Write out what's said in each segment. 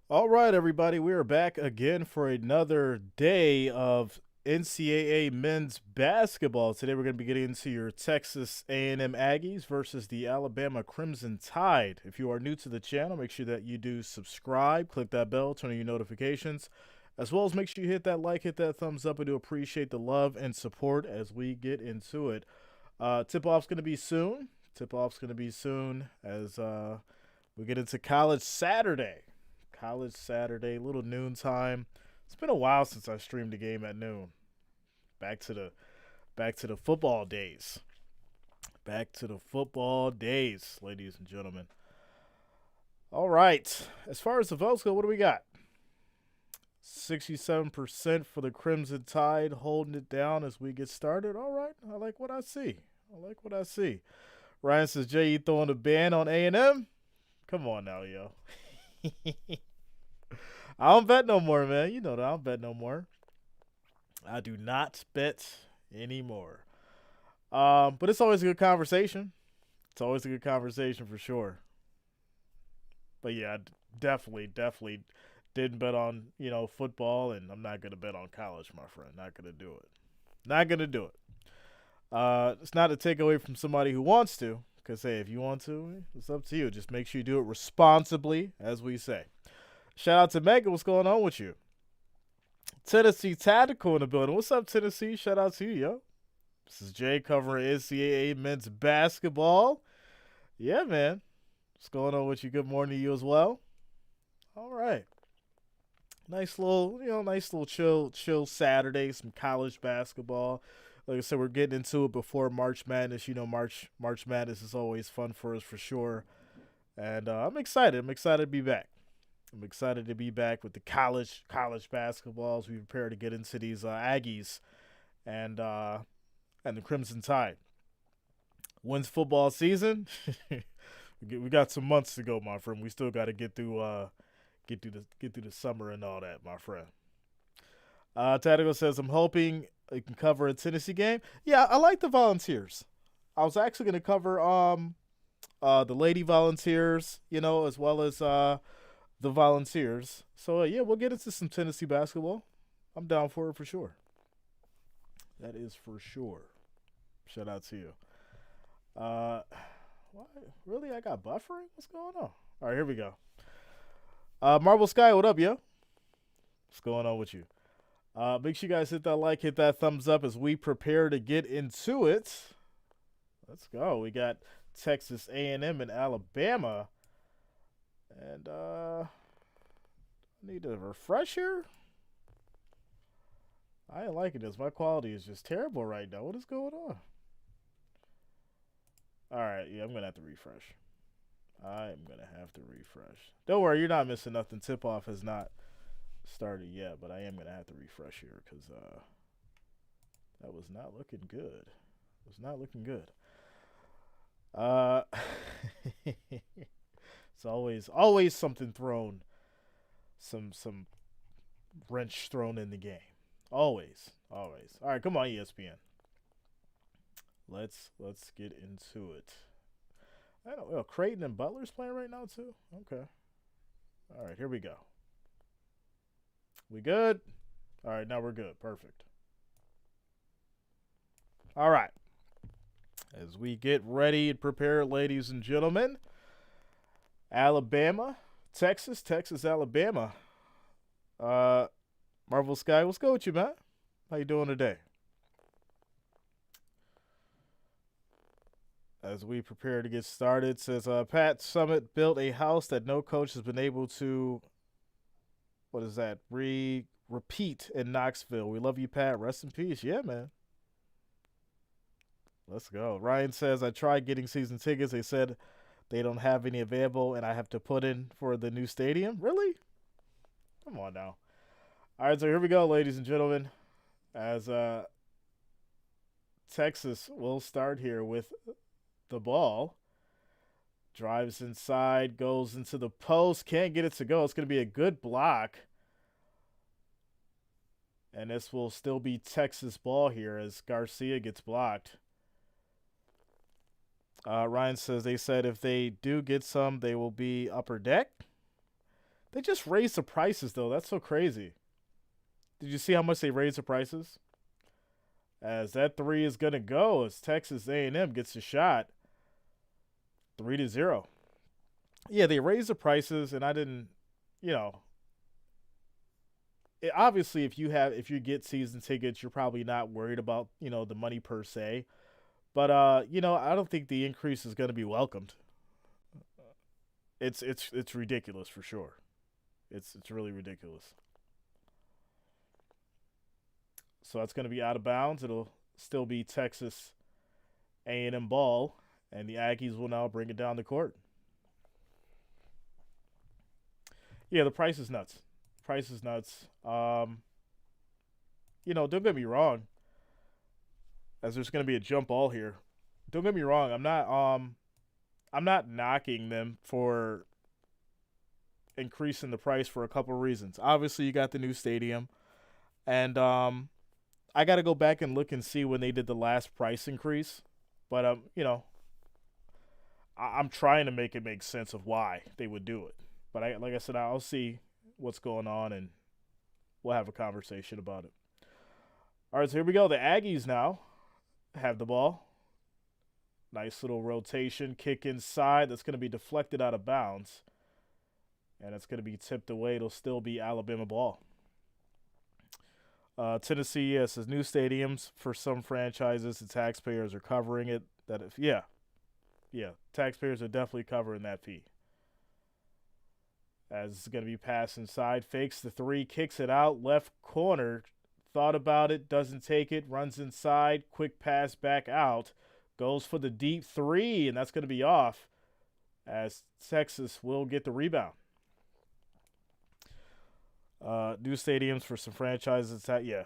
All right, everybody, we are back again for another day of NCAA men's basketball. Today, we're going to be getting into your Texas A&M Aggies versus the Alabama Crimson Tide. If you are new to the channel, make sure that you do subscribe, click that bell, turn on your notifications, as well as make sure you hit that like, hit that thumbs up. I do appreciate the love and support as we get into it. Tip-off's going to be soon. Tip-off's going to be soon as we get into College Saturday. College Saturday, little noon time. It's been a while since I streamed a game at noon. Back to the football days. Back to the football days, ladies and gentlemen. All right. As far as the votes go, what do we got? 67% for the Crimson Tide, holding it down as we get started. All right. I like what I see. Ryan says, Jay, you throwing a ban on A&M? Come on now, yo. I don't bet no more, man. You know that I don't bet no more. I do not bet anymore. But it's always a good conversation. It's always a good conversation for sure. But yeah, I definitely didn't bet on football, and I'm not gonna bet on college, my friend. Not gonna do it. Not gonna do it. It's not a takeaway from somebody who wants to, because hey, if you want to, it's up to you. Just make sure you do it responsibly, as we say. Shout out to Megan. What's going on with you? Tennessee Tactical in the building. What's up, Tennessee? Shout out to you, yo. This is Jay covering NCAA men's basketball. Yeah, man. What's going on with you? Good morning to you as well. All right. Nice little, chill Saturday. Some college basketball. Like I said, we're getting into it before March Madness. March Madness is always fun for us for sure. And I'm excited. I'm excited to be back. I'm excited to be back with the college basketball as we prepare to get into these Aggies and the Crimson Tide. When's football season? We got some months to go, my friend. We still got to get through the summer and all that, my friend. Tactical says, I'm hoping you can cover a Tennessee game. Yeah, I like the Volunteers. I was actually going to cover the Lady Volunteers, as well as the Volunteers. So yeah, we'll get into some Tennessee basketball. I'm down for it for sure. That is for sure. Shout out to you. What? Really? I got buffering? What's going on? All right, here we go. Marble Sky, what up, yo? What's going on with you? Make sure you guys hit that like, hit that thumbs up as we prepare to get into it. Let's go. We got Texas A&M and Alabama. And need a refresher. I ain't liking this. My quality is just terrible right now. What is going on? Alright, yeah, I'm gonna have to refresh. I'm gonna have to refresh. Don't worry, you're not missing nothing. Tip off has not started yet, but I am gonna have to refresh here because that was not looking good. It was not looking good. Uh It's always something thrown, some wrench thrown in the game. Always. All right, come on, ESPN. Let's get into it. I don't know. Creighton and Butler's playing right now too. Okay. All right, here we go. We good? All right, now we're good. Perfect. All right. As we get ready and prepare, ladies and gentlemen, Alabama, Texas, Alabama. Marvel Sky, what's good with you, man? How you doing today? As we prepare to get started, says Pat Summit built a house that no coach has been able to. What is that? Repeat in Knoxville. We love you, Pat. Rest in peace. Yeah, man. Let's go. Ryan says I tried getting season tickets. They said they don't have any available, and I have to put in for the new stadium. Really? Come on now. All right, so here we go, ladies and gentlemen. As Texas will start here with the ball. Drives inside, goes into the post, can't get it to go. It's going to be a good block. And this will still be Texas ball here as Garcia gets blocked. Ryan says they said if they do get some, they will be upper deck. They just raised the prices, though. That's so crazy. Did you see how much they raised the prices? As that three is going to go as Texas A&M gets a shot. 3-0. Yeah, they raised the prices, and I didn't, you know. Obviously, if you get season tickets, you're probably not worried about, the money per se. But, I don't think the increase is going to be welcomed. It's ridiculous for sure. It's really ridiculous. So that's going to be out of bounds. It'll still be Texas A&M ball, and the Aggies will now bring it down the court. Yeah, the price is nuts. Price is nuts. Don't get me wrong. As there's going to be a jump ball here. Don't get me wrong. I'm not knocking them for increasing the price for a couple of reasons. Obviously, you got the new stadium, and I got to go back and look and see when they did the last price increase. But I'm trying to make it make sense of why they would do it. But like I said, I'll see what's going on, and we'll have a conversation about it. All right, so here we go. The Aggies now have the ball. Nice little rotation, kick inside. That's going to be deflected out of bounds. And it's going to be tipped away. It'll still be Alabama ball. Tennessee, yes, says new stadiums for some franchises. The taxpayers are covering it. Taxpayers are definitely covering that fee. As it's going to be passed inside, fakes the three, kicks it out, left corner. Thought about it, doesn't take it, runs inside, quick pass back out. Goes for the deep three, and that's going to be off as Texas will get the rebound. New stadiums for some franchises. Yeah.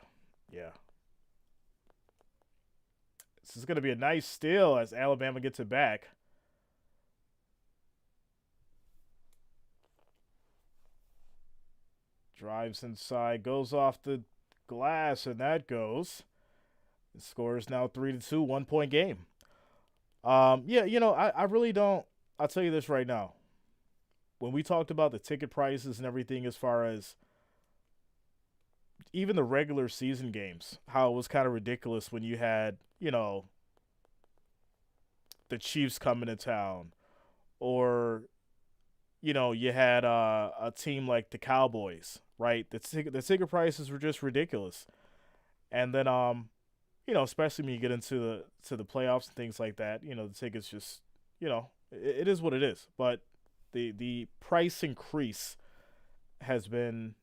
This is going to be a nice steal as Alabama gets it back. Drives inside, goes off the glass, and that goes. The score is now 3-2, 1 point game. I really don't. I'll tell you this right now. When we talked about the ticket prices and everything, as far as even the regular season games, how it was kind of ridiculous when you had, the Chiefs coming to town, or, you had a team like the Cowboys, right? The ticket prices were just ridiculous. And then, especially when you get into the playoffs and things like that, the tickets just, it is what it is. But the price increase has been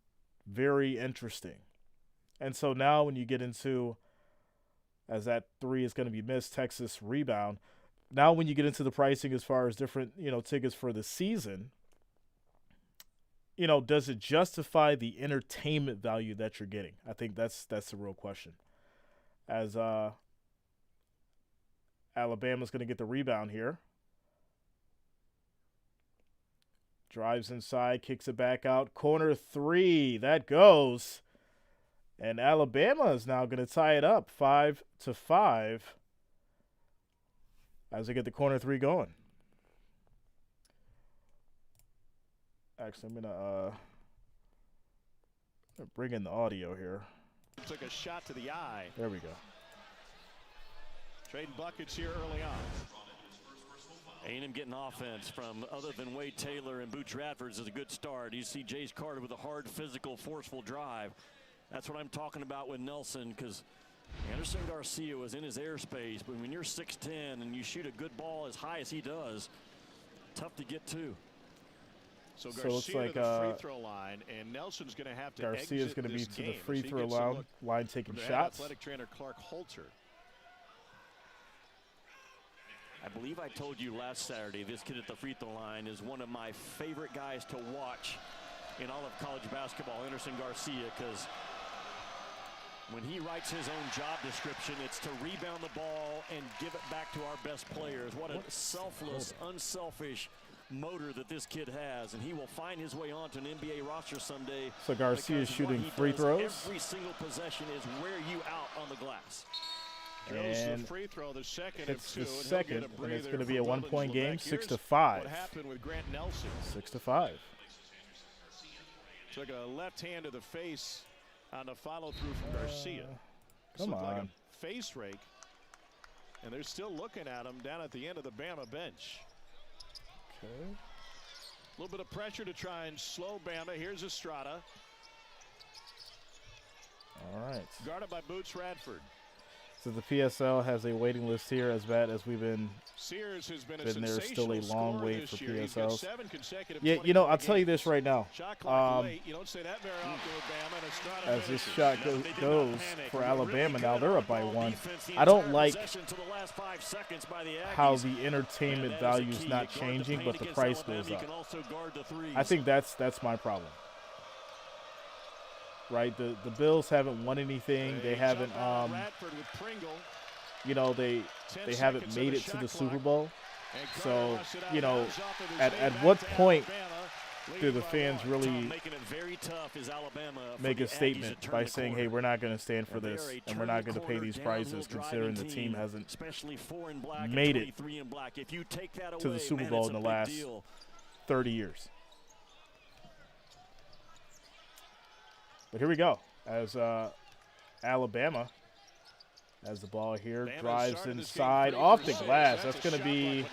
very interesting. And so now when you get into, as that three is going to be missed, Texas rebound, now when you get into the pricing as far as different, tickets for the season, does it justify the entertainment value that you're getting? I think that's the real question. As Alabama's going to get the rebound here. Drives inside, kicks it back out. Corner three, that goes. And Alabama is now going to tie it up 5-5 as they get the corner three going. Actually, I'm going to bring in the audio here. Took a shot to the eye. There we go. Trading buckets here early on. A&M getting offense from other than Wade Taylor and Boots Radford's is a good start. You see Jace Carter with a hard, physical, forceful drive. That's what I'm talking about with Nelson, because Anderson Garcia was in his airspace, but when you're 6'10" and you shoot a good ball as high as he does, tough to get to. So Garcia like, to the free throw line, and Nelson's going to have to Garcia's going to be to the free throw line taking from shots. Athletic trainer Clark Holzer. I believe I told you last Saturday this kid at the free throw line is one of my favorite guys to watch in all of college basketball, Anderson Garcia, because when he writes his own job description, it's to rebound the ball and give it back to our best players. What a selfless, unselfish motor that this kid has, and he will find his way onto an NBA roster someday. So Garcia is shooting free throws. Every single possession is wear you out on the glass. And the free throw, the second it's of two, the second, and it's going to be a 1 point game, 6-5. What happened with Grant Nelson? 6-5. Took a left hand to the face on the follow through from Garcia. Come on. Like a face rake. And they're still looking at him down at the end of the Bama bench. Okay. A little bit of pressure to try and slow Bama. Here's Estrada. All right. Guarded by Boots Radford. So the PSL has a waiting list here, as bad as we've been. Sears has been There's still a long wait for PSLs. Yeah, you know, I'll tell you this right now. You don't say that very often with Bama, and Estrada As this finishes. shot goes for Alabama, now they're up by 1. I don't like how the entertainment value is not changing, but the price goes up. I think that's my problem. Right, the Bills haven't won anything. They haven't, you know, they haven't made it to the Super Bowl. So, you know, at what point do the fans really make a statement by saying, hey, we're not going to stand for this and we're not going to pay these prices, considering the team hasn't made it to the Super Bowl in the last 30 years? But here we go, as Alabama, as the ball here, drives inside, off the glass. That's going to be,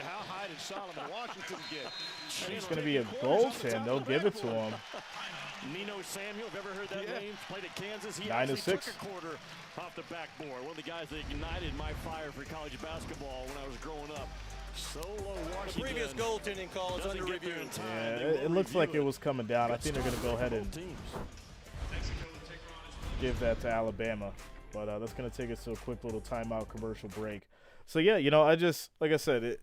it's going to be a goaltend. They'll give it to him. Nino Samuel, have ever heard that name? Played at Kansas. He 9-6. took a quarter off the backboard. One of the guys that ignited my fire for college basketball when I was growing up. Solo Washington. The previous goaltending call is under review. Yeah, it looks like it was coming down. I think they're going to go ahead and give that to Alabama, but that's going to take us to a quick little timeout commercial break. So yeah, you know, I just, like I said,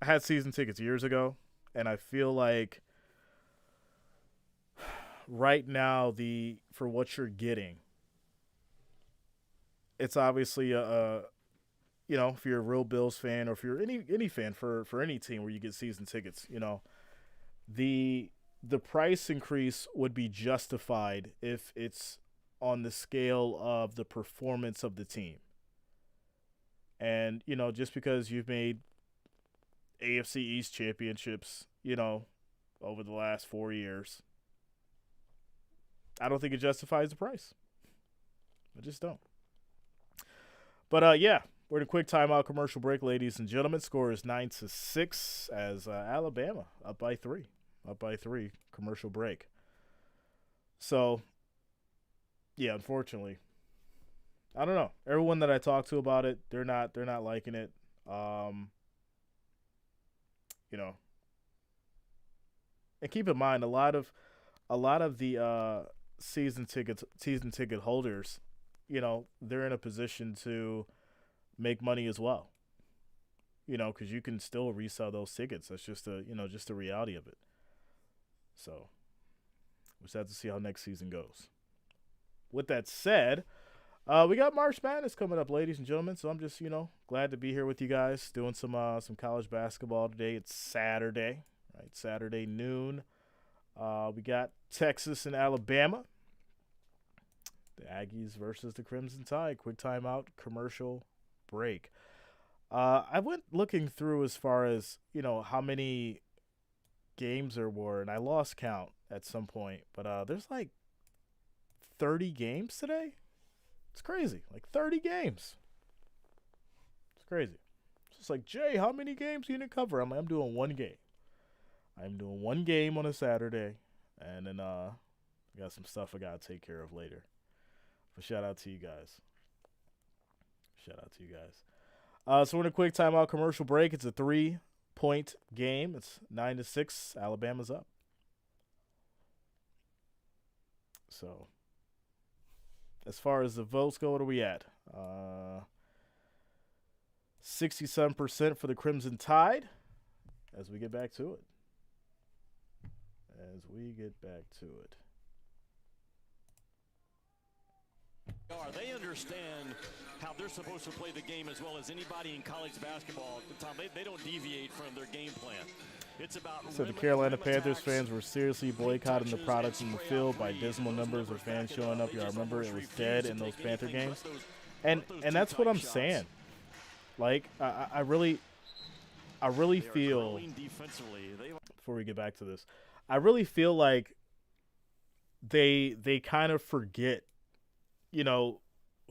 I had season tickets years ago, and I feel like right now for what you're getting, it's obviously you know, if you're a real Bills fan, or if you're any fan for any team where you get season tickets, you know, the price increase would be justified if it's on the scale of the performance of the team. And, you know, just because you've made AFC East championships, you know, over the last 4 years, I don't think it justifies the price. I just don't. But, yeah, we're in a quick timeout commercial break, ladies and gentlemen. Score is 9-6 as Alabama up by 3. Up by 3, commercial break. So, yeah, unfortunately, I don't know. Everyone that I talk to about it, they're not liking it. You know, and keep in mind, a lot of the season ticket holders, you know, they're in a position to make money as well. You know, because you can still resell those tickets. That's just just the reality of it. So, we'll just have to see how next season goes. With that said, we got March Madness coming up, ladies and gentlemen. So I'm just, you know, glad to be here with you guys doing some college basketball today. It's Saturday, right? Saturday noon. We got Texas and Alabama. The Aggies versus the Crimson Tide. Quick timeout, commercial break. I went looking through as far as, you know, how many games there were, and I lost count at some point, but there's like 30 games today. It's crazy, like 30 games. It's crazy. It's just like, Jay, how many games are you gonna cover? I'm like, I'm doing one game. I'm doing one game on a Saturday, and then I got some stuff I gotta take care of later. But shout out to you guys. So we're in a quick timeout commercial break. It's a 3-point game. It's 9-6. Alabama's up. So, as far as the votes go, what are we at? 67% for the Crimson Tide. As we get back to it. They understand how they're supposed to play the game as well as anybody in college basketball. Tom, they don't deviate from their game plan. It's about so the Carolina Panthers fans were seriously boycotting the products in the field by dismal numbers of fans showing up. Y'all remember it was dead in those Panther games, and that's what I'm saying. Like I really feel, before we get back to this, I really feel like they kind of forget, you know,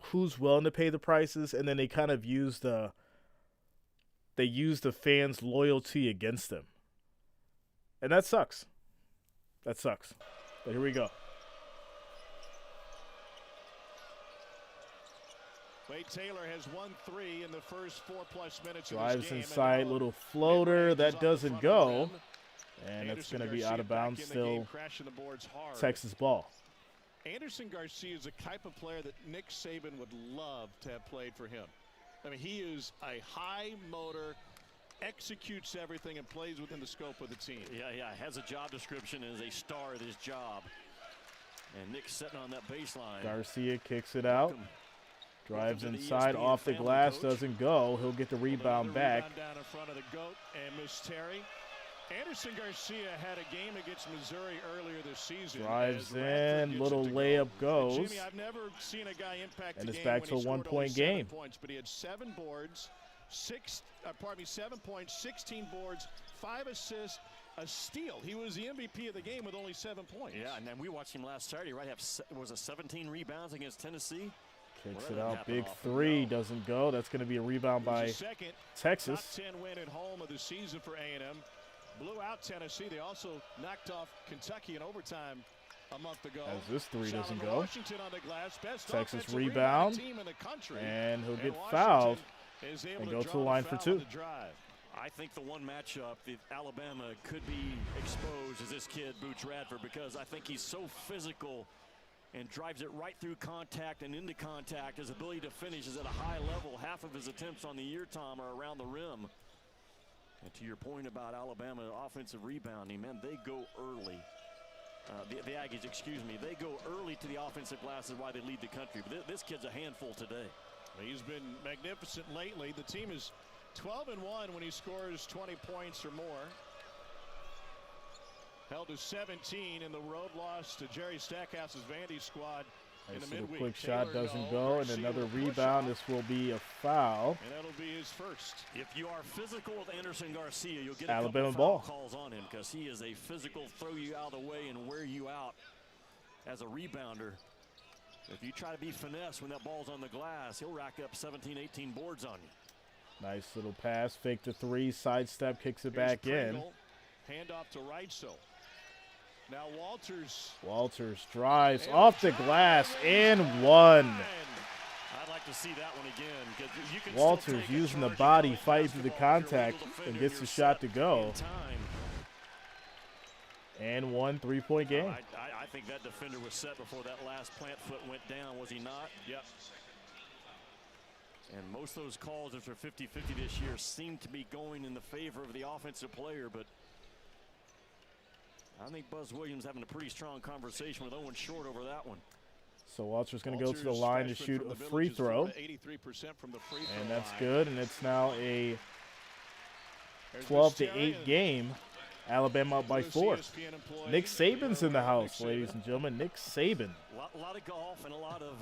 who's willing to pay the prices, and then they kind of use the fans' loyalty against them, and that sucks. That sucks. But here we go. Wade Taylor has won 3 in the first 4+ minutes Drives of this game. inside, little floater that doesn't go, and that's going to be out of bounds still. Texas ball. Anderson Garcia is the type of player that Nick Saban would love to have played for him. I mean, he is a high motor, executes everything, and plays within the scope of the team. Yeah, has a job description and is a star at his job. And Nick's sitting on that baseline. Garcia kicks it out. Drives inside, off the glass, doesn't go. He'll get the rebound back. Down in front of the GOAT and Miss Terry. Anderson Garcia had a game against Missouri earlier this season. Drives in, little layup goes. Jimmy, I've never seen a guy impact and a it's game back to a 1-point game. Points, but he had 7 boards, 7 points, 16 boards, 5 assists, a steal. He was the MVP of the game with only 7 points. Yeah, and then we watched him last Saturday, right? Was it 17 rebounds against Tennessee? Kicks it out, big three, doesn't go. That's going to be a rebound by Texas. Top 10 win at home of the season for A&M. Blew out Tennessee. They also knocked off Kentucky in overtime a month ago. As this three doesn't go. Washington on the glass. Best Texas rebound, team in the country. and he'll get fouled and go to the line for 2. I think the one matchup that Alabama could be exposed is this kid, Boots Radford, because I think he's so physical and drives it right through contact and into contact. His ability to finish is at a high level. Half of his attempts on the year, Tom, are around the rim. And to your point about Alabama offensive rebounding, man, they go early. The Aggies, excuse me, they go early to the offensive glass is why they lead the country. But this kid's a handful today. He's been magnificent lately. The team is 12-1 when he scores 20 points or more. Held to 17 in the road loss to Jerry Stackhouse's Vandy squad in the midweek. Quick shot doesn't go, and another rebound. This will be a foul. And that'll be his first. If you are physical with Anderson Garcia, you'll get Alabama a couple ball foul calls on him because he is a physical, throw you out of the way and wear you out as a rebounder. If you try to be finesse when that ball's on the glass, he'll rack up 17, 18 boards on you. Nice little pass, fake the 3, sidestep, kicks it back in. Hand off to Reitzel. Now Walters drives off the glass and 1. I'd like to see that one again. You can Walters using the body, fighting through the contact, and gets the shot to go. And 1 3-point game. I think that defender was set before that last plant foot went down, was he not? Yep. And most of those calls after 50-50 this year seem to be going in the favor of the offensive player, but I think Buzz Williams having a pretty strong conversation with Owen Short over that one. So Walters going to go to the line to shoot a free throw. 83% from the free throw and that's line. good, and it's now a 12-8 game. Alabama up by 4. Nick Saban's in the house, ladies and gentlemen. Nick Saban. A lot of golf and a lot of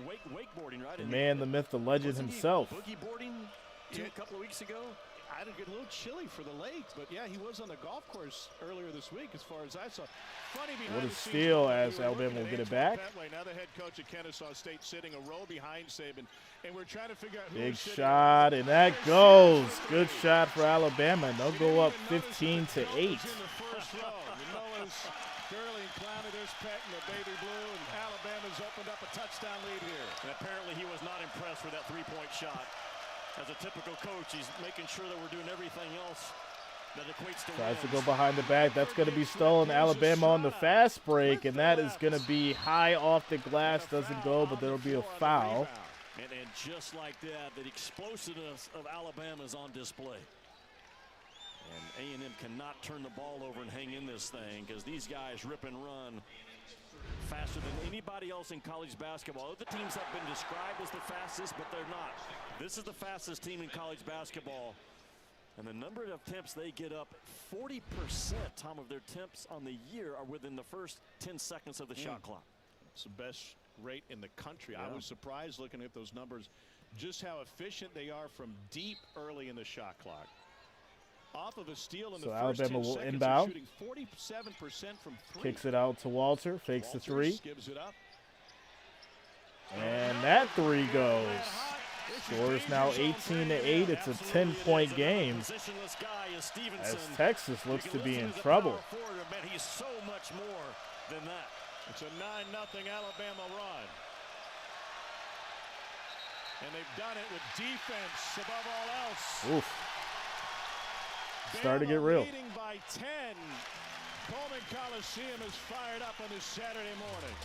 wakeboarding, right? The man, the myth, the legend himself. Boogie boarding a couple of weeks ago. I had a little chilly for the lake, but yeah, he was on the golf course earlier this week as far as I saw. Funny behind What a the scenes, steal as Alabama will get it back. Now the head coach at Kennesaw State sitting a row behind Saban, and we're trying to figure out who Big is sitting shot, and that goes. Good shot for Alabama, and they'll go up 15-8. in the first row. Noah's Gurley and Clowney, there's petting the baby blue, and Alabama's opened up a touchdown lead here. And apparently he was not impressed with that three-point shot. As a typical coach, he's making sure that we're doing everything else that equates to Tries to wins. go behind the back. That's going to be stolen. Alabama on the fast break, and that is going to be high off the glass. Doesn't go, but there will be a foul. And just like that, the explosiveness of Alabama is on display. And A&M cannot turn the ball over and hang in this thing because these guys rip and run faster than anybody else in college basketball. Other teams have been described as the fastest, but they're not. This is the fastest team in college basketball. And the number of attempts they get up, 40%, Tom, of their attempts on the year are within the first 10 seconds of the shot clock. It's the best rate in the country. I was surprised looking at those numbers, just how efficient they are from deep early in the shot clock. Off of a steal in So the first Alabama 10 will seconds, inbound. shooting 47% from three. Kicks it out to Walter. Fakes the three. Gives it up. And that three goes. Score is now 18-8. It's a 10-point game as Texas looks to be in trouble. He's so much more than that. It's a 9-0 Alabama run. And they've done it with defense above all else. Oof. Starting to get real. Leading by 10. Coleman Coliseum is fired up on this Saturday morning.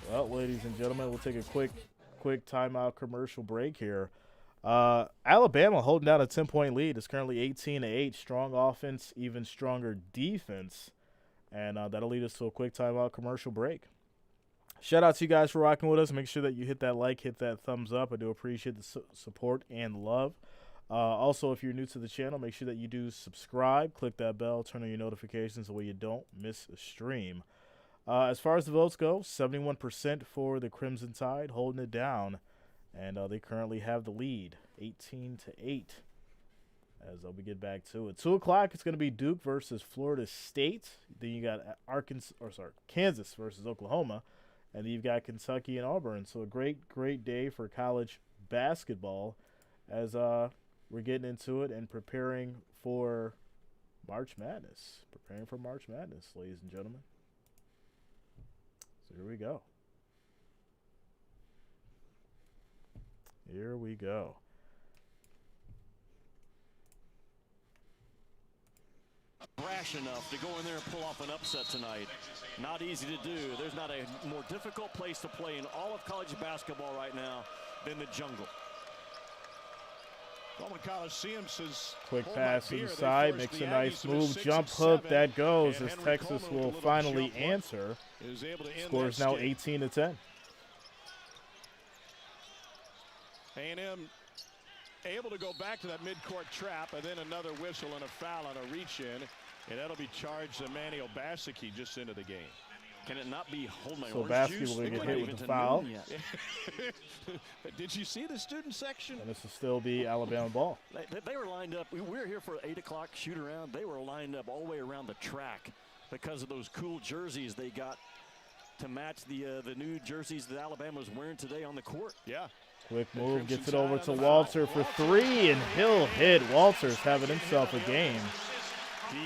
Well, ladies and gentlemen, we'll take a quick timeout commercial break here. Alabama holding down a 10-point lead. It's currently 18-8. Strong offense, even stronger defense. And that'll lead us to a quick timeout commercial break. Shout out to you guys for rocking with us. Make sure that you hit that like, hit that thumbs up. I do appreciate the support and love. Also, if you're new to the channel, make sure that you do subscribe, click that bell, turn on your notifications so you don't miss a stream. As far as the votes go, 71% for the Crimson Tide, holding it down, and they currently have the lead, 18-8. As we get back to it, 2 o'clock, it's going to be Duke versus Florida State. Then you got Kansas versus Oklahoma, and then you've got Kentucky and Auburn. So a great day for college basketball, as we're getting into it and preparing for March Madness. Ladies and gentlemen. So here we go. Brash enough to go in there and pull off an upset tonight. Not easy to do. There's not a more difficult place to play in all of college basketball right now than the jungle. Coleman Coliseum says, quick pass inside, makes a nice move, jump hook, that goes as Texas will finally answer. Score is now 18-10. A&M able to go back to that midcourt trap, and then another whistle and a foul on a reach-in, and that'll be charged to Manny Obaseki just into the game. Can it not be hold my so orange basketball juice? will get hit with the foul. Did you see the student section? And this will still be Alabama ball. They were lined up. We were here for 8 o'clock shoot around. They were lined up all the way around the track because of those cool jerseys they got to match the new jerseys that Alabama was wearing today on the court. Yeah. Quick move, gets it over to Walter for three, and he'll hit. Walter's having himself a game,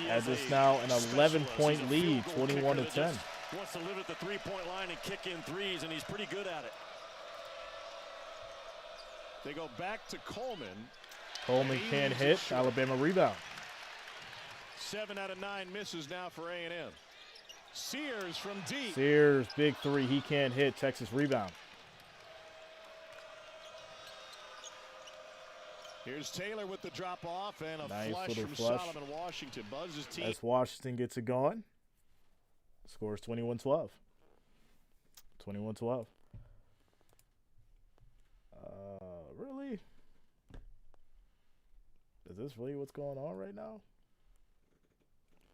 as it's now an 11-point lead, 21-10. Wants to live at the three-point line and kick in threes, and he's pretty good at it. They go back to Coleman. Coleman can't hit. Alabama rebound. 7 out of 9 misses now for A&M. Sears from deep. Sears, big three. He can't hit. Texas rebound. Here's Taylor with the drop-off and a nice flush from flush. Solomon Washington. Buzzes team. As Washington gets it going. Scores 21-12. 21-12. Really? Is this really what's going on right now?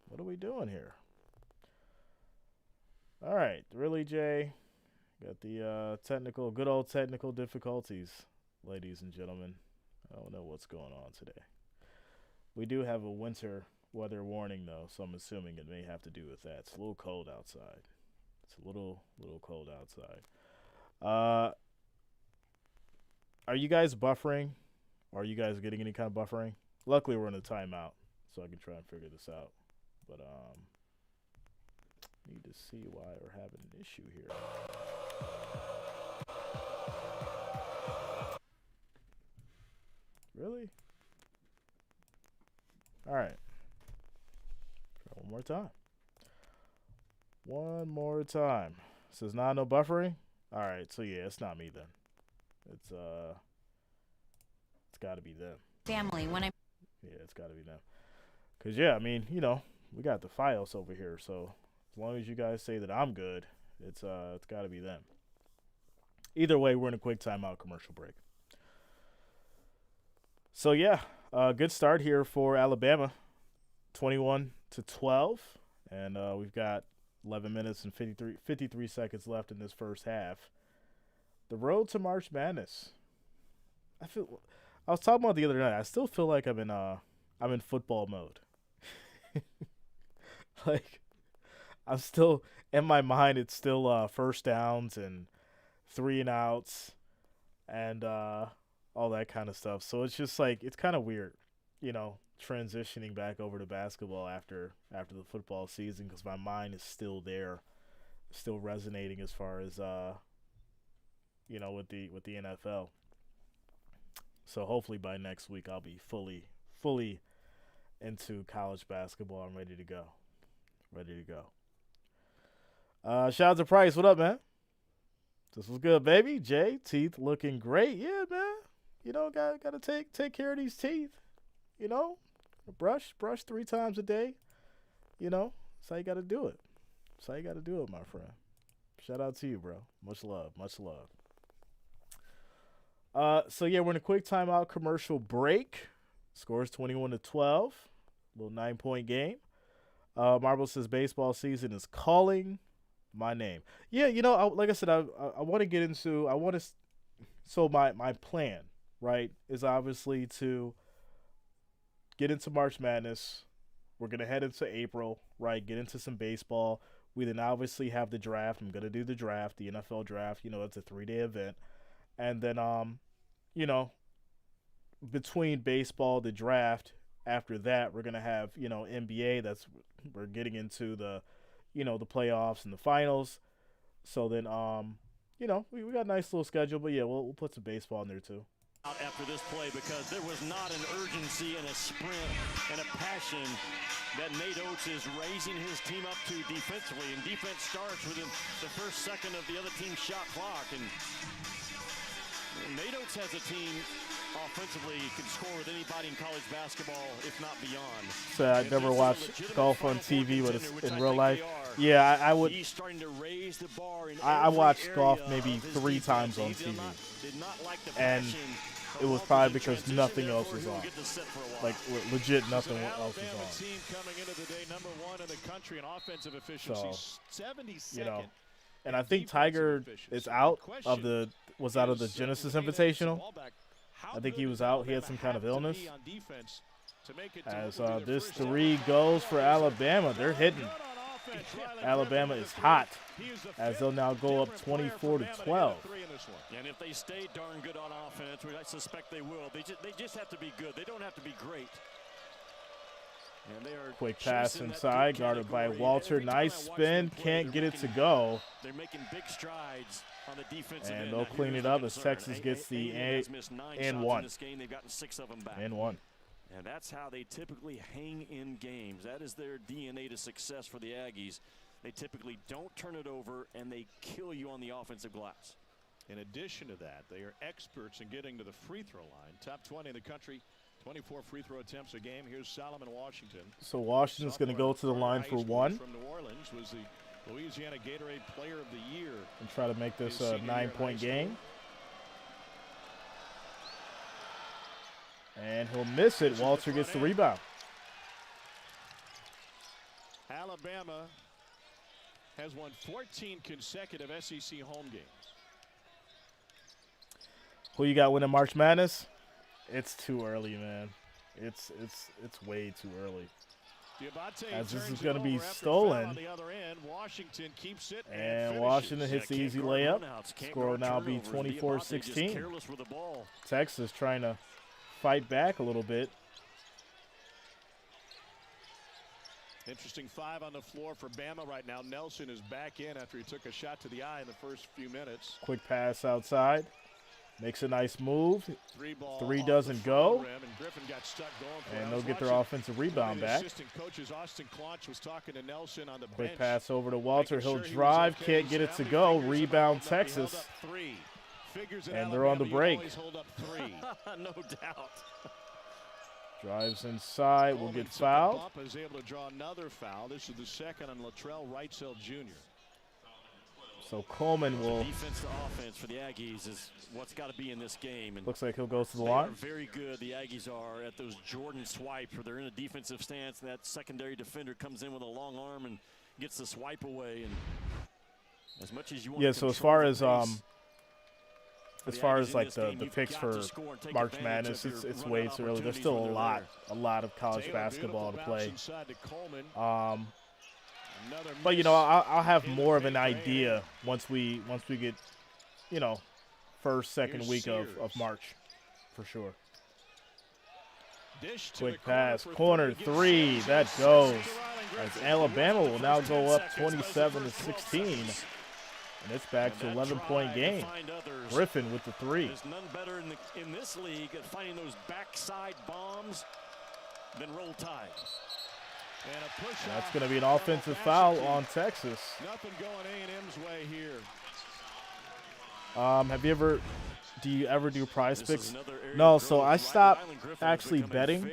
What are we doing here? All right. Really, Jay? Got the good old technical difficulties, ladies and gentlemen. I don't know what's going on today. We do have a winter weather warning, though, so I'm assuming it may have to do with that. It's a little cold outside. It's a little cold outside. Are you guys buffering? Are you guys getting any kind of buffering? Luckily, we're in a timeout, so I can try and figure this out. But need to see why we're having an issue here. Really? All right. Try one more time. One more time. Says no buffering. All right. So yeah, it's not me then. It's got to be them. Family. Yeah, it's got to be them. Cause yeah, I mean, you know, we got the files over here, so as long as you guys say that I'm good, it's got to be them. Either way, we're in a quick timeout commercial break. So yeah, good start here for Alabama, 21-12, and we've got 11 minutes and 53 seconds left in this first half. The road to March Madness. I was talking about the other night. I still feel like I'm in football mode. Like I'm still in my mind. It's still first downs and 3 and outs and all that kind of stuff. So it's just like it's kind of weird, transitioning back over to basketball after the football season because my mind is still there, still resonating as far as with the NFL. So hopefully by next week I'll be fully into college basketball. I'm ready to go. Ready to go. Shout out to Price. What up, man? This was good, baby. Jay, teeth looking great. Yeah, man. Gotta take care of these teeth. Brush 3 times a day. That's how you gotta do it. That's how you gotta do it, my friend. Shout out to you, bro. Much love. Much love. So yeah, we're in a quick timeout commercial break. Scores 21-12. Little 9-point game. Marble says baseball season is calling my name. Yeah, like I said, I want to get into. So my plan, right, is obviously to get into March Madness. We're gonna head into April, right? Get into some baseball. We then obviously have the draft. I'm gonna do the draft, the NFL draft. It's a 3-day event, and then between baseball, the draft. After that, we're gonna have NBA. We're getting into the the playoffs and the finals. So then we got a nice little schedule, but yeah, we'll put some baseball in there too. After this play, because there was not an urgency and a sprint and a passion that Nate Oates is raising his team up to defensively, and defense starts within the first second of the other team's shot clock. And Nate Oates has a team offensively can score with anybody in college basketball, if not beyond. So I never watched golf on TV, but it's in real life. Yeah, I would. He's starting to raise the bar in I watched golf maybe 3 times on TV, and it was probably because nothing else was on. Like legit, nothing else was on. Team coming into the day number 1 in the country in offensive efficiency, 72nd. And I think Tiger is out of the Genesis Invitational. I think he was out. He had some kind of illness. As this 3 goes for Alabama, they're hitting. Alabama is hot, as they'll now go up 24-12. And if they stay darn good on offense, which I suspect they will, they just have to be good. They don't have to be great. And they are quick pass inside, guarded by Walter. Nice spin, can't get it to go. They're making big strides on the defensive end. And they'll clean it up as Texas gets the and 1. They've gotten 6 of them back. And 1. And that's how they typically hang in games. That is their DNA to success for the Aggies. They typically don't turn it over, and they kill you on the offensive glass. In addition to that, they are experts in getting to the free throw line. Top 20 in the country. 24 free throw attempts a game. Here's Solomon Washington. So Washington's going to go to the line for 1. From New Orleans, was the Louisiana Gatorade Player of the Year. And try to make this a 9-point game. And he'll miss it. Walter gets the rebound. Alabama has won 14 consecutive SEC home games. Who you got winning March Madness? It's too early, man. It's way too early. As this is going to be stolen. Washington keeps it and Washington hits the easy layup. Score will now be 24-16. Texas trying to fight back a little bit. Interesting 5 on the floor for Bama right now. Nelson is back in after he took a shot to the eye in the first few minutes. Quick pass outside. Makes a nice move. 3 doesn't go. And they'll get their offensive rebound back. Quick pass over to Walter. He'll drive. Can't get it to go. Rebound Texas. And they're on the break. No doubt. Drives inside. Will get fouled. Is able to draw another foul. This is the second on Latrell Wrightsell Jr. So Coleman will. Defense to offense for the Aggies is what's got to be in this game. And looks like he'll go to the they line. are very good. The Aggies are at those Jordan swipes where they're in a defensive stance. And that secondary defender comes in with a long arm and gets the swipe away. And as much as you want. Yeah. So as far as as far as like the picks for March Madness, it's way too early. There's still a lot of college basketball to play. But you know, I'll have more of an idea once we get, you know, first, second week of March, for sure. Quick pass, corner three, that goes. As Alabama will now go up 27-16. And it's back to 11-point game. Griffin with the three. There's none better in this league at finding those backside bombs than Roll Tide. And that's going to be an offensive foul on Texas. Nothing going A&M's way here. Do you ever do prize picks? No, so I stopped actually betting.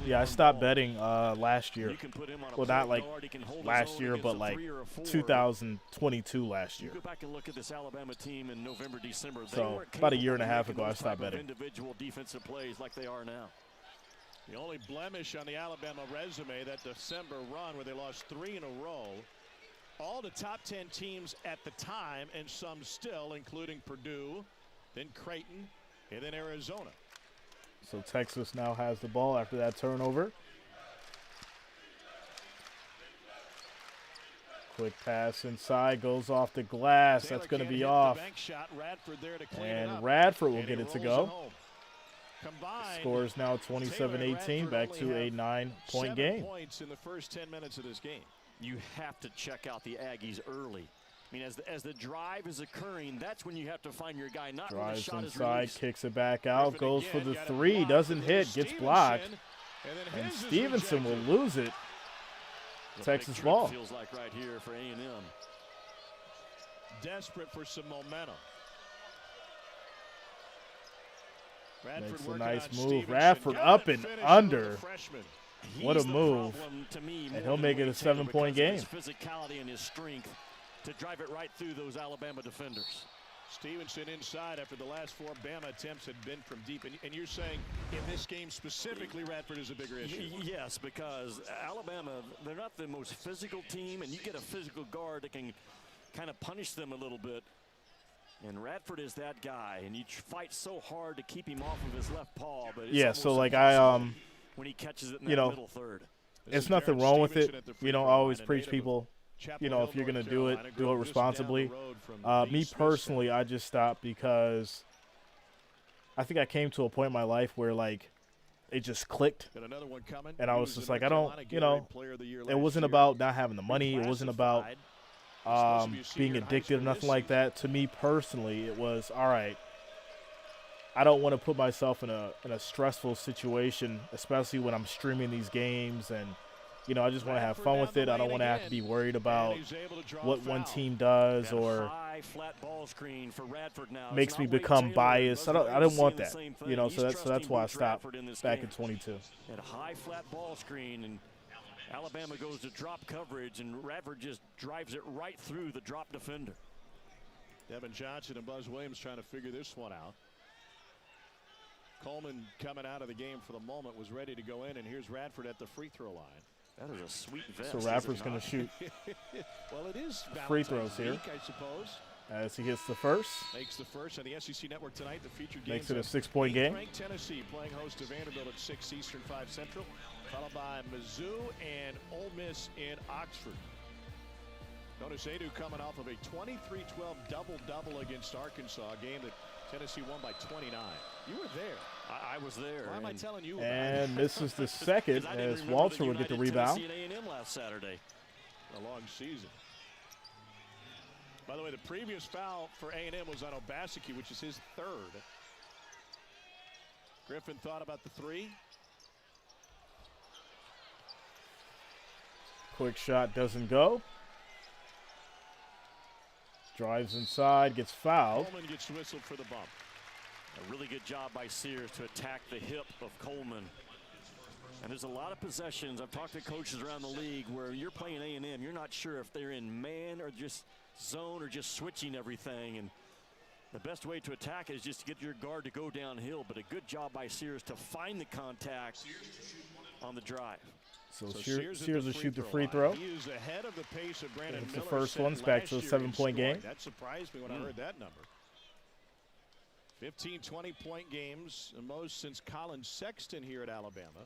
Yeah, I stopped betting last year. Well, not like last year, but like 2022 last year. Go back and look at this Alabama team in November, December. So about a year and a half ago, I stopped betting. Individual defensive plays like they are now. The only blemish on the Alabama resume, that December run where they lost 3 in a row. All the top 10 teams at the time, and some still, including Purdue, then Creighton, and then Arizona. So Texas now has the ball after that turnover. Quick pass inside, goes off the glass. That's going to be off. And Radford will get it to go. Score is now 27-18, back to a 9-point game. 7 points in the first 10 minutes of this game. You have to check out the Aggies early. I mean, as the drive is occurring, that's when you have to find your guy. Not when the shot is released. Kicks it back out, goes for the three, doesn't hit, gets blocked, and Stevenson will lose it. Texas ball. Feels like right here for A&M. Desperate for some momentum. Makes a nice move. Radford up and under. What a move. And he'll make it a 7-point game. His physicality and his strength to drive it right through those Alabama defenders. Stevenson inside after the last 4 Bama attempts had been from deep. And you're saying in this game specifically, Radford is a bigger issue? Yes, because Alabama, they're not the most physical team, and you get a physical guard that can kind of punish them a little bit. And Radford is that guy, and you fight so hard to keep him off of his left paw. But yeah, so like when he catches it in that middle third. It's nothing wrong with it. You know, I always preach people, you know, if you're going to do it responsibly. Me personally, I just stopped because I think I came to a point in my life where, like, it just clicked. And I was just like, I don't, you know, it wasn't about not having the money. It wasn't about being addicted or nothing like that. To me personally, it was, all right, I don't want to put myself in a stressful situation, especially when I'm streaming these games, and you know, I just want to have fun with it. I don't want to have to be worried about what one team does or makes me become biased. I don't want that, you know. So that's why I stopped back in 22. At a high flat ball screen, and Alabama goes to drop coverage, and Radford just drives it right through the drop defender. Devin Johnson and Buzz Williams trying to figure this one out. Coleman coming out of the game for the moment was ready to go in, and here's Radford at the free throw line. That is a sweet vest. So Radford's going to shoot well, it is free throws here, week, I suppose. As he hits the first. Makes the first on the SEC Network tonight. The featured game makes it a 6-point game. Ranked Tennessee playing host to Vanderbilt at 6 Eastern, 5 Central, followed by Mizzou and Ole Miss in Oxford. Notice Adu coming off of a 23-12 double-double against Arkansas, a game that Tennessee won by 29. You were there. I was there. Why am I telling you about and this is the second as Walter will get the rebound. A&M last Saturday. A long season. By the way, the previous foul for A&M was on Obaseki, which is his third. Griffin thought about the three. Quick shot doesn't go. Drives inside, gets fouled. Coleman gets whistled for the bump. A really good job by Sears to attack the hip of Coleman. And there's a lot of possessions. I've talked to coaches around the league where you're playing A&M, you're not sure if they're in man or just zone or just switching everything. And the best way to attack it is just to get your guard to go downhill. But a good job by Sears to find the contact on the drive. So Sears will shoot the free throw. He is ahead of the pace of Brandon it's Miller. the first one. It's back to a 7-point game. That surprised me when I heard that number. 15, 20-point games, the most since Colin Sexton here at Alabama.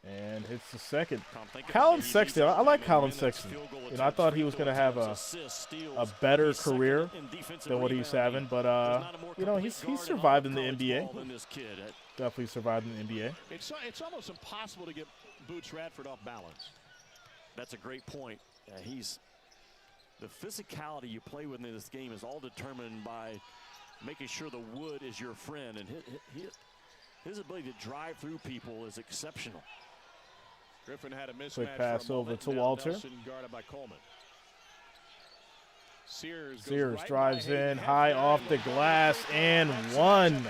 And hits the second. Colin Sexton, I like Colin Sexton. You know, I thought he was going to have a better career than what he's having, but you know, he's survived in the NBA. Definitely survived in the NBA. It's almost impossible to get Boots Radford off balance. That's a great point. The physicality you play with in this game is all determined by making sure the wood is your friend, and his ability to drive through people is exceptional. Griffin had a mismatch. Quick pass over to Walter. Guarded by Coleman. Sears drives in high off the glass and one.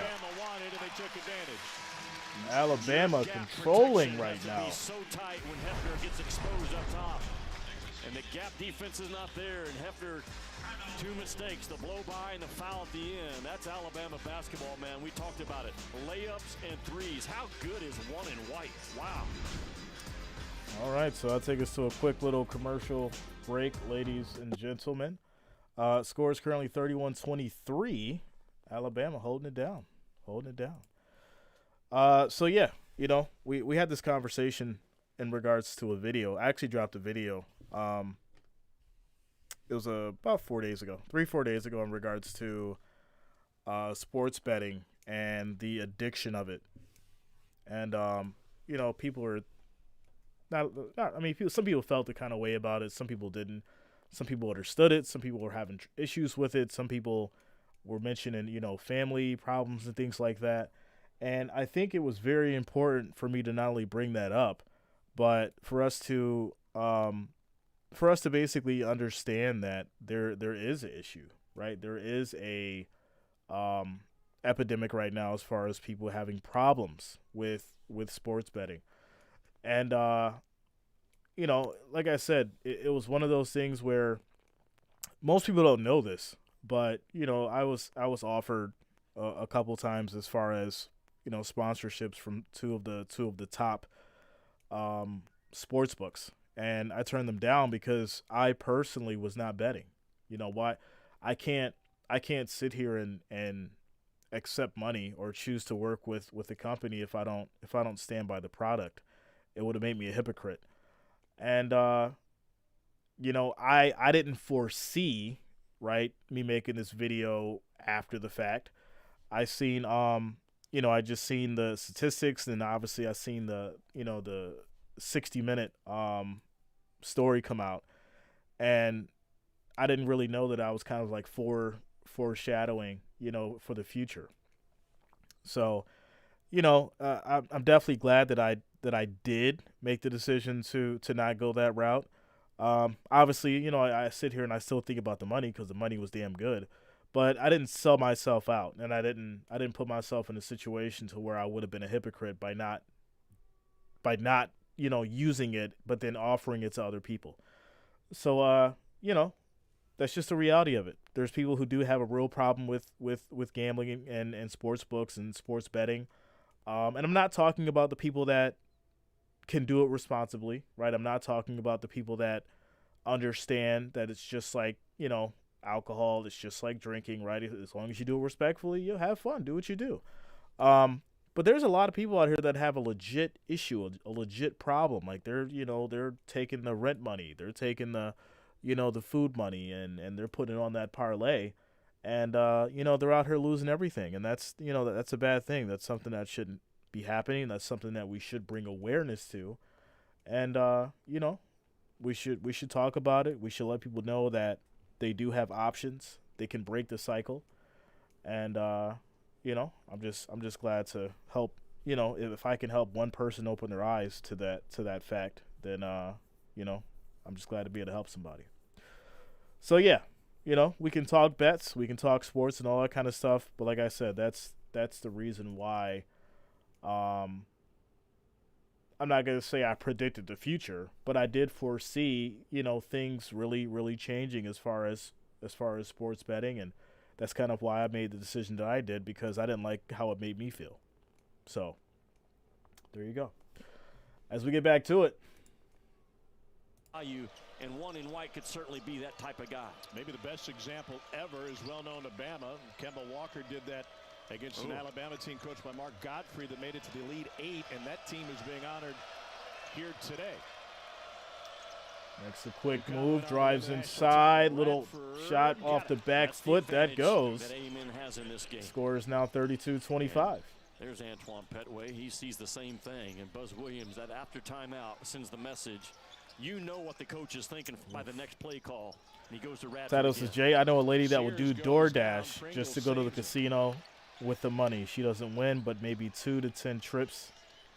Alabama controlling right now. So tight when Hefner gets exposed up top. And the gap defense is not there. And Hefner, 2 mistakes, the blow by and the foul at the end. That's Alabama basketball, man. We talked about it. Layups and threes. How good is one in white? Wow. All right, so I'll take us to a quick little commercial break, ladies and gentlemen. Score is currently 31-23. Alabama holding it down. So, yeah, you know, we had this conversation in regards to a video. I actually dropped a video. It was about 4 days ago, 3-4 days ago, in regards to sports betting and the addiction of it. And, you know, people are some people felt the kind of way about it. Some people didn't. Some people understood it. Some people were having issues with it. Some people were mentioning, you know, family problems and things like that. And I think it was very important for me to not only bring that up, but for us to basically understand that there is an issue, right? There is a epidemic right now as far as people having problems with sports betting. And, you know, like I said, it was one of those things where most people don't know this, but, you know, I was offered a couple times as far as, you know, sponsorships from two of the top sports books. And I turned them down because I personally was not betting. You know why? I can't sit here and accept money or choose to work with a company if I don't stand by the product. It would have made me a hypocrite. And, you know, I didn't foresee, right, me making this video after the fact. I seen, you know, I just seen the statistics, and obviously I seen the 60-minute story come out. And I didn't really know that I was kind of like foreshadowing, you know, for the future. So, you know, I'm definitely glad that I did make the decision to not go that route. Obviously, you know, I sit here and I still think about the money because the money was damn good, but I didn't sell myself out, and I didn't put myself in a situation to where I would have been a hypocrite by not, you know, using it, but then offering it to other people. So, you know, that's just the reality of it. There's people who do have a real problem with gambling and sports books and sports betting. And I'm not talking about the people that can do it responsibly, right? I'm not talking about the people that understand that it's just like, you know, alcohol. It's just like drinking, right? As long as you do it respectfully, you'll have fun. Do what you do. But there's a lot of people out here that have a legit issue, a legit problem. Like they're taking the rent money. They're taking the, you know, the food money and they're putting it on that parlay. And, you know, they're out here losing everything. And that's, you know, that's a bad thing. That's something that shouldn't be happening. That's something that we should bring awareness to. And, you know, we should talk about it. We should let people know that they do have options. They can break the cycle. And, you know, I'm just glad to help, you know, if I can help one person open their eyes to that fact, then, you know, I'm just glad to be able to help somebody. So, yeah. You know, we can talk bets, we can talk sports and all that kind of stuff. But like I said, that's the reason why I'm not going to say I predicted the future, but I did foresee, you know, things really, really changing as far as sports betting. And that's kind of why I made the decision that I did, because I didn't like how it made me feel. So there you go. As we get back to it. You and one in white could certainly be that type of guy. Maybe the best example ever is well-known to Bama. Kemba Walker did that against an Alabama team coached by Mark Godfrey that made it to the Elite Eight, and that team is being honored here today. Makes a quick move, drives inside, little shot off the back foot, that goes. That A&M has in this game. Score is now 32-25. There's Antoine Petway. He sees the same thing. And Buzz Williams, that after timeout, sends the message. You know what the coach is thinking by the next play call. And he goes to Radford. Tados is Jay. I know a lady that would do DoorDash just to go to the casino with the money. She doesn't win, but maybe 2 to 10 trips.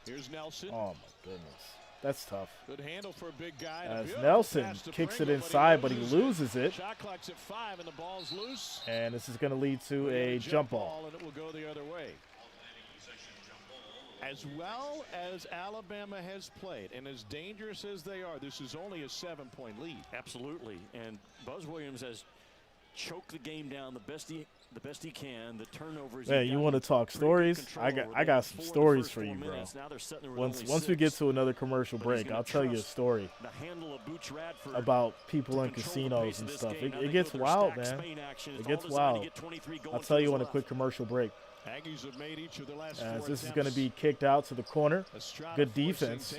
Here's Nelson. Oh, my goodness. That's tough. Good handle for a big guy. As Nelson kicks it inside, but he loses it. Shot clock's at 5 and the ball's loose. And this is going to lead to a jump ball. And it will go the other way. As well as Alabama has played, and as dangerous as they are, this is only a 7-point lead. Absolutely. And Buzz Williams has choked the game down the best he can. The turnovers. Man, you want to talk stories? I got some stories for you, bro. Once we get to another commercial break, I'll tell you a story about people in casinos and stuff. It gets wild, man. It gets wild. I'll tell you on a quick commercial break. Aggies have made each of their last As 4 this is attempts. going to be kicked out to the corner. Good defense.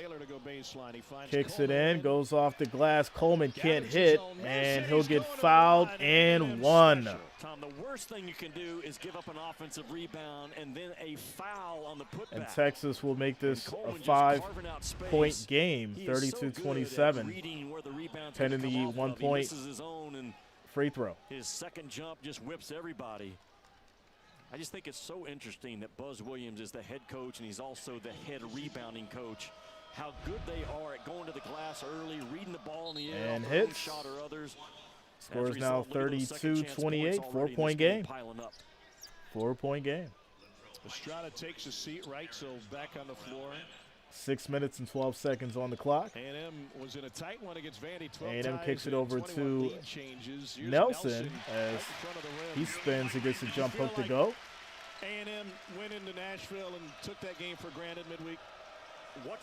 Kicks it in, goes off the glass. Coleman can't hit, and he'll get fouled and 1. Tom, the worst thing you can do is give up an offensive rebound and then a foul on the putback. And Texas will make this a 5-point game, 32-27. 10 in the 1-point free throw. His second jump just whips everybody. I just think it's so interesting that Buzz Williams is the head coach and he's also the head rebounding coach. How good they are at going to the glass early, reading the ball in the air, and hits. Shot or others. Scores now 32-28, 4-point game. 4-point game. Estrada takes a seat right, so back on the floor. 6 minutes and 12 seconds on the clock. A&M was in a tight one against Vandy. A&M kicks it over to Nelson as he spins and gets a jump hook to go. A&M went into Nashville and took that game for granted midweek.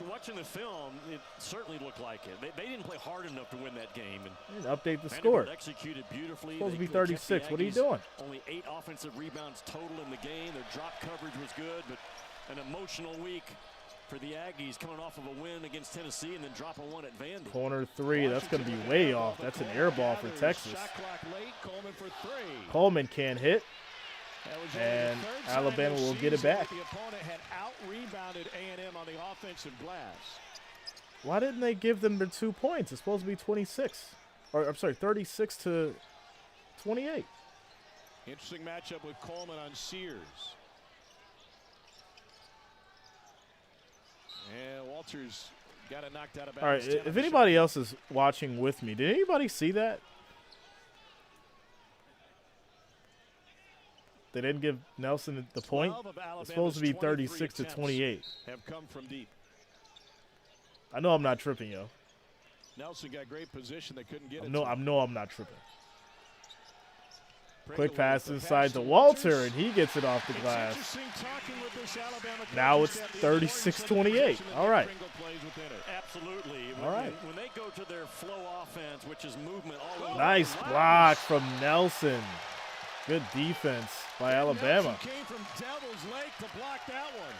Watching the film, it certainly looked like it. They didn't play hard enough to win that game. And update the score. Executed beautifully. Supposed to be 36. What are you doing? Only 8 offensive rebounds total in the game. Their drop coverage was good, but an emotional week for the Aggies coming off of a win against Tennessee and then dropping 1 at Vandy. Corner 3, that's going to be way off. That's an air ball for Texas. Coleman can't hit, and Alabama will get it back. The opponent had out-rebounded A&M on the offensive glass. Why didn't they give them their 2 points? It's supposed to be 26. Or, I'm sorry, 36-28. Interesting matchup with Coleman on Sears. And Walters got it knocked out of bounds. All right, if anybody else is watching with me, did anybody see that? They didn't give Nelson the point. It's supposed to be 36-28. Have come from deep. I know I'm not tripping, yo. Nelson got great position. They couldn't get it. No, I'm not tripping. Quick pass inside to Walter, and he gets it off the glass. Now it's 36-28. All right. Absolutely. All right. When they go to their flow offense, which is movement all over. Nice block from Nelson. Good defense by Alabama. Came from Devil's Lake to block that one.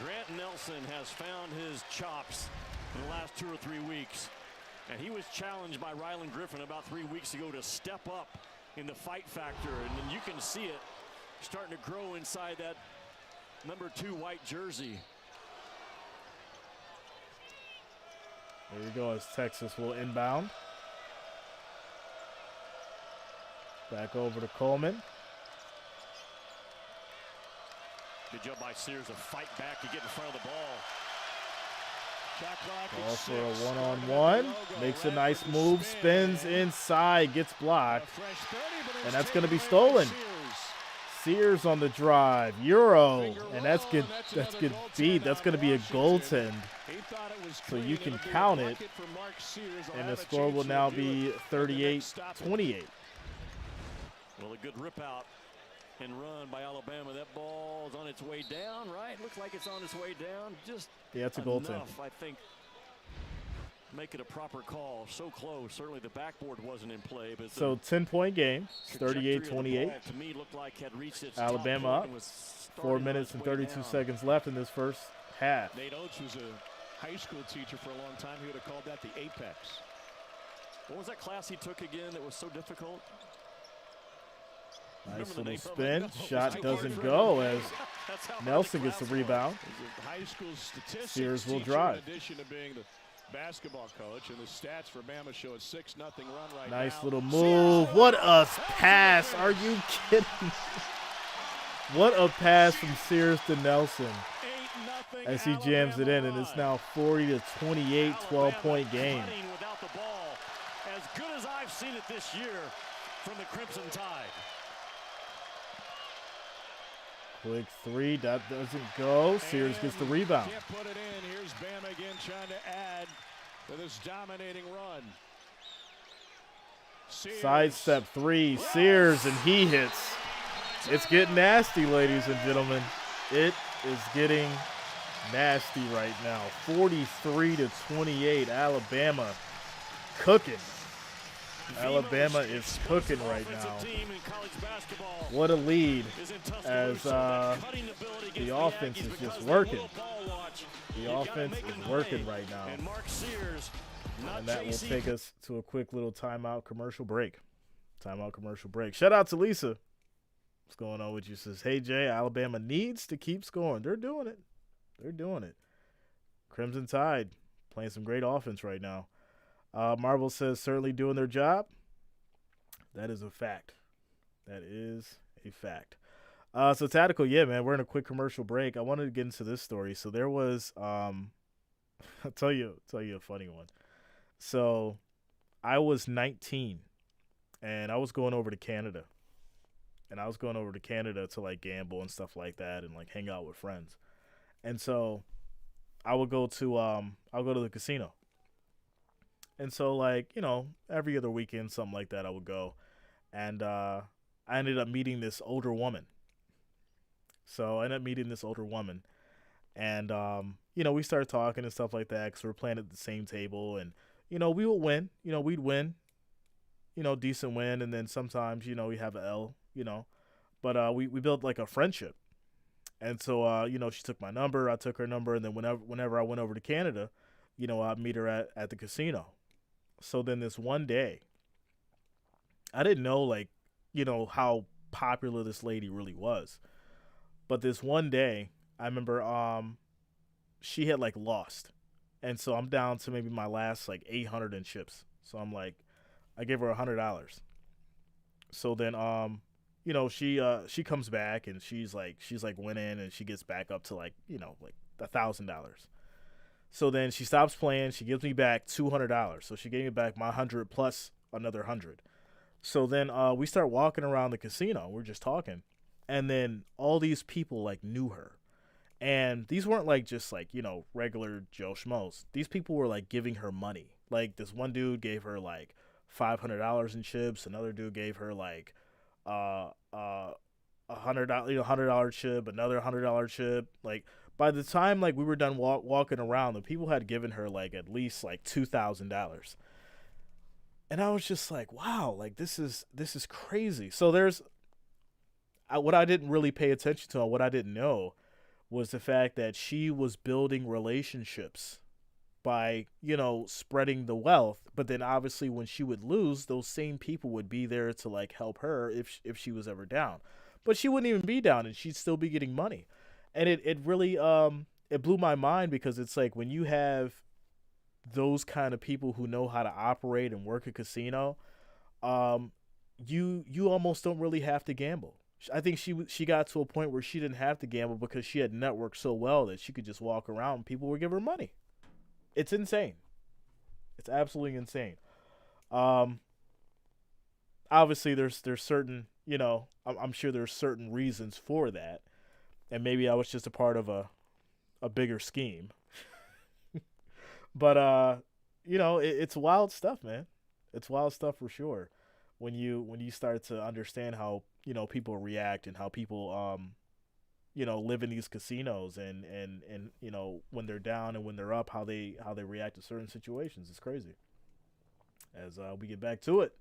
Grant Nelson has found his chops in the last 2 or 3 weeks. And he was challenged by Ryland Griffin about 3 weeks ago to step up in the fight factor, and then you can see it starting to grow inside that number 2 white jersey. There we go as Texas will inbound. Back over to Coleman. Good job by Sears to fight back to get in front of the ball. Ball for a one-on-one. Makes a nice move. Spins inside. Gets blocked. And that's going to be stolen. Sears on the drive. Euro. And that's good. That's good beat. That's going to be a goaltend. So you can count it. And the score will now be 38-28. Well, a good rip out and run by Alabama. That ball's on its way down, right? Looks like it's on its way down. Just yeah, it's a goaltend. I think. make it a proper call. So close. Certainly the backboard wasn't in play, but So 10-point game, trajectory of the 38-28. ball, to me, looked like had reached its Alabama top point up. and was 4 starting minutes on and its way 32 down. seconds left in this first half. Nate Oates was a high school teacher for a long time. He would have called that the apex. What was that class he took again that was so difficult? Nice Remember the little name of it? spin. No, Shot I doesn't can't go remember. as That's how hard Nelson the gets the class was. rebound. He's a high school statistics Sears will teacher drive. in addition to being the basketball coach, and the stats for Bama show a 6-0 run right now. Nice little move. What a pass. Are you kidding? What a pass from Sears to Nelson 8-0 as he jams it in, and it's now 40-28, 12-point game. Cutting without the ball, as good as I've seen it this year from the Crimson Tide. Quick three. That doesn't go. Sears gets the rebound. Can't put it in. Here's Bama again trying to add to this dominating run. Sears. Sidestep three. Sears, and he hits. It's getting nasty, ladies and gentlemen. It is getting nasty right now. 43-28. Alabama cooking. Alabama is cooking right now. What a lead as the offense is just working. The offense is working right now. And that will take us to a quick little timeout commercial break. Timeout commercial break. Shout out to Lisa. What's going on with you? Says, hey, Jay, Alabama needs to keep scoring. They're doing it. They're doing it. Crimson Tide playing some great offense right now. Marvel says, certainly doing their job. That is a fact. That is a fact. So Tactical, yeah, man, we're in a quick commercial break. I wanted to get into this story. So there was, I'll tell you a funny one. So I was 19, and I was going over to Canada. And I was going over to Canada to, like, gamble and stuff like that and, like, hang out with friends. And so I would go to, I'll go to the casino. And so, like, you know, every other weekend, something like that, I would go. And I ended up meeting this older woman. So I ended up meeting this older woman. And, you know, we started talking and stuff like that because we were playing at the same table. And, you know, we would win. You know, we'd win. You know, decent win. And then sometimes, you know, we have an L, you know. But we built, like, a friendship. And so, you know, she took my number. I took her number. And then whenever I went over to Canada, you know, I'd meet her at the casino. So then this one day, I didn't know, like, you know, how popular this lady really was. But this one day, I remember she had, like, lost. And so I'm down to maybe my last, like, 800 in chips. So I'm like, I gave her $100. So then, you know, she comes back and she's like winning, and she gets back up to, like, you know, like $1,000. So then she stops playing. She gives me back $200. So she gave me back my 100 plus another 100. So then we start walking around the casino. We're just talking. And then all these people, like, knew her. And these weren't, like, just, like, you know, regular Joe Schmoes. These people were, like, giving her money. Like, this one dude gave her, like, $500 in chips. Another dude gave her, like, $100, you know, $100 chip, another $100 chip. Like, by the time, like, we were done walking around, the people had given her, like, at least, like, $2,000. And I was just like, wow, like, this is crazy. So there's what I didn't really pay attention to, and what I didn't know, was the fact that she was building relationships by, you know, spreading the wealth. But then obviously when she would lose, those same people would be there to, like, help her if she was ever down. But she wouldn't even be down, and she'd still be getting money. And it really it blew my mind, because it's like when you have those kind of people who know how to operate and work a casino, you almost don't really have to gamble. I think she got to a point where she didn't have to gamble because she had networked so well that she could just walk around and people would give her money. It's insane. It's absolutely insane. Obviously there's certain, you know, I'm sure there's certain reasons for that. And maybe I was just a part of a bigger scheme. But, you know, it's wild stuff, man. It's wild stuff for sure. When you start to understand how, you know, people react and how people, live in these casinos and when they're down and when they're up, how they react to certain situations. It's crazy. As we get back to it.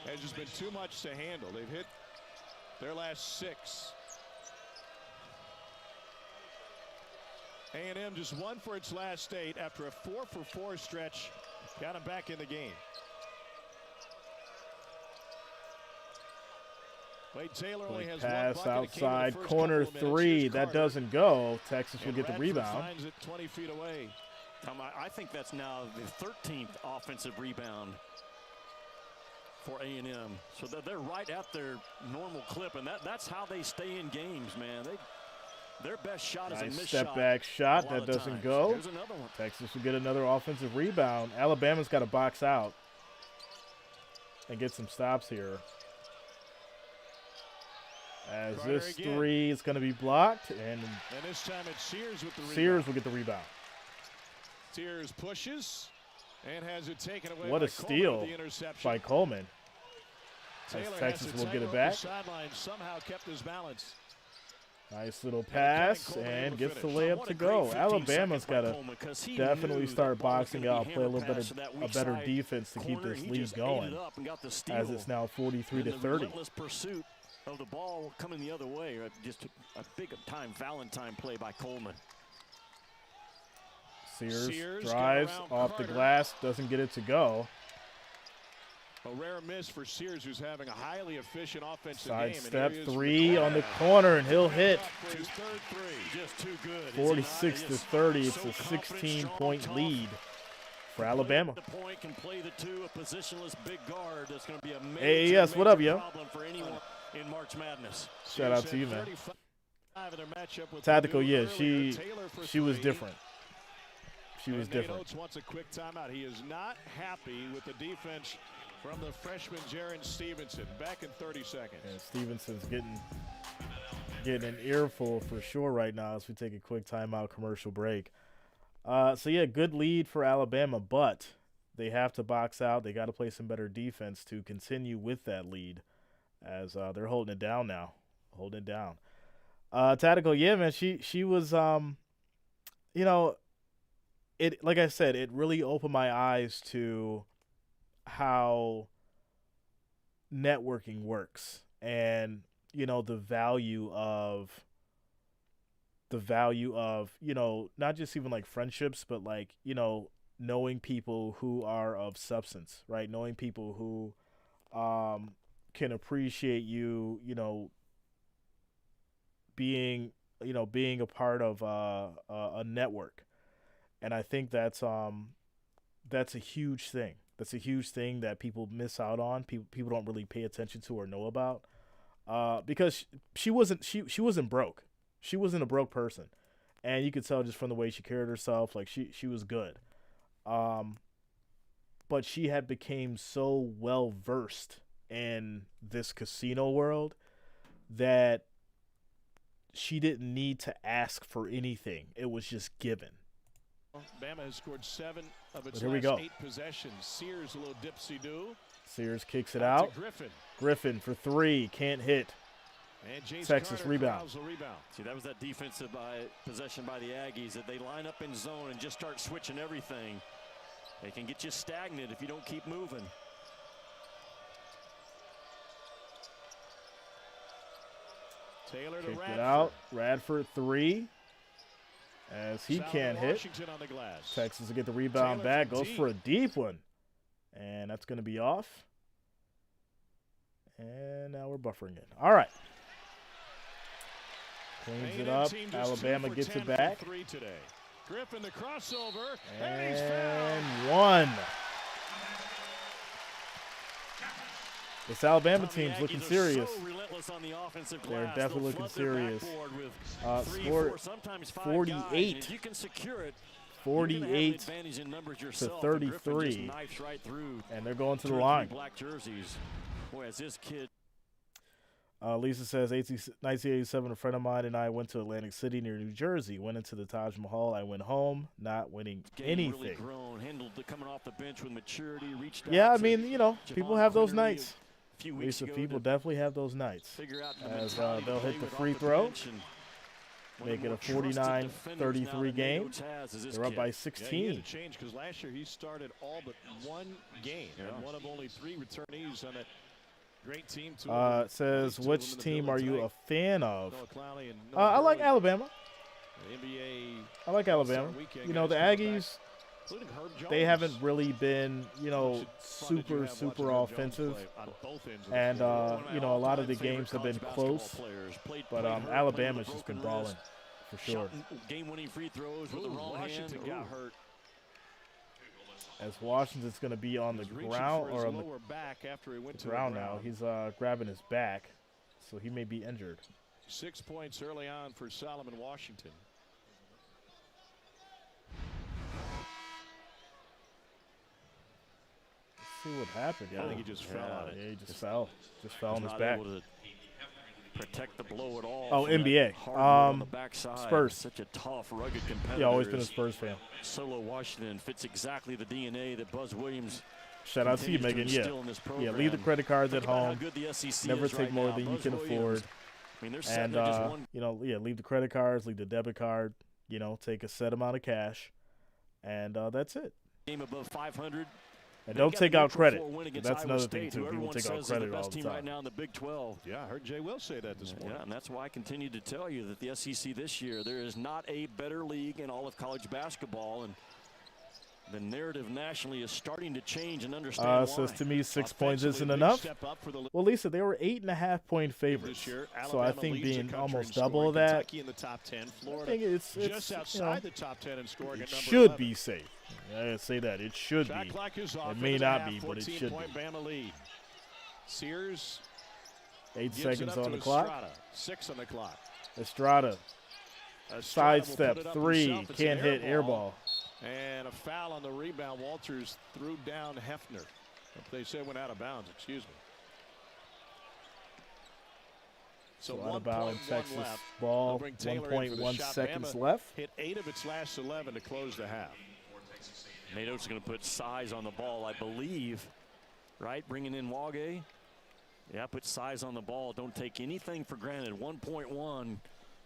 Has just been too much to handle. They've hit their last 6. A&M just 1 for its last 8 after a 4-for-4 stretch. Got them back in the game. Wade Taylor only has pass one bucket. outside corner 3. That doesn't go. Texas will get the rebound. Finds it 20 feet away. I think that's now the 13th offensive rebound for A&M. So they're right at their normal clip, and that's how they stay in games, man. Their best shot is a missed step back shot. That doesn't go. Here's another one. Texas will get another offensive rebound. Alabama's got to box out and get some stops here. As Carter this again. 3 is going to be blocked, and this time it's Sears with the rebound. Sears will get the rebound. Sears pushes and has it taken away. What by a steal by Coleman. As Texas will get it back. Sideline somehow kept his balance. Nice little pass and gets the layup to go. Alabama's got to definitely start boxing out, play a better defense to keep this lead going, as it's now 43-30. Pursuit of the ball coming the other way. Just a big-time Valentine play by Coleman. Sears drives off the glass, doesn't get it to go. A rare miss for Sears, who's having a highly efficient offensive Side game. step 3 on the corner, and he'll hit. For his third 3. Just too good. 46-30. It's a 16-point lead for Alabama. The point can play the 2, a positionless big guard. That's going to be a AAS, what up, yo? problem for anyone in March Madness. Shout out to you, man. Tactical, yeah, she was different. She was different. Oates wants a quick timeout. He is not happy with the defense from the freshman Jaron Stevenson. Back in 30 seconds. And Stevenson's getting an earful for sure right now as we take a quick timeout commercial break. So yeah, good lead for Alabama, but they have to box out. They got to play some better defense to continue with that lead, as they're holding it down now. Holding it down. Tactical, yeah, man. She was it, like I said, it really opened my eyes to how networking works, and the value of not just even like friendships, but like knowing people who are of substance, right? Knowing people who can appreciate you, being a part of a network. And I think that's a huge thing. That's a huge thing that people miss out on. People don't really pay attention to or know about, because she wasn't broke. She wasn't a broke person, and you could tell just from the way she carried herself. Like she was good, but she had became so well versed in this casino world that she didn't need to ask for anything. It was just given. Bama has scored 7 of its Here we last go. 8 possessions. Sears a little dipsy-do. Sears kicks it out. Griffin for 3, can't hit. And James Texas Carter rebound. the rebound. See, that was that defensive possession by the Aggies, that they line up in zone and just start switching everything. They can get you stagnant if you don't keep moving. Taylor to Kicked Radford. it out. Radford 3. As he can't hit. Washington on the glass. Texas will get the rebound Taylor back. from Goes deep. for a deep one. And that's going to be off. And now we're buffering it. All right. Cleans it up. A&M team just Alabama 2 for gets 10 it from back. 3 today. Griffin the crossover. And he's fouled. And 1. This Alabama team's looking serious. They're definitely looking serious. Scored 48. You can secure it. 48 to 33. And they're going to the line. Black jerseys. Boy, as this kid. Lisa says, 1987, a friend of mine and I went to Atlantic City near New Jersey. Went into the Taj Mahal. I went home, not winning anything. Really grown, handled coming off the bench with maturity, reached out Yeah, I to mean, people have those Cleary nights. few At weeks least the ago people to definitely have those nights. figure out the As mentality to they'll play hit the with free off throw, bench, and one make of it the a more trusted defenders now 49-33 that game. Ncaa has is this They're up kid. by Yeah, he 16. had to change because last year he started all but one game and one of only 3 returnees on that great team. It says, which team are you a fan of? Noah Clowney and Noah I like Gurley. Alabama. The NBA I like Alabama. weekend You know, the guys coming Aggies, back, including Herb they Jones. haven't really been, you know, Fun did you have super watching Herb Jones offensive. play on both ends of the And, floor? One of my you know, a lot of all-time the games have favorite been college close. basketball players. Played But Herb, played Alabama's with a just been broken balling, wrist, for sure. shot game-winning free throws with the Ooh, wrong Washington hand. got Ooh. hurt. As Washington's going to be on the He was reaching ground, for his or on the lower back after he went to ground the now. ground. He's grabbing his back, so he may be injured. 6 points early on for Solomon Washington. Let's see what happened. I think he just fell on it. Yeah, he just fell. Just fell on his Not back. able to protect the blow at all. Oh, from that NBA. hard wood on the Um, backside. Spurs. Such a tough, rugged competitor. Yeah, always been a is Spurs fan. Solo Washington fits exactly the DNA that Buzz Williams Shout out to you, continues Megan. instill in this Yeah, leave the program. credit cards Think at about how home. good the SEC Never is take right more now. than you Buzz can Williams, afford. I mean, they're setting And, just one. you know, yeah, leave the credit cards, leave the debit card, you know, take a set amount of cash, and that's it. Game above 500. And They've don't got take the out Neutral credit. Four win against That's Iowa another State, thing, who too. People everyone take out says is credit the all best the team right time. now in the Big 12. Yeah, I heard Jay Will say that this morning. Yeah, and that's why I continue to tell you that the SEC this year, there is not a better league in all of college basketball, and the narrative nationally is starting to change and understand why. Says to me, 6 points Offensively, isn't big enough. step up for the Well, Lisa, they were 8.5-point favorites. this year. So I Alabama think leads the being country almost in double of scoring. that, Kentucky in the top 10. I Florida think it's just you know, outside the top 10 and scoring it at number should 11. be safe. I say that. It should Shot be. clock is off. It may into the not half, be, but it should be. 14-point Bama lead. Sears 8 gives it seconds up on to the clock. Estrada. 6 on the clock. Estrada, Estrada will sidestep, put it up 3, himself. It's can't an hit, air ball. And a foul on the rebound. Walters threw down Hefner. They said went out of bounds. Excuse me. So out of bounds, 1.1 Texas left. ball. They'll bring Taylor in for the 1.1 shot. seconds Bama left. hit 8 of its last 11 to close the half. Nado's going to put size on the ball, I believe, right? Bringing in Wage. Yeah, put size on the ball. Don't take anything for granted. 1.1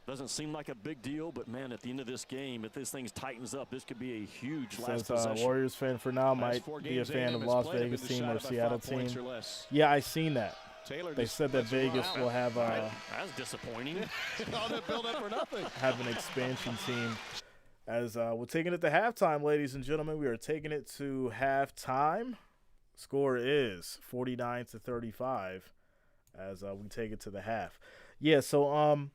doesn't seem like a big deal, but man, at the end of this game, if this thing tightens up, this could be a huge last Says possession. Warriors fan for now, Last might 4 be a games fan A&M of has Las played have Vegas been team or decided by Seattle 5 points team. or less. Yeah, I seen that. Taylor They just said that puts it Vegas out. will have That's disappointing. All that build up for nothing. have an expansion team. As we're taking it to halftime, ladies and gentlemen, we are taking it to halftime. Score is 49-35 as we take it to the half. Yeah, so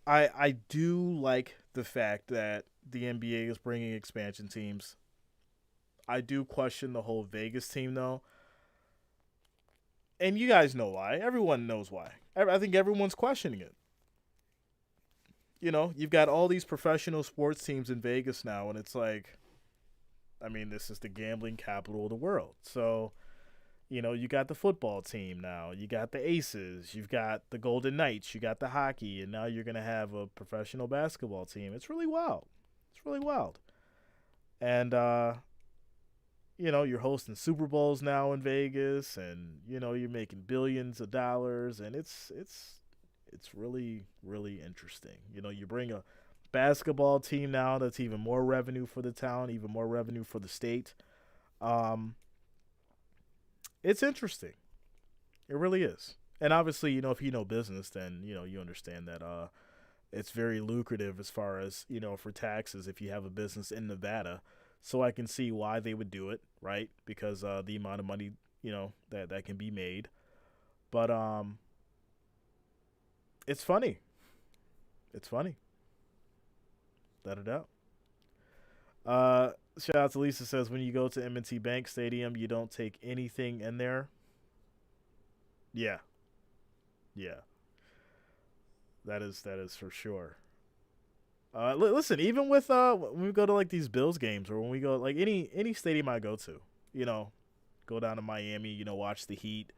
I do like the fact that the NBA is bringing expansion teams. I do question the whole Vegas team, though. And you guys know why. Everyone knows why. I think everyone's questioning it. You know, you've got all these professional sports teams in Vegas now, and it's like, I mean, this is the gambling capital of the world. So, you know, you got the football team now. You got the Aces. You've got the Golden Knights. You got the hockey. And now you're going to have a professional basketball team. It's really wild. It's really wild. And, you know, you're hosting Super Bowls now in Vegas, and, you know, you're making billions of dollars, and it's really, really interesting. You know, you bring a basketball team now that's even more revenue for the town, even more revenue for the state. It's interesting. It really is. And obviously, you know, if you know business, then, you know, you understand that it's very lucrative as far as, you know, for taxes if you have a business in Nevada. So I can see why they would do it, right? Because the amount of money, you know, that can be made. But it's funny. It's funny. Without a doubt. Shout out to Lisa, says, when you go to M&T Bank Stadium, you don't take anything in there. Yeah. Yeah. That is for sure. Listen, even with when we go to like these Bills games, or when we go like any stadium I go to, you know, go down to Miami, you know, watch the Heat.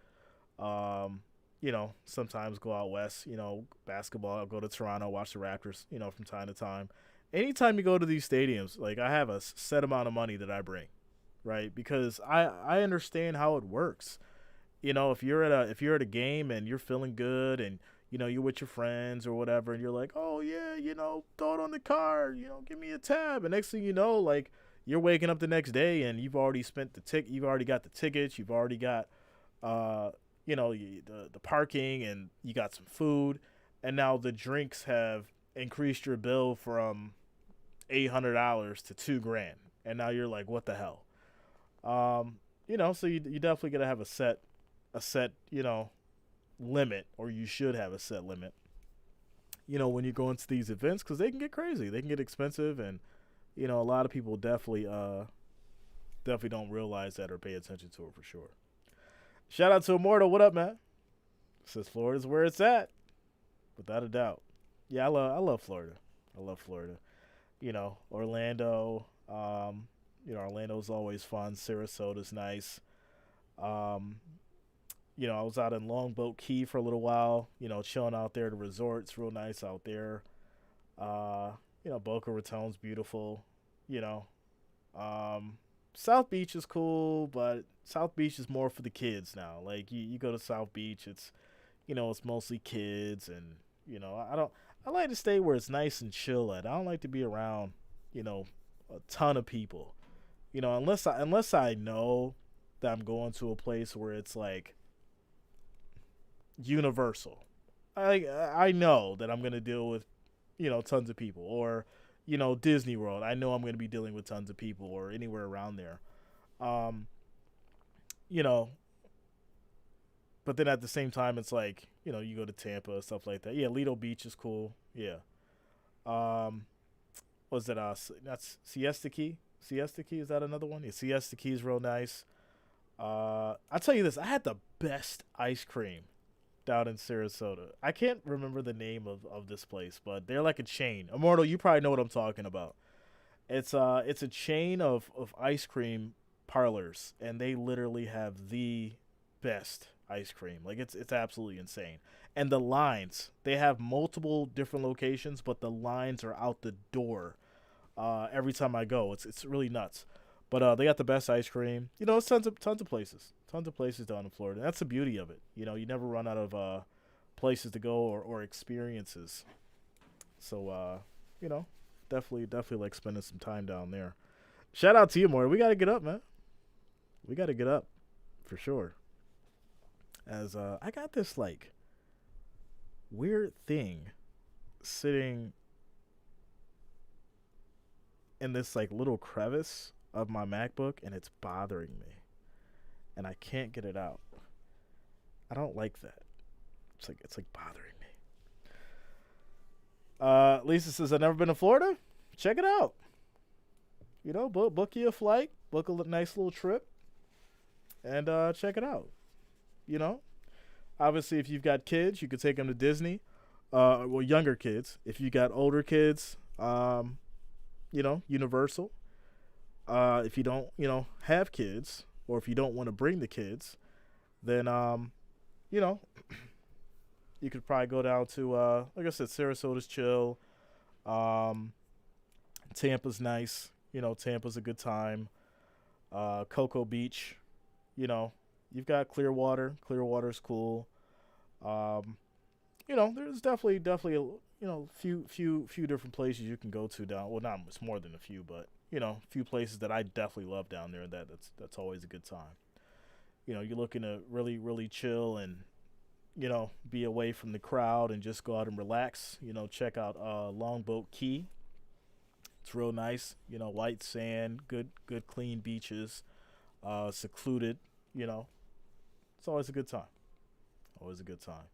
You know, sometimes go out west, you know, basketball. I'll go to Toronto, watch the Raptors, you know, from time to time. Anytime you go to these stadiums, like I have a set amount of money that I bring, right? Because I understand how it works. If you're at a game and you're feeling good and you're with your friends or whatever, and you're like, oh yeah, throw it on the card, give me a tab, and next thing you know, like you're waking up the next day and you've already spent you've already got the tickets, you've already got the parking, and you got some food, and now the drinks have increased your bill from $800 to $2,000, and now you're like, what the hell? So you definitely gotta have a set limit, or you should have a set limit. When you go into these events, because they can get crazy, they can get expensive, and a lot of people definitely don't realize that or pay attention to it for sure. Shout out to Immortal. What up, man? Says Florida's where it's at, without a doubt. Yeah, I love Florida. I love Florida. Orlando. Orlando's always fun. Sarasota's nice. I was out in Longboat Key for a little while. Chilling out there. The resort's real nice out there. Boca Raton's beautiful. South Beach is cool, but South Beach is more for the kids now. Like you go to South Beach, it's it's mostly kids, and I like to stay where it's nice and chill at. I don't like to be around a ton of people. Unless I know that I'm going to a place where it's like Universal. I know that I'm gonna deal with tons of people, or Disney World. I know I'm going to be dealing with tons of people, or anywhere around there. You know, but then at the same time, it's like, you go to Tampa, stuff like that. Yeah, Lido Beach is cool. Yeah. Was it, that's Siesta Key? Siesta Key, is that another one? Yeah, Siesta Key is real nice. I'll tell you this, I had the best ice cream down in Sarasota. I can't remember the name of this place, but they're like a chain. Immortal, you probably know what I'm talking about. It's a chain of ice cream parlors, and they literally have the best ice cream. Like it's absolutely insane. And the lines, they have multiple different locations, but the lines are out the door every time I go. It's really nuts. But they got the best ice cream. It's tons of places. Tons of places down in Florida. That's the beauty of it. You never run out of places to go or experiences. So definitely like spending some time down there. Shout out to you, Maury. We gotta get up, man. We gotta get up for sure. As I got this like weird thing sitting in this like little crevice of my MacBook, and it's bothering me, and I can't get it out. I don't like that. It's like bothering me. Lisa says, I've never been to Florida. Check it out. Book you a flight, book a nice little trip, and check it out. Obviously, if you've got kids, you could take them to Disney. Well, younger kids. If you got older kids, Universal. If you don't, have kids, or if you don't want to bring the kids, then, you could probably go down to, like I said, Sarasota's chill. Tampa's nice. Tampa's a good time. Cocoa Beach, you've got Clearwater. Clearwater's cool. There's definitely, few different places you can go to down. Well, not, it's more than a few, but a few places that I definitely love down there. That's always a good time. You're looking to really, really chill and, be away from the crowd and just go out and relax. Check out Longboat Key. It's real nice. White sand, good clean beaches, secluded. It's always a good time. Always a good time.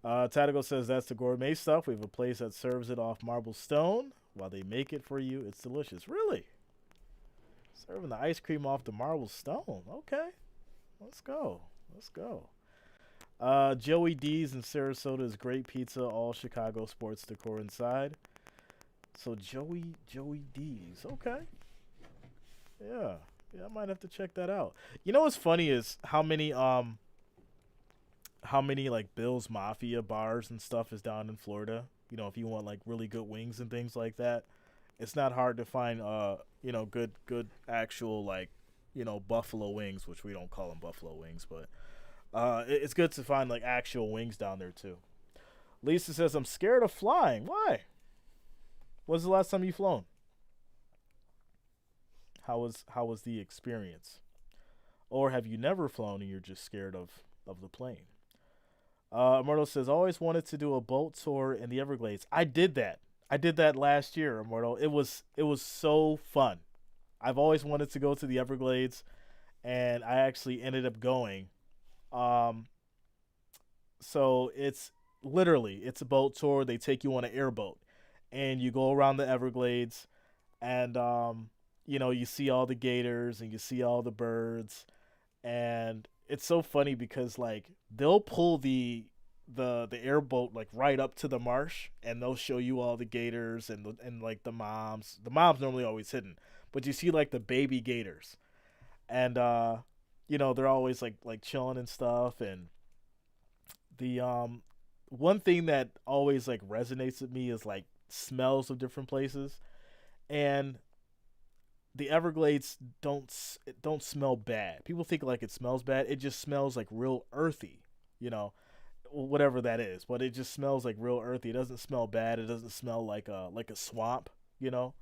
Tadigo says that's the gourmet stuff. We have a place that serves it off marble stone while they make it for you. It's delicious. Really? Serving the ice cream off the marble stone. Okay. Let's go. Joey D's in Sarasota is great pizza, all Chicago sports decor inside. So Joey D's. Okay. Yeah, I might have to check that out. What's funny is how many like Bill's Mafia bars and stuff is down in Florida. If you want like really good wings and things like that, it's not hard to find good actual like buffalo wings, which we don't call them buffalo wings, but it's good to find like actual wings down there too. Lisa says, I'm scared of flying. Why? When's the last time you flown? How was the experience? Or have you never flown and you're just scared of the plane? Immortal says, always wanted to do a boat tour in the Everglades. I did that. I did that last year, Immortal. It was so fun. I've always wanted to go to the Everglades, and I actually ended up going. Um, so it's a boat tour. They take you on an airboat, and you go around the Everglades, and you see all the gators and you see all the birds, and it's so funny because like they'll pull the airboat like right up to the marsh, and they'll show you all the gators and like the moms. The moms normally always hidden, but you see like the baby gators, and they're always like chilling and stuff. And the one thing that always like resonates with me is like smells of different places, and the Everglades don't smell bad. People think like it smells bad. It just smells like real earthy, you know, whatever that is. But it just smells like real earthy. It doesn't smell bad. It doesn't smell like a swamp, you know.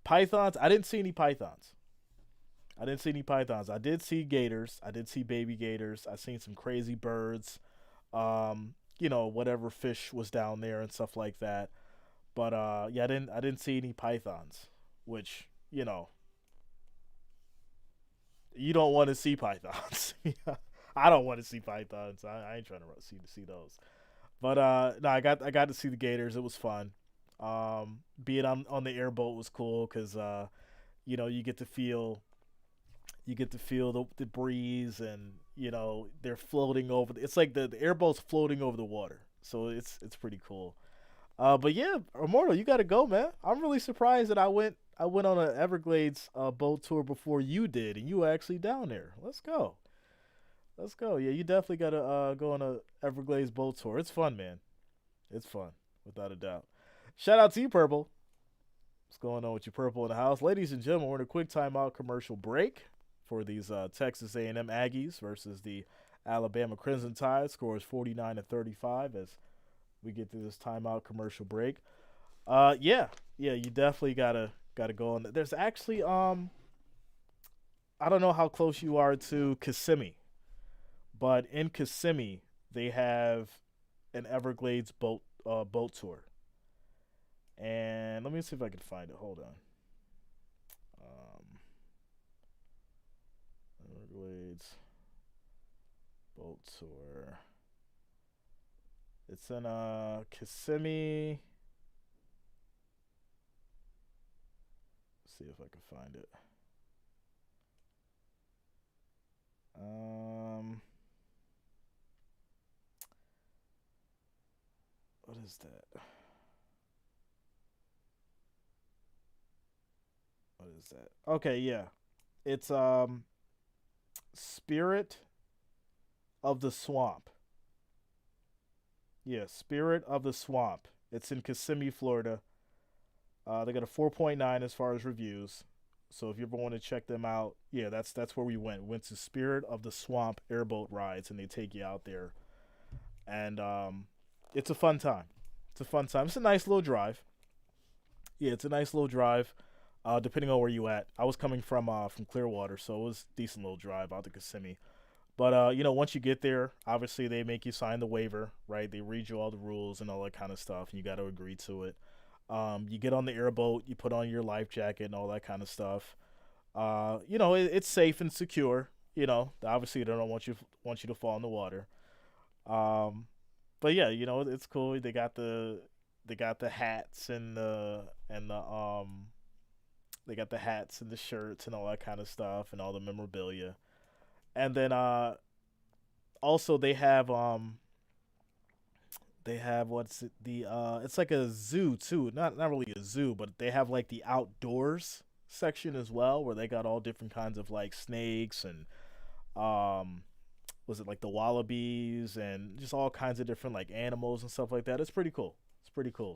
Pythons. I didn't see any pythons. I didn't see any pythons. I did see gators. I did see baby gators. I seen some crazy birds. Whatever fish was down there and stuff like that. But yeah, I didn't see any pythons, which you don't want to see pythons. I don't want to see pythons. I ain't trying to see those. But no, I got to see the gators. It was fun. Being on the airboat was cool because you get to feel the breeze, and they're floating over. It's like the airboat's floating over the water, so it's pretty cool. But yeah, Immortal, you got to go, man. I'm really surprised that I went on an Everglades boat tour before you did, and you were actually down there. Let's go. Let's go. Yeah, you definitely got to go on a Everglades boat tour. It's fun, man. It's fun, without a doubt. Shout out to you, Purple. What's going on with you, Purple, in the house? Ladies and gentlemen, we're in a quick timeout commercial break for these Texas A&M Aggies versus the Alabama Crimson Tide. Score is 49-35 as we get through this timeout commercial break. Yeah, you definitely gotta go on. There's actually I don't know how close you are to Kissimmee, but in Kissimmee they have an Everglades boat tour. And let me see if I can find it. Hold on. Everglades boat tour. It's in Kissimmee. Let's see if I can find it. What is that? What is that? Okay, yeah. It's Spirit of the Swamp. Yeah, Spirit of the Swamp. It's in Kissimmee, Florida. They got a 4.9 as far as reviews. So if you ever want to check them out, yeah, that's where we went. We went to Spirit of the Swamp airboat rides, and they take you out there. And it's a fun time. It's a fun time. It's a nice little drive. Yeah, it's a nice little drive. Depending on where you at. I was coming from Clearwater, so it was a decent little drive out to Kissimmee. But once you get there, obviously they make you sign the waiver, right? They read you all the rules and all that kind of stuff, and you got to agree to it. You get on the airboat, you put on your life jacket and all that kind of stuff. It's safe and secure. Obviously they don't want you to fall in the water. But yeah, it's cool. They got the hats and they got the hats and the shirts and all that kind of stuff and all the memorabilia. And then also they have what's it, the it's like a zoo too. Not really a zoo, but they have like the outdoors section as well, where they got all different kinds of like snakes and was it like the wallabies and just all kinds of different like animals and stuff like that. It's pretty cool.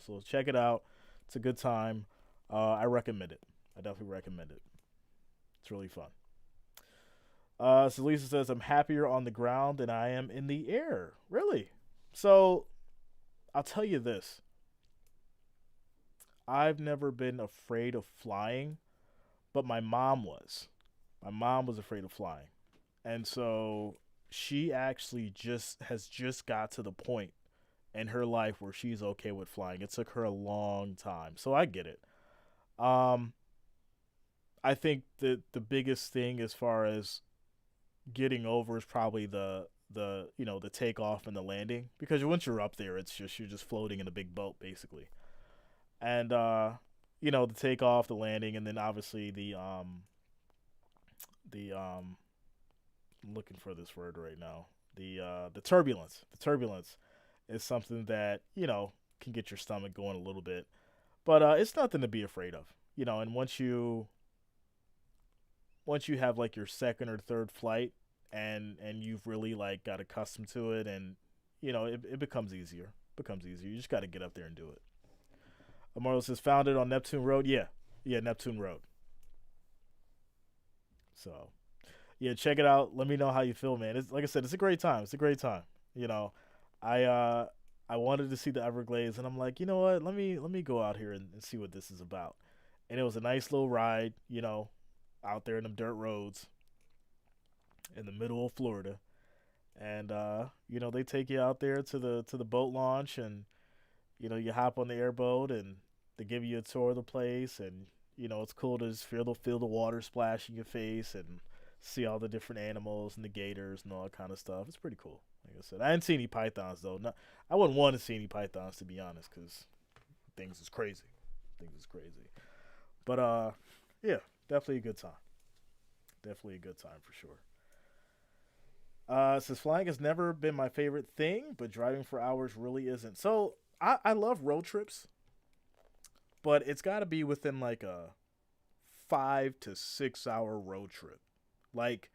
So check it out. It's a good time. I recommend it. I definitely recommend it. It's really fun. So Lisa says, I'm happier on the ground than I am in the air. Really? So I'll tell you this. I've never been afraid of flying, but my mom was. My mom was afraid of flying. And so she actually just got to the point in her life where she's okay with flying. It took her a long time. So I get it. Um I think that the biggest thing as far as getting over is probably the takeoff and the landing, because once you're up there it's just you're just floating in a big boat basically. And the takeoff, the landing, and then obviously the I'm looking for this word right now. The turbulence. The turbulence is something that, can get your stomach going a little bit. But it's nothing to be afraid of. And once you have like your second or third flight and you've really like got accustomed to it, and it becomes easier. Becomes easier. You just got to get up there and do it. Immortal says founded on Neptune Road. Yeah, Neptune Road. So, yeah, check it out. Let me know how you feel, man. It's like I said, it's a great time. It's a great time. You know, I I wanted to see the Everglades, and I'm like, you know what? Let me go out here and see what this is about. And it was a nice little ride, out there in them dirt roads in the middle of Florida. And they take you out there to the boat launch, and you hop on the airboat, and they give you a tour of the place, and it's cool to just feel the water splash in your face and see all the different animals and the gators and all that kind of stuff. It's pretty cool. Like I said, I didn't see any pythons though. I wouldn't want to see any pythons, to be honest, because things is crazy. Things is crazy. But yeah, definitely a good time. Definitely a good time for sure. It says flying has never been my favorite thing, but driving for hours really isn't. So I love road trips, but it's got to be within like a 5 to 6 hour road trip. Like,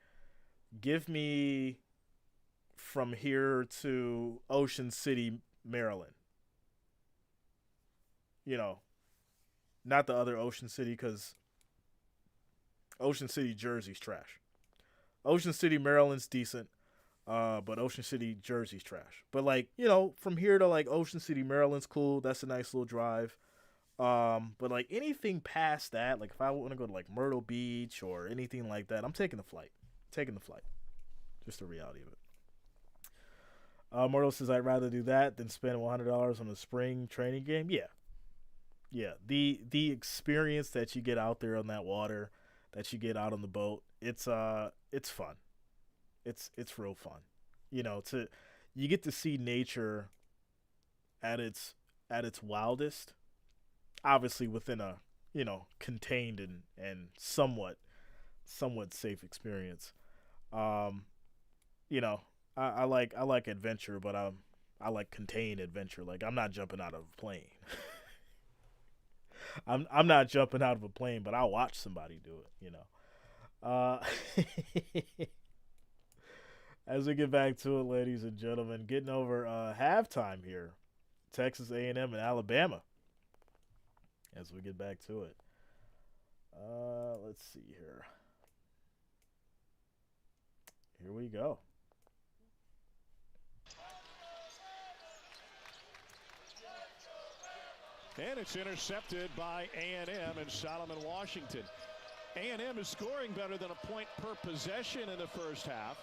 give me from here to Ocean City, Maryland. Not the other Ocean City, because Ocean City, Jersey's trash. Ocean City, Maryland's decent. But Ocean City, Jersey's trash. But like, from here to like Ocean City, Maryland's cool. That's a nice little drive. But like anything past that, like if I want to go to like Myrtle Beach or anything like that, I'm taking the flight. Taking the flight. Just the reality of it. Myrtle says I'd rather do that than spend $100 on a spring training game. Yeah. Yeah. The experience that you get out there on that water, that you get out on the boat, it's fun. It's real fun. You get to see nature at its wildest, obviously within a contained and somewhat safe experience. You know, I like adventure, but I like contained adventure. Like, I'm not jumping out of a plane. I'm not jumping out of a plane, but I'll watch somebody do it. As we get back to it, ladies and gentlemen, getting over halftime here, Texas A&M and Alabama. As we get back to it, let's see here. Here we go. And it's intercepted by A&M and Solomon Washington. A&M is scoring better than a point per possession in the first half.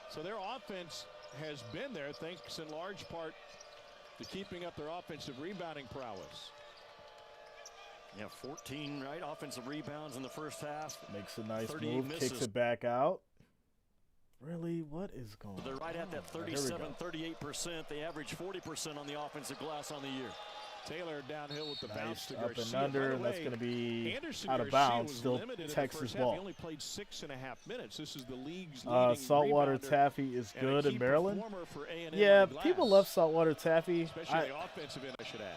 So their offense has been there, thanks in large part to keeping up their offensive rebounding prowess. Yeah, 14 offensive rebounds in the first half. Makes a nice move, misses. Kicks it back out. Really? What is going on? They're right at that 37-38%. They average 40% on the offensive glass on the year. Taylor downhill with the bounce to up Garcia. and under, and that's going to be out of bounds. Still Texas ball. He only played 6.5 minutes. This is the league's leading saltwater taffy is good in Maryland. Yeah, people love saltwater taffy. Especially the offensive end, I should add.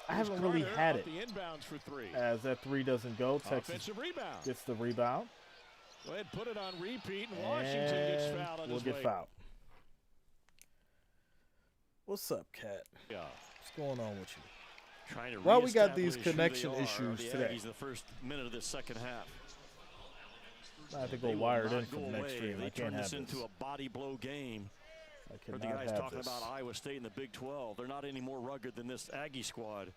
I haven't really had it. The inbounds for three. As that three doesn't go, Texas gets the rebound. Go ahead, put it on repeat, and Washington gets fouled on his way. We'll get fouled. What's up, Cat? Yeah. What's going on with you? Trying to well, we got these connection issues today. The first minute of the second half. I have to They go will wired not in from go next away. stream. They I turn can't have this this. into a body blow game. I Heard the cannot guys have talking this. about Iowa State in the Big 12. They're not any more rugged than this Aggie squad.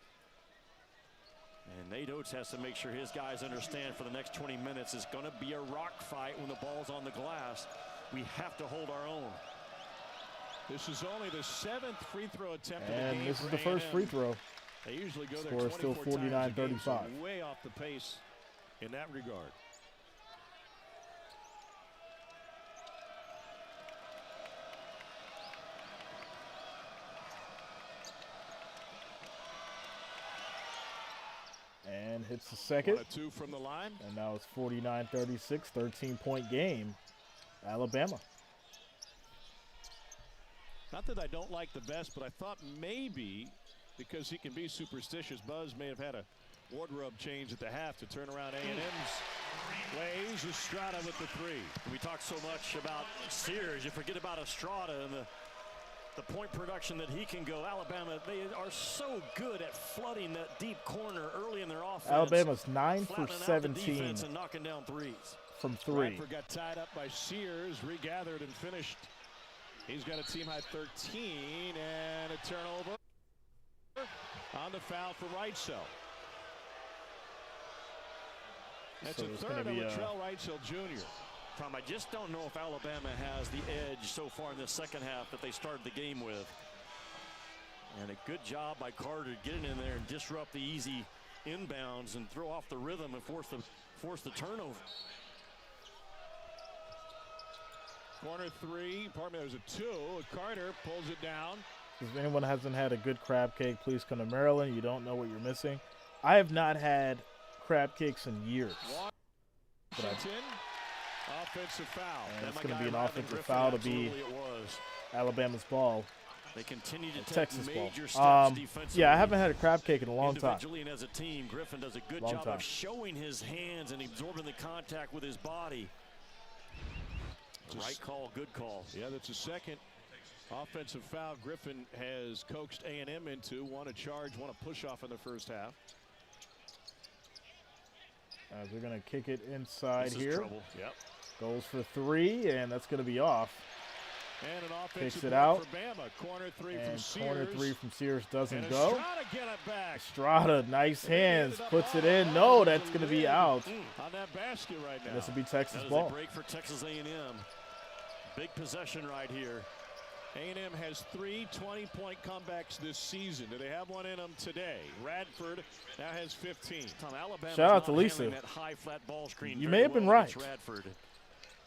And Nate Oates has to make sure his guys understand for the next 20 minutes it's going to be a rock fight when the ball's on the glass. We have to hold our own. This is only the 7th free throw attempt of the And game this is for the first A&M. free throw. They usually go there Score is still 24 times a game, so 49-35. way off the pace in that regard. And hits the second. 1-2 from the line. And now it's 49-36, 13-point game. Alabama. Not that I don't like the vest, but I thought maybe because he can be superstitious, Buzz may have had a wardrobe change at the half to turn around A&M's ways. Estrada with the three. We talk so much about Sears. You forget about Estrada and the point production that he can go. Alabama, they are so good at flooding that deep corner early in their offense. Alabama's 9 for flattening out the 17 defense and knocking down threes. from three. Bradford got tied up by Sears, regathered and finished. He's got a team high 13 and a turnover on the foul for Wrightsell. That's So a it's third gonna of be Latrell Wrightsell Jr. Tom, I just don't know if Alabama has the edge so far in the second half that they started the game with. And a good job by Carter getting in there and disrupt the easy inbounds and throw off the rhythm and force the turnover. Corner three, pardon me, there's a two. Carter pulls it down. If anyone hasn't had a good crab cake, please come to Maryland. You don't know what you're missing. I have not had crab cakes in years. But Washington, offensive foul. and it's My going to guy, be an Ryland offensive Griffin, foul to be absolutely it was. Alabama's ball. They continue to take Texas ball. major steps defensively. Yeah, I haven't had a crab cake in a long time. Individually and as a team, Griffin does a good Long job time. of showing his hands and absorbing the contact with his body. Right call, good call. Yeah, that's a second offensive foul Griffin has coaxed A&M into. One a charge, one a push off in the first half. As we're going to kick it inside This is here. trouble. Yep. Goes for three, and that's going to be off. And an offensive Kicks it board out. for Bama. Corner three from And Sears. corner three from Sears doesn't And go. Estrada get it back. Estrada, nice And he hands, ended up puts it all in. over No, the that's going to be lid out. on that basket right now. This will be Texas That is ball. a break for Texas A&M. Big possession right here. A&M has 3 20-point comebacks this season. Do they have one in them today? Radford now has 15. Tom, Alabama's Shout out to not Lisa. handling that high flat ball screen You very may have been well right. against Radford.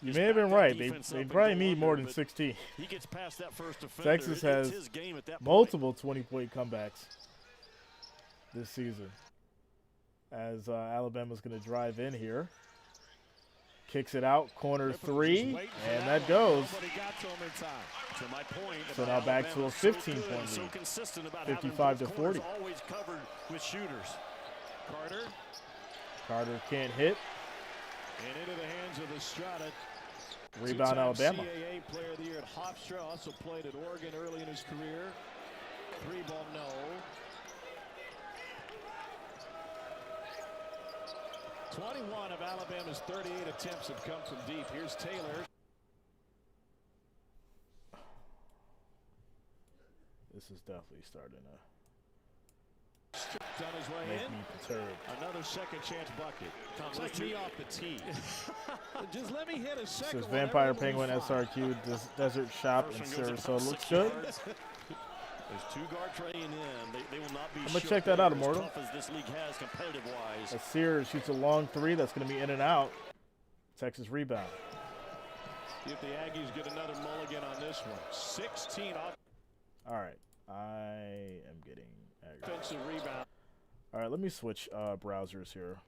You Just may have been back that right. defense They up and probably go need more under, than but 16. He gets past that first defender. Texas It's has his game at that point. Multiple 20-point comebacks this season. As Alabama's going to drive in here. Kicks it out, corner three, and that goes. Nobody got to him in time. To my point, So about now back to a Alabama, so 15-point good, so lead. consistent about 55 having to both corners 40. always covered with shooters. Carter Carter can't hit. and into the hands of Estrada. Rebound Two-time Alabama. CAA Player of the Year at Hofstra. Also played at Oregon early in his career. 3-ball no. .21 of Alabama's 38 attempts have come from deep. Here's Taylor. This is definitely starting to Stripped on his way make in. me perturbed. Another second chance bucket. It's let's like me off the tee. Just let me hit a This second is one, Vampire everyone will Penguin be fine. SRQ Desert Shop in First one goes Sarasota. about Looks 6 good. yards. There's 2 guards for A&M. They will not be I'm gonna shook. check that They out, are as Immortal. tough as this league has competitive-wise. As Sears shoots a long three, that's going to be in and out. Texas rebound. See if the Aggies get another mulligan on this one. 16 All right, I am getting aggravated. offensive rebound. All right, let me switch browsers here,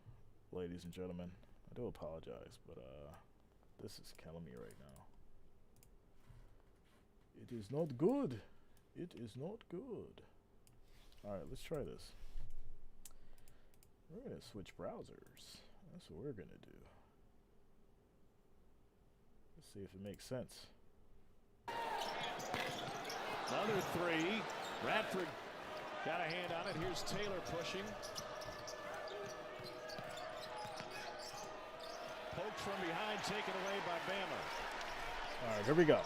ladies and gentlemen. I do apologize, but this is killing me right now. It is not good. It is not good. All right, let's try this. We're going to switch browsers. That's what we're going to do. Let's see if it makes sense. Another three. Radford got a hand on it. Here's Taylor pushing. Pokes from behind, taken away by Bama. All right, here we go.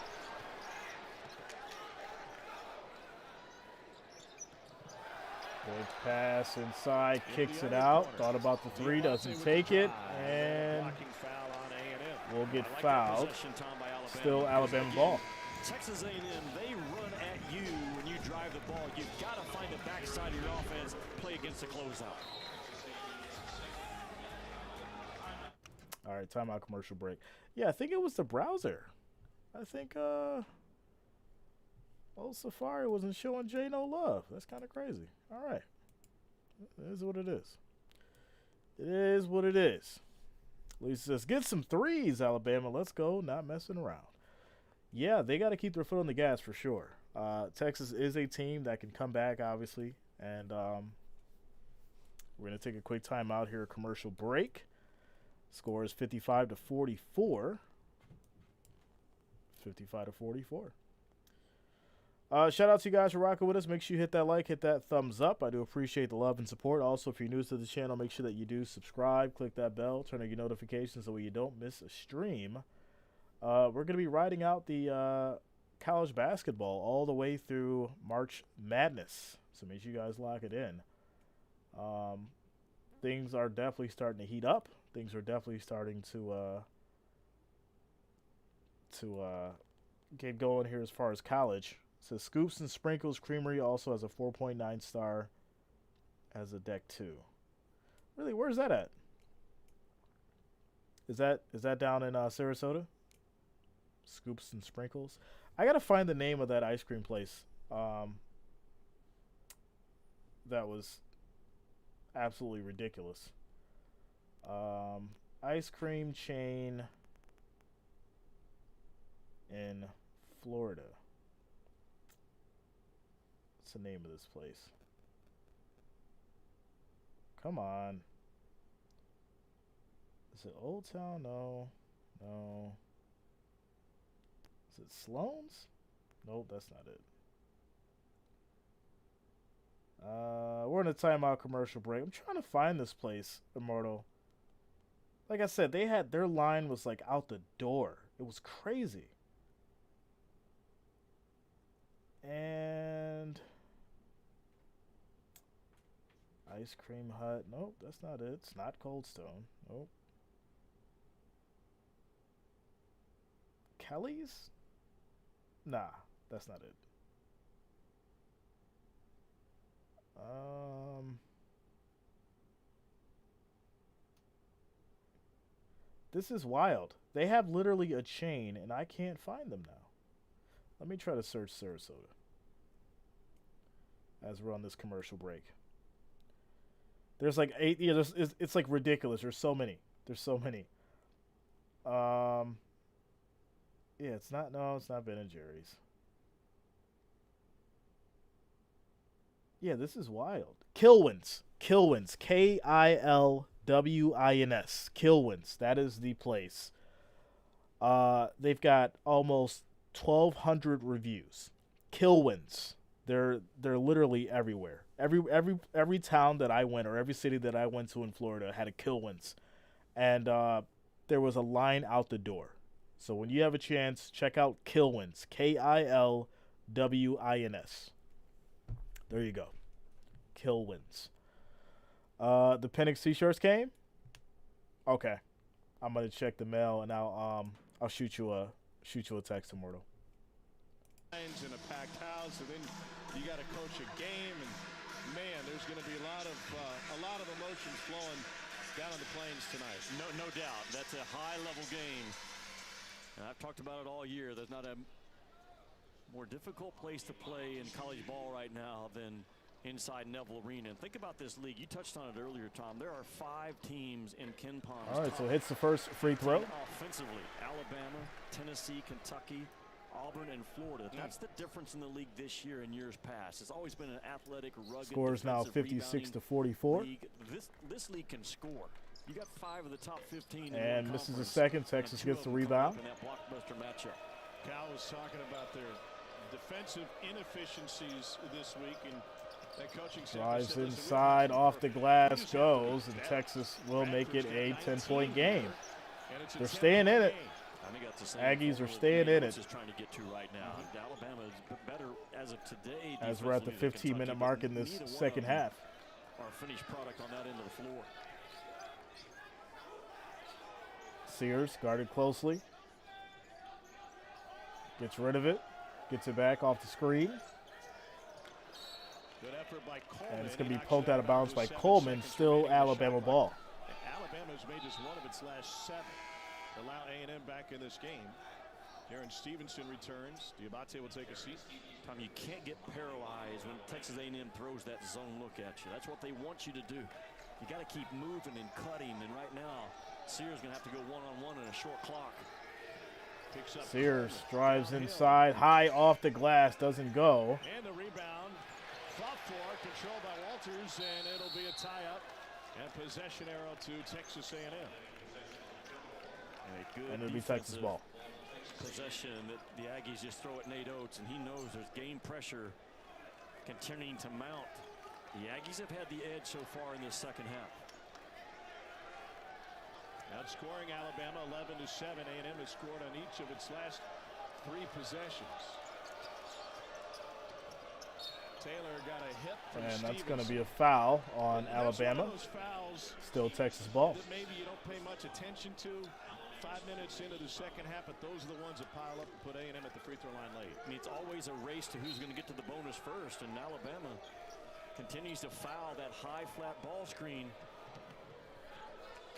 Big pass inside, kicks it out. Thought about the three, doesn't take it, and will get fouled. Still Alabama ball. Texas A&M, they run at you when you drive the ball. You've got to find the backside of your offense, play against the closeout. All right, timeout, commercial break. Yeah, I think it was the browser. I think old Safari wasn't showing Jay no love. That's kind of crazy. All right. It is what it is. It is what it is. Lisa says, get some threes, Alabama. Let's go. Not messing around. Yeah, they got to keep their foot on the gas for sure. Texas is a team that can come back, obviously. And we're going to take a quick timeout here, a commercial break. Score is 55-44. 55-44. Shout out to you guys for rocking with us. Make sure you hit that like, hit that thumbs up. I do appreciate the love and support. Also, if you're new to the channel, make sure that you do subscribe, click that bell, turn on your notifications so you don't miss a stream. We're going to be riding out the college basketball all the way through March Madness. So make sure you guys lock it in. Things are definitely starting to heat up. Things are definitely starting to get going here as far as college. So Scoops and Sprinkles Creamery also has a 4.9 star as a deck 2. Really, where's that at? Is that down in Sarasota? Scoops and Sprinkles. I gotta find the name of that ice cream place. That was absolutely ridiculous. Ice cream chain in Florida. What's the name of this place? Come on. Is it Old Town? No. No. Is it Sloan's? Nope, that's not it. We're in a timeout commercial break. I'm trying to find this place, Immortal. Like I said, their line was like out the door. It was crazy. And Ice Cream Hut. Nope, that's not it. It's not Cold Stone. Nope. Kelly's? Nah, that's not it. This is wild. They have literally a chain, and I can't find them now. Let me try to search Sarasota as we're on this commercial break. There's like 8. Yeah, it's like ridiculous. There's so many. Yeah, it's not. No, it's not Ben and Jerry's. Yeah, this is wild. Kilwins. Kilwins. Kilwins. That is the place. They've got almost 1,200 reviews. Kilwins. They're literally everywhere. Every town that I went, or every city that I went to in Florida, had a Kilwins, and there was a line out the door. So when you have a chance, check out Kilwins. Kilwins. There you go. Kilwins. The Penix t-shirts came. Okay, I'm gonna check the mail, and I'll shoot you a text, Immortal. In a packed house, and then you got to coach a game, and man, there's going to be a lot of emotions flowing down on the plains tonight. No doubt, that's a high-level game. And I've talked about it all year. There's not a more difficult place to play in college ball right now than inside Neville Arena. And think about this league. You touched on it earlier, Tom. There are 5 teams in Ken Palm's. All right, so hits the first free throw. Offensively, Alabama, Tennessee, Kentucky, Auburn, and Florida. That's the difference in the league this year and years past. It's always been an athletic, rugged, scores now 56-44. This league can score. You got 5 of the top 15. And misses a second. Texas gets the rebound. In that blockbuster matchup. Cal was talking about their defensive inefficiencies this week, and that coaching staff drives inside, off the glass goes, and Texas will make it a 10-point game. And it's a They're staying in it. I think that's the same Aggies are formula staying in Nate it. is trying to get to right now. Alabama is better as of today. As we're at the defensively than 15-minute Kentucky, mark but in this neither one of second them half. Our finished product on that end of the floor. Sears guarded closely. Gets rid of it. Gets it back off the screen. Good effort by Coleman. And it's going He to be knocks poked it out of bounds by 7 Coleman. seconds Still remaining in the Alabama shot ball. clock. Alabama's made just one of its last 7. Allow A&M back in this game. Aaron Stevenson returns. Diabate will take a seat. Tom, you can't get paralyzed when Texas A&M throws that zone look at you. That's what they want you to do. You got to keep moving and cutting. And right now, Sears going to have to go one-on-one in a short clock. Picks up Sears Coleman. drives Downhill. inside, high off the glass, doesn't go. And the rebound. Fought for, controlled by Walters, and it'll be a tie-up. And possession arrow to Texas A&M. And a good And it'll be Texas defensive ball. possession that the Aggies just throw at Nate Oates, and he knows there's game pressure continuing to mount. The Aggies have had the edge so far in this second half. Outscoring Alabama 11-7. A&M has scored on each of its last 3 possessions. Taylor got a hit from And that's Stevenson. going to be a foul on That's Alabama. one of those fouls Still Texas ball. that maybe you don't pay much attention to 5 minutes into the second half, but those are the ones that pile up and put A&M at the free throw line late. I mean, it's always a race to who's going to get to the bonus first, and Alabama continues to foul that high flat ball screen.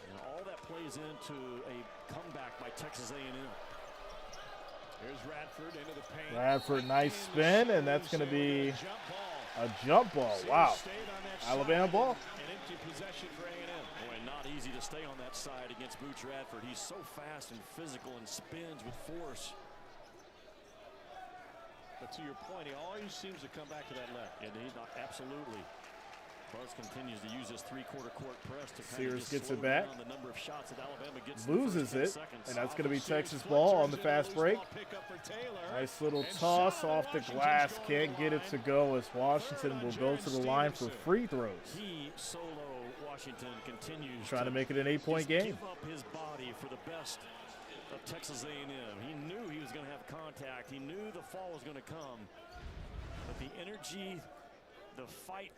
And all that plays into a comeback by Texas A&M. Here's Radford into the paint. Radford, nice spin, and that's going to be a jump ball. Wow. Alabama ball. An empty possession for A&M. Boy, not easy to stay on that side against Boots Radford. He's so fast and physical and spins with force. But to your point, he always seems to come back to that left. Indeed, absolutely. Buzz continues to use his three-quarter court press to kind Sears of just gets slow it back. down the number of shots that Alabama gets in the Loses first 10 it, seconds. and that's going to be Sears Texas flips ball her on the into fast loose break. ball pickup for Taylor. Nice little And toss shot, off the Washington's glass. going to Can't the get it line. to go as Washington will go to the line for free throws. He, solo, Washington continues Trying to make it an 8-point just game. give up his body for the best of Texas A&M. He knew he was going to have contact. He knew the fall was going to come. But the energy, the fight,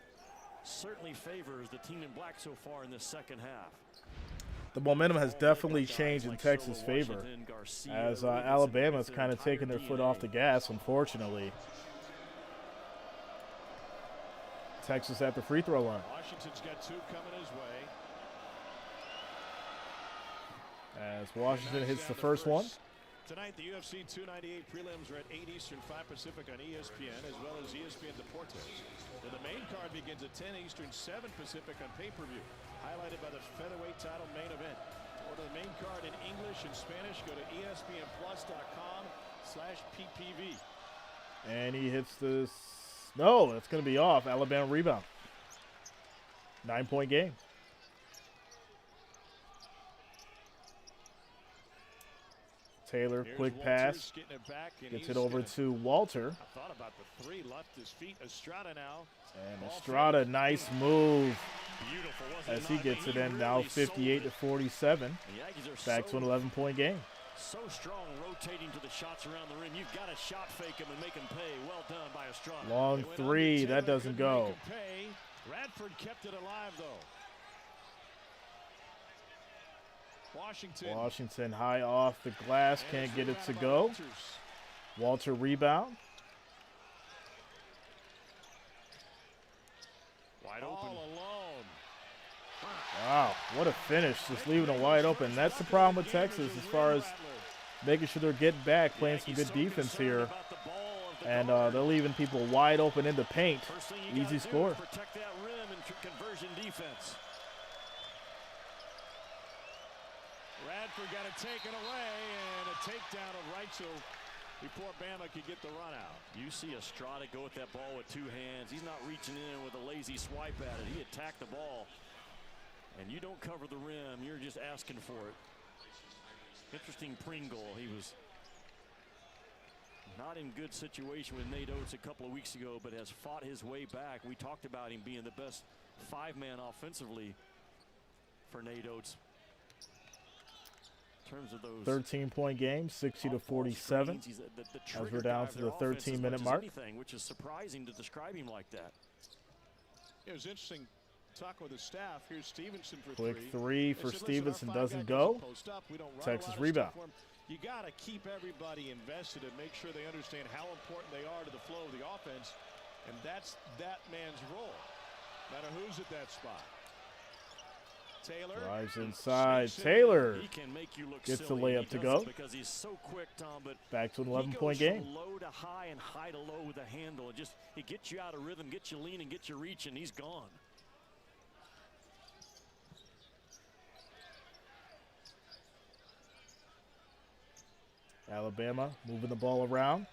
certainly favors the team in black so far in this second half. The momentum has definitely changed in Texas' favor as Alabama's kind of taken their foot off the gas, unfortunately. Texas at the free throw line. Washington's got 2 coming his way. As Washington hits the first one. Tonight, the UFC 298 prelims are at 8 Eastern, 5 Pacific on ESPN, as well as ESPN Deportes. Then the main card begins at 10 Eastern, 7 Pacific on pay-per-view, highlighted by the featherweight title main event. Order the main card in English and Spanish. Go to ESPNplus.com/PPV. And he hits this. No, that's going to be off. Alabama rebound. 9-point game. Taylor, Here's quick Walters pass. getting it back, and Gets he's it over gonna- to Walter. I thought about the 3, left his feet. Estrada now. And Ball Estrada, nice move Beautiful, wasn't as he it? gets it in Really now, sold 58 to it. 47. The Aggies are Back to an 11-point game. so strong rotating to the shots around the rim. You've got to shot fake him and make him pay. Well done by Estrada. Long They went three, under that Taylor, doesn't couldn't go. make him pay. Radford kept it alive, though. Washington high off the glass, And can't it's get it to rebounded by go. Walters. Walter rebound. Wide open. All alone. Wow, what a finish, just leaving it wide open. That's the problem with Texas as far as making sure they're getting back, playing some good defense here. And they're leaving people wide open in the paint. Easy score. Protect that rim and conversion defense. Radford got it taken away, and a takedown of Reitzel before Bama could get the run out. You see Estrada go at that ball with 2 hands. He's not reaching in with a lazy swipe at it. He attacked the ball. And you don't cover the rim, you're just asking for it. Interesting Pringle. He was not in good situation with Nate Oates a couple of weeks ago, but has fought his way back. We talked about him being the best 5-man offensively for Nate Oates. terms of those 13-point game, 60 to off-ball 47. screens. He's the As trigger we're down guy to of the their offense as 13-minute much as mark. anything, which is surprising to describe him like that. It was interesting talking with the staff. Here's Stevenson for Quick three. three for They said, "Listen, our Stevenson, 5 doesn't guy go. post up. We don't run Texas a lot of rebound. stuff for him." You got to keep everybody invested and make sure they understand how important they are to the flow of the offense, and that's that man's role, no matter who's at that spot. Taylor Drives inside. sneaks it Taylor He can make you look gets the silly. layup He to does go. it because he's so quick, Tom, but Back to an he 11-point goes game. from low to high and high to low with a handle. It gets you out of rhythm, gets you leaning, gets you reaching. He's gone. Alabama moving the ball around.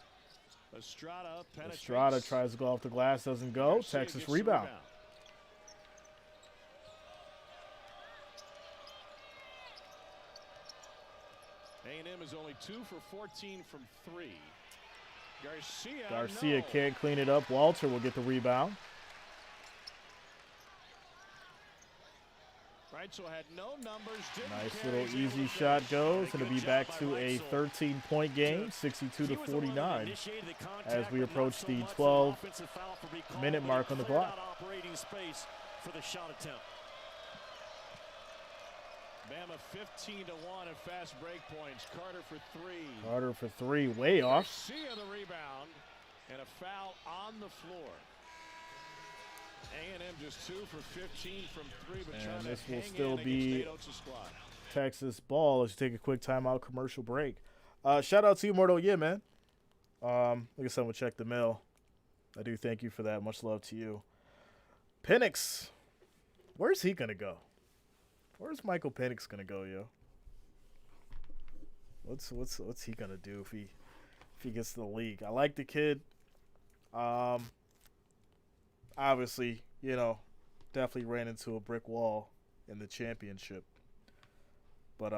Estrada penetrates. Estrada tries to go off the glass, doesn't go. Garcia Texas gets the rebound. A&M is only 2 for 14 from 3. Garcia no. can't clean it up. Walter will get the rebound. Reitzel had no numbers. Nice little easy shot goes. It'll be back to a 13-point game, 62 to 49, as we approach the 12-minute mark on the clock. For the shot attempt. Bama 15 to 1 at fast break points. Carter for 3. Carter for 3, way off. Garcia the rebound and a foul on the floor. A&M just 2 for 15 from 3, but And trying this to will hang still in be against Nate Oates' squad. Texas ball. Let's take a quick timeout commercial break. Shout out to you, Mortal. Yeah, man. Like I said, we'll check the mail. I do thank you for that. Much love to you. Penix, where's he going to go? Where's Michael Penix going to go, yo? What's he going to do if he gets to the league? I like the kid. Obviously, definitely ran into a brick wall in the championship. But,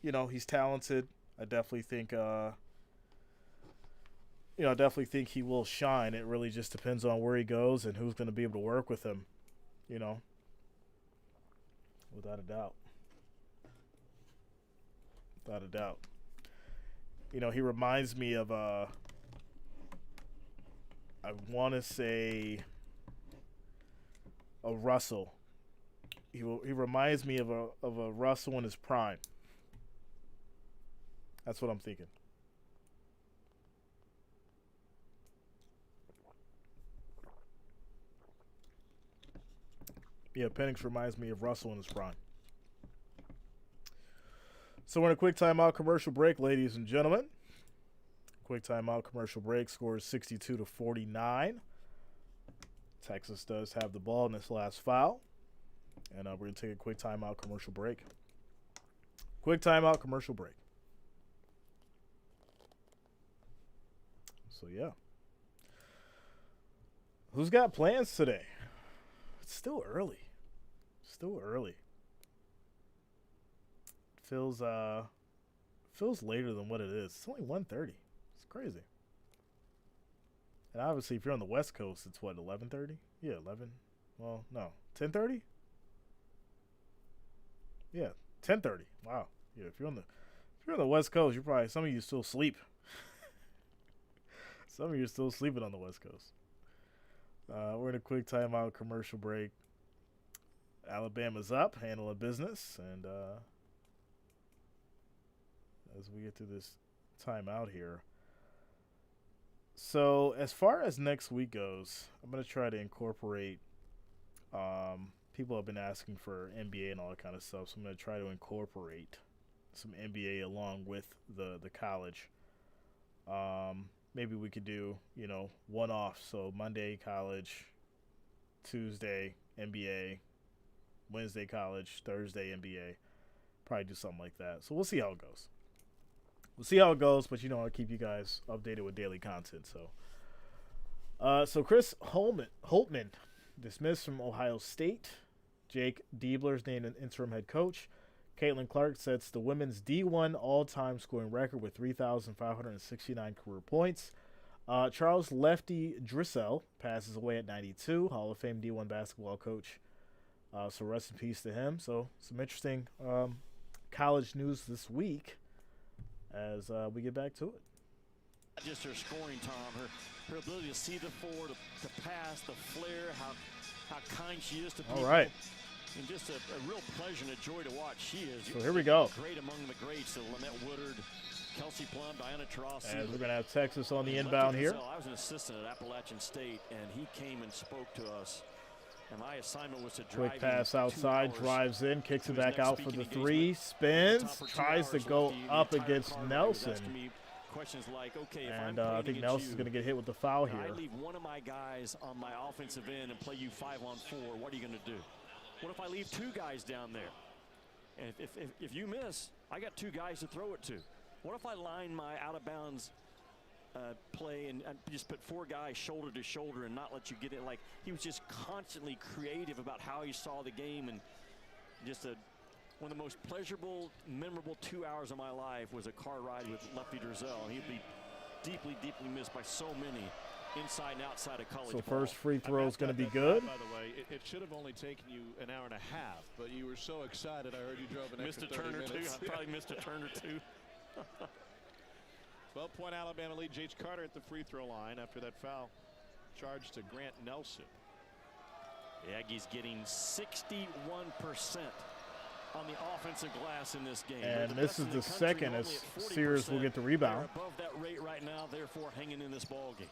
he's talented. I definitely think, he will shine. It really just depends on where he goes and who's going to be able to work with him, Without a doubt. Without a doubt. He reminds me of, I want to say, a Russell. He reminds me of a Russell in his prime. That's what I'm thinking. Yeah, Penix reminds me of Russell in his prime. So we're in a quick timeout commercial break, ladies and gentlemen. Quick timeout commercial break. Score is 62 to 49. Texas does have the ball in this last foul. And we're going to take a quick timeout commercial break. Quick timeout commercial break. So, yeah. Who's got plans today? It's still early. Still early. Feels later than what it is. It's only 1:30. It's crazy. And obviously, if you're on the West Coast, it's what, 11:30? Yeah, 11. Well, no, 10:30. Yeah, 10:30. Wow. Yeah, if you're on the West Coast, you're probably, some of you still sleep. Some of you are still sleeping on the West Coast. We're in a quick timeout commercial break. Alabama's up, handling business, and as we get through this timeout here. So as far as next week goes, I'm going to try to incorporate, people have been asking for NBA and all that kind of stuff, so I'm going to try to incorporate some NBA along with the college. Maybe we could do, one off. So Monday college, Tuesday NBA, Wednesday college, Thursday NBA. Probably do something like that. So we'll see how it goes. But I'll keep you guys updated with daily content. So Chris Holtman dismissed from Ohio State. Jake Diebler's named an interim head coach. Caitlin Clark sets the women's D1 all-time scoring record with 3,569 career points. Charles Lefty Drissell passes away at 92, Hall of Fame D1 basketball coach. So rest in peace to him. So some interesting college news this week as we get back to it. Just her scoring, Tom. Her ability to see the floor, to pass, the flair, how kind she is to people. All right. And just a real pleasure and a joy to watch. She is. So here we go. Great among the greats. Lynette Woodard, Kelsey Plum, Diana Taurasi. As we're going to have Texas on the inbound here. I was an assistant at Appalachian State, and he came and spoke to us. And my assignment was to drive. Quick pass outside, drives in, kicks it back out for the three, spins, tries to go up against Nelson. Questions like, okay, if and I think Nelson's going to get hit with the foul here. I leave one of my guys on my offensive end and play you 5-on-4. What are you going to do? What if I leave two guys down there? And if you miss, I got two guys to throw it to. What if I line my out-of-bounds play and just put four guys shoulder to shoulder and not let you get it? Like, he was just constantly creative about how he saw the game, and just one of the most pleasurable, memorable 2 hours of my life was a car ride with Lefty Drizel. And he'd be deeply, deeply missed by so many inside and outside of college So ball. first free throw is going to be good. By the way, it should have only taken you an hour and a half, but you were so excited. I heard you drove an Missed extra a turn 30 or two. minutes. I probably missed a turn or two. 12-point Alabama lead. Jace Carter at the free throw line after that foul charge to Grant Nelson. The Aggies getting 61% on the offensive glass in this game. And this is the second as Sears will get the rebound. They're above that rate right now, therefore hanging in this ball game.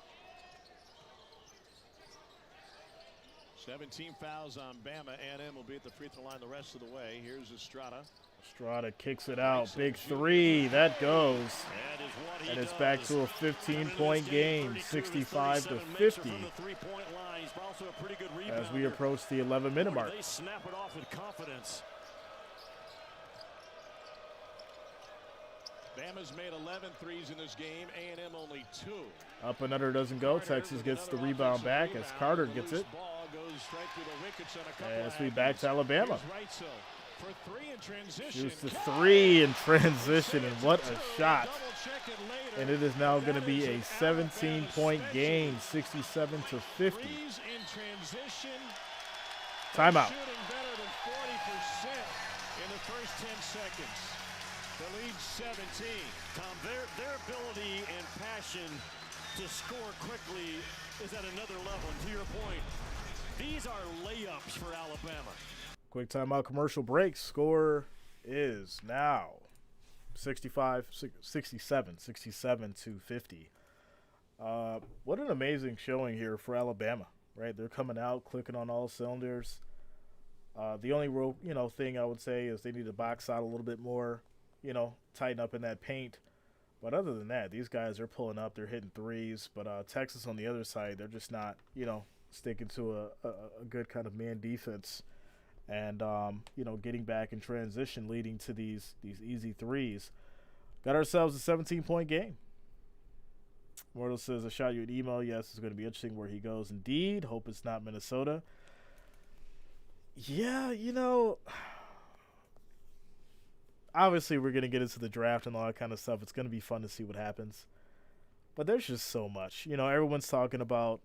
17 fouls on Bama. A&M will be at the free throw line the rest of the way. Here's Estrada. Estrada kicks it out. Big three. That goes. And it's back to a 15-point game, 65-50. As we approach the 11-minute mark. They snap it off with confidence. Bama's made 11 threes in this game. A&M only 2. Up another doesn't go. Texas gets the rebound back as Carter gets it. As we back to Alabama. Shoots the three in transition, and what a shot. And it is now going to be a 17-point game, 67-50. Timeout. In the first 10 seconds. The lead 17. Tom, their ability and passion to score quickly is at another level. And to your point, these are layups for Alabama. Quick timeout commercial break. Score is now 67-50. What an amazing showing here for Alabama, right? They're coming out, clicking on all cylinders. The only real, thing I would say is they need to box out a little bit more, tighten up in that paint. But other than that, these guys are pulling up, they're hitting threes. But Texas on the other side, they're just not, sticking to a good kind of man defense. And, getting back in transition, leading to these easy threes. Got ourselves a 17-point game. Mortal says, I shot you an email. Yes, it's going to be interesting where he goes. Indeed. Hope it's not Minnesota. Yeah, obviously we're going to get into the draft and all that kind of stuff. It's going to be fun to see what happens. But there's just so much. Everyone's talking about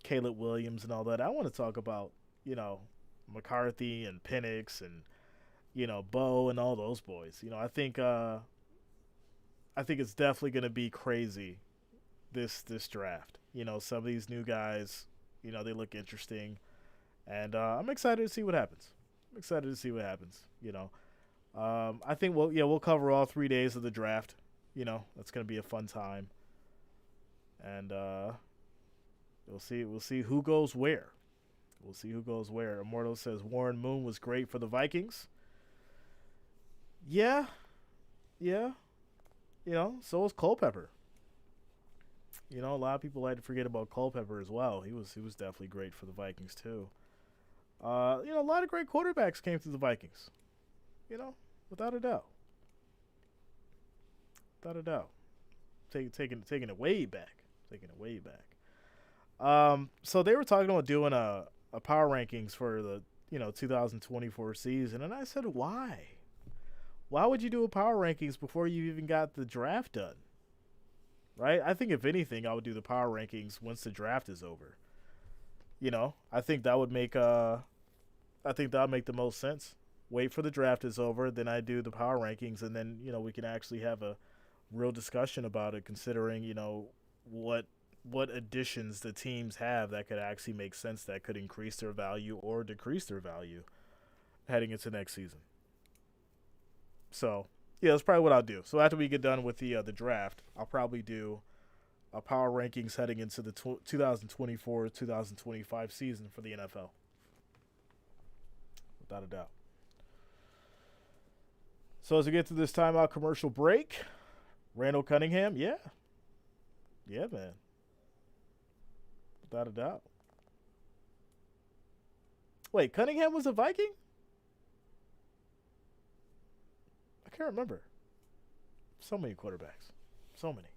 Caleb Williams and all that. I want to talk about, McCarthy and Penix and, Bo and all those boys. I think it's definitely going to be crazy this draft. Some of these new guys, they look interesting. And I'm excited to see what happens. I think we'll cover all 3 days of the draft. That's going to be a fun time. And we'll see who goes where. Immortal says Warren Moon was great for the Vikings. Yeah. So was Culpepper. A lot of people like to forget about Culpepper as well. He was definitely great for the Vikings too. A lot of great quarterbacks came through the Vikings. Without a doubt. Taking it way back. So they were talking about doing a power rankings for the 2024 season, and I said, why? Why would you do a power rankings before you even got the draft done? Right? I think if anything, I would do the power rankings once the draft is over. I think that would make the most sense. wait for the draft is over, then I do the power rankings, and then, we can actually have a real discussion about it, considering, what additions the teams have that could actually make sense, that could increase their value or decrease their value heading into next season. So, yeah, that's probably what I'll do. So after we get done with the draft, I'll probably do a power rankings heading into the 2024-2025 season for the NFL. Without a doubt. So as we get to this timeout commercial break, Randall Cunningham, yeah, man, without a doubt. Wait, Cunningham was a Viking? I can't remember. So many quarterbacks. So many.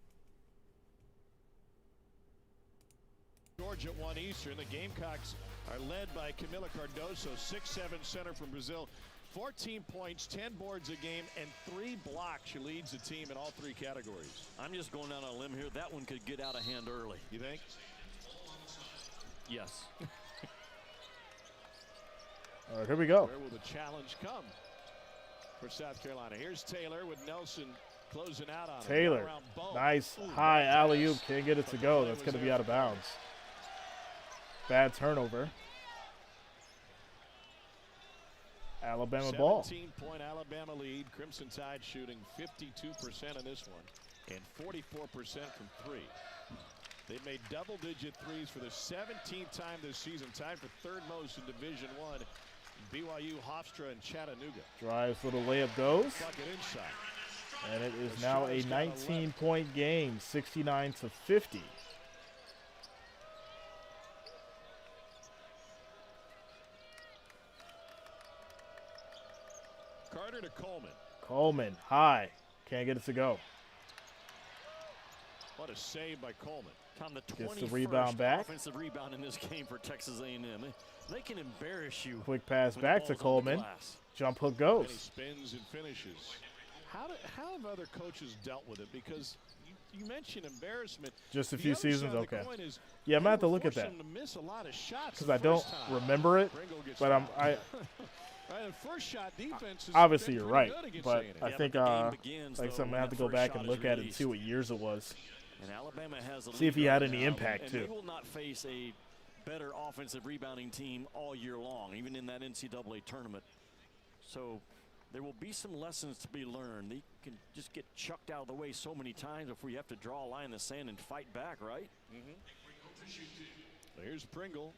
Georgia at 1 Eastern. The Gamecocks are led by Camila Cardoso, 6'7" center from Brazil. 14 points, 10 boards a game, and 3 blocks. She leads the team in all 3 categories. I'm just going down on a limb here. That one could get out of hand early. You think? Yes. All right, here we go. Where will the challenge come for South Carolina? Here's Taylor with Nelson closing out on him. Taylor, nice high alley-oop. Can't get it to go. That's going to be out of bounds. Bad turnover. Alabama ball. 17-point Alabama lead. Crimson Tide shooting 52% in this one and 44% from 3. They've made double-digit threes for the 17th time this season, tied for 3rd most in Division I. BYU, Hofstra, and Chattanooga. Drives, little layup goes. Bucket inside. And it is now a 19-point game, 69-50. Carter to Coleman. Coleman, high. Can't get it to go. What a save by Coleman. Tom, the Gets the rebound back. Offensive rebound in this game for Texas A&M. They can embarrass you. Quick pass back to Coleman. Jump hook goes. And he spins and finishes. How have other coaches dealt with it? Because you mentioned embarrassment. Just a few seasons, okay. Yeah, I'm going to have to look at that. Because I don't remember it, but I first shot defense obviously you're right, but I think like something I'm going to have to go back and look at it and see what years it was. And Alabama has see if he had any impact, too. They will not face a better offensive rebounding team all year long, even in that NCAA tournament. So there will be some lessons to be learned. They can just get chucked out of the way so many times before you have to draw a line in the sand and fight back, right? Here's Pringle.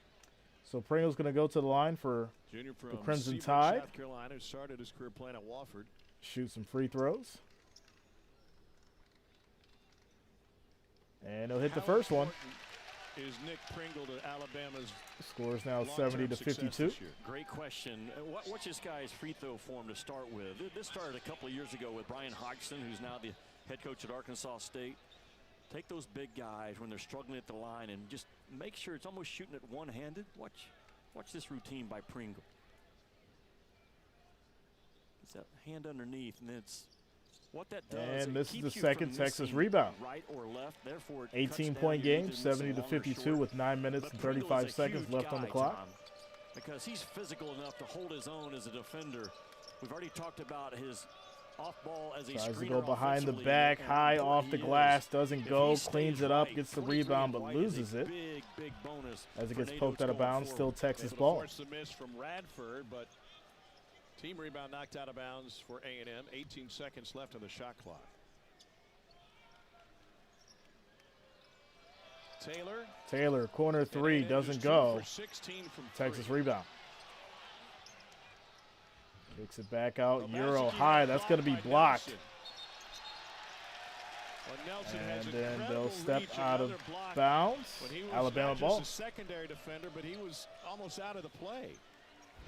So Pringle's going to go to the line for the Crimson Tide. South Carolina, started his career playing at Wofford. Shoot some free throws. And he'll hit the first one. Is Nick Pringle to Alabama's scores now 70-52? Great question. What's this guy's free throw form to start with? This started a couple of years ago with Brian Hodgson, who's now the head coach at Arkansas State. Take those big guys when they're struggling at the line and just make sure it's almost shooting it one-handed. Watch this routine by Pringle. It's that hand underneath, and it's what that does. And this is the second Texas rebound. Right or left, therefore 18-point game, 70-52 with 9 minutes and 35 seconds left on the clock. Because he's physical enough to hold his own as a defender. We've already talked about his off ball as a screener. Tries to go behind the back, high off the glass, doesn't go, cleans it up, gets the rebound, but loses it. Big bonus as it gets poked out of bounds, still Texas ball. Force the miss from Radford, but team rebound knocked out of bounds for A&M. 18 seconds left on the shot clock. Taylor, corner three, doesn't go. Texas rebound. Kicks it back out, Euro high, that's going to be blocked. And then they'll step out of bounds. Alabama ball. Secondary defender, but he was almost out of the play.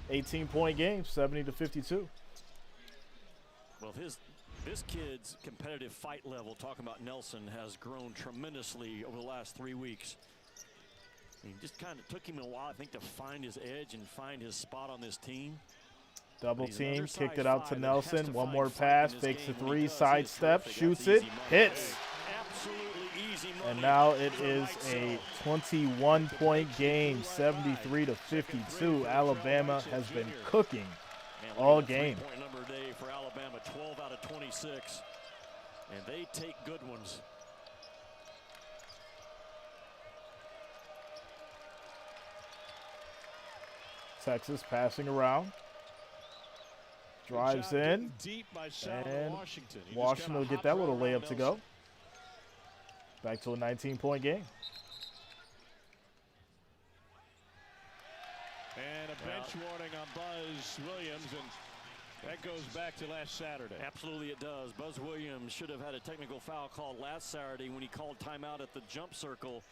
18-point game, 70-52. Well, this kid's competitive fight level, talking about Nelson, has grown tremendously over the last 3 weeks. It just kind of took him a while, I think, to find his edge and find his spot on this team. Double team, kicked it out to Nelson. One more pass, fakes a three, sidestep, shoots it, hits. And now it is a 21-point game, 73-52. Alabama has been cooking Man, all look at that game. three-point number today for Alabama, 12 out of 26. And they take good ones. Texas passing around. Drives in. Deep by And Washington. Washington will get that little layup to go. Back to a 19-point game. And a bench warning on Buzz Williams, and that goes back to last Saturday. Absolutely it does. Buzz Williams should have had a technical foul called last Saturday when he called timeout at the jump circle.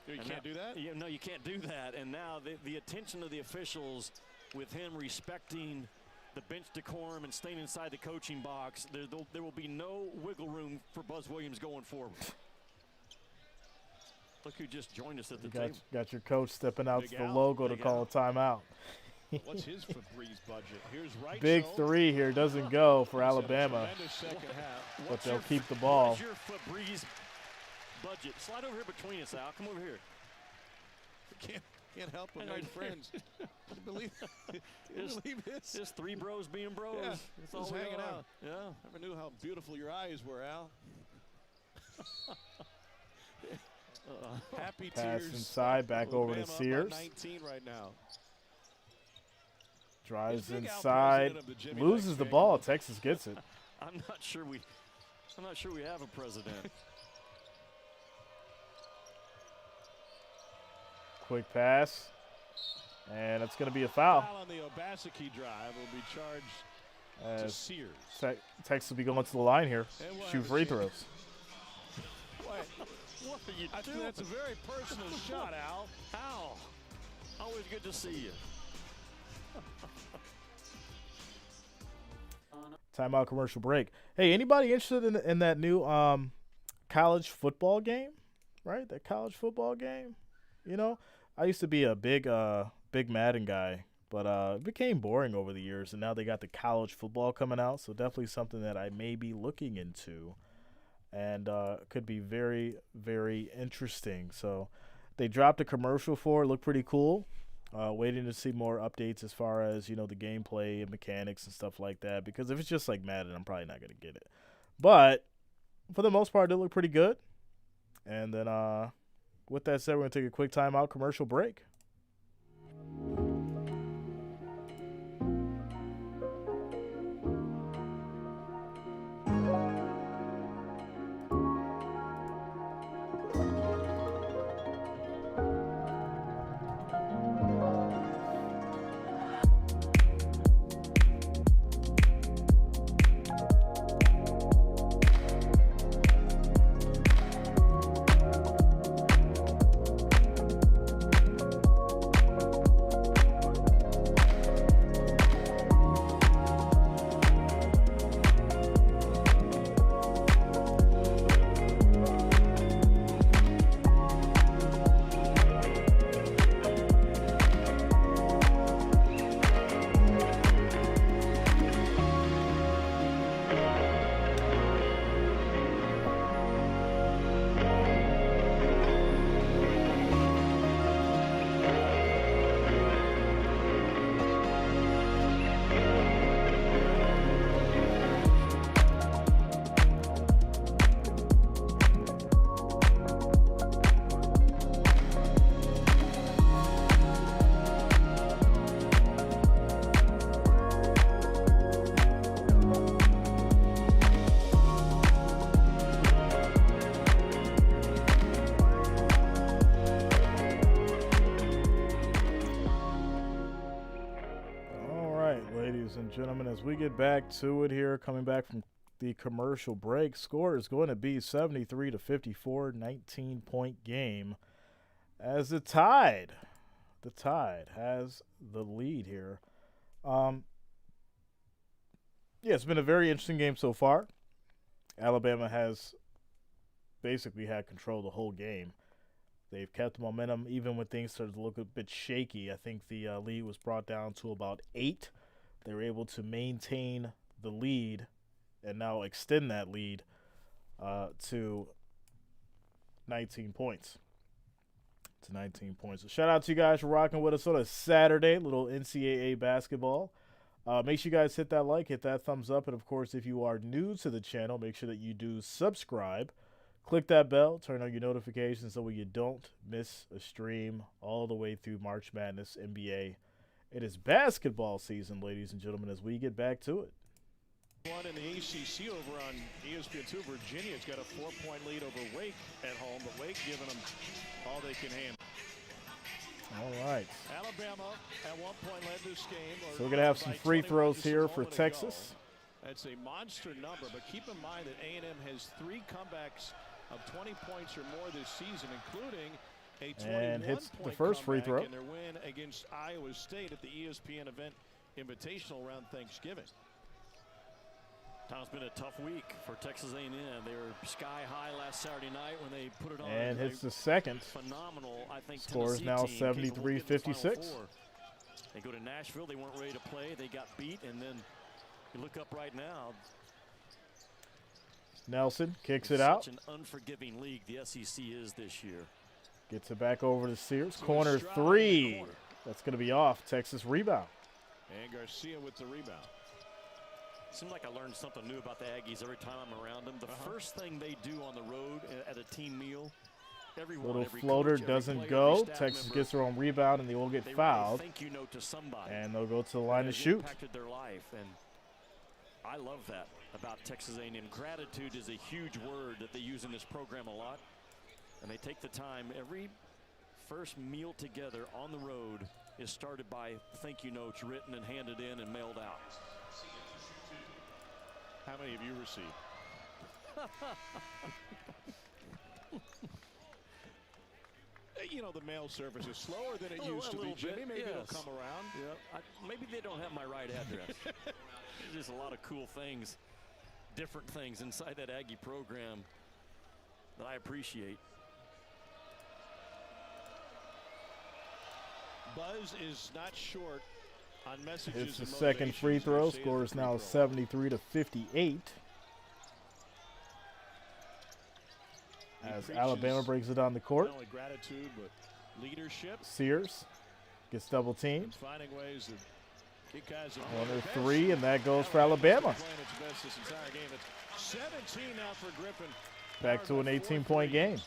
You can't do that? Yeah, no, you can't do that. And now the attention of the officials with him respecting the bench decorum and staying inside the coaching box, there will be no wiggle room for Buzz Williams going forward. Look who just joined us at the table. Got your coach stepping out Big to the Al. logo to Big call Al. a timeout. What's his Febreze budget? Here's right. Big three here doesn't go for Alabama, Second half. but they'll keep the ball. What's your Febreze budget? Slide over here between us, Al. Come over here. Can't help but make friends. believe this. Just three bros being bros. Yeah, That's all just we hanging are. out. Yeah. Never knew how beautiful your eyes were, Al. Happy Pass tears. inside, back over to Alabama up by Sears. 19 right now. Drives Big Al inside, president of the Jimmy loses Lex the family. ball. Texas gets it. I'm not sure we have a president. Quick pass, and it's going to be a foul. Foul on the Obaseki drive will be charged to As Sears. Texas will be going to the line here. And we'll Shoot have a free chance. throws. What are you I think doing? that's a very personal shot, Al. Al, always good to see you. Timeout commercial break. Hey, anybody interested in that new college football game? Right, that college football game. You know, I used to be a big Madden guy, but it became boring over the years, and now they got the college football coming out. So definitely something that I may be looking into, and could be very, very interesting. So they dropped a commercial for it. Looked pretty cool. Waiting to see more updates as far as, you know, the gameplay and mechanics and stuff like that. Because if it's just like Madden, I'm probably not going to get it. But for the most part, it looked pretty good. And then with that said, we're going to take a quick timeout commercial break. Ladies and gentlemen, as we get back to it here, coming back from the commercial break, score is going to be 73-54, 19-point game as the Tide has the lead here. Yeah, it's been a very interesting game so far. Alabama has basically had control the whole game. They've kept momentum even when things started to look a bit shaky. I think the lead was brought down to about 8. They were able to maintain the lead and now extend that lead to 19 points. To 19 points. So shout out to you guys for rocking with us on a Saturday, little NCAA basketball. Make sure you guys hit that like, hit that thumbs up, and of course, if you are new to the channel, make sure that you do subscribe. Click that bell, turn on your notifications so you don't miss a stream all the way through March Madness NBA. It is basketball season, ladies and gentlemen, as we get back to it. One in the ACC over on ESPN2. Virginia's got a 4-point lead over Wake at home, but Wake giving them all they can handle. All right. Alabama at one point led this game. So we're going to have some free throws here for Texas. That's a monster number, but keep in mind that A&M has 3 comebacks of 20 points or more this season, including a 21-point first free throw in their win against Iowa State at the ESPN event Invitational around Thanksgiving. Tom's been a tough week for Texas A&M. They were sky high last Saturday night when they put it on. And hits the second. Phenomenal, I think. Scores now 73-56. They go to Nashville. They weren't ready to play. They got beat, and then you look up right now. Nelson kicks it out. Such an unforgiving league the SEC is this year. Gets it back over to Sears. Corner 3. That's going to be off. Texas rebound. And Garcia with the rebound. Seems like I learned something new about the Aggies every time I'm around them. The first thing they do on the road at a team meal, every floater doesn't go. Texas gets their own rebound, and they will get fouled. Thank you note to somebody. And they'll go to the line to shoot. Impacted their life, and I love that about Texas A&M. Gratitude is a huge word that they use in this program a lot, and they take the time. Every first meal together on the road is started by thank you notes written and handed in and mailed out. How many have you received? You know, the mail service is slower than it used to be, Jimmy. Maybe it'll come around. Yeah, maybe they don't have my right address. There's just a lot of cool things, different things inside that Aggie program that I appreciate. Buzz is not short on messages. It's the second free throw. Score is now 73-58. As Alabama brings it on the court. Not only gratitude, but leadership. Sears gets double teamed. Finding ways that Corner 3, and that goes for Alabama. 17 now for Griffin. Back to an 18-point game.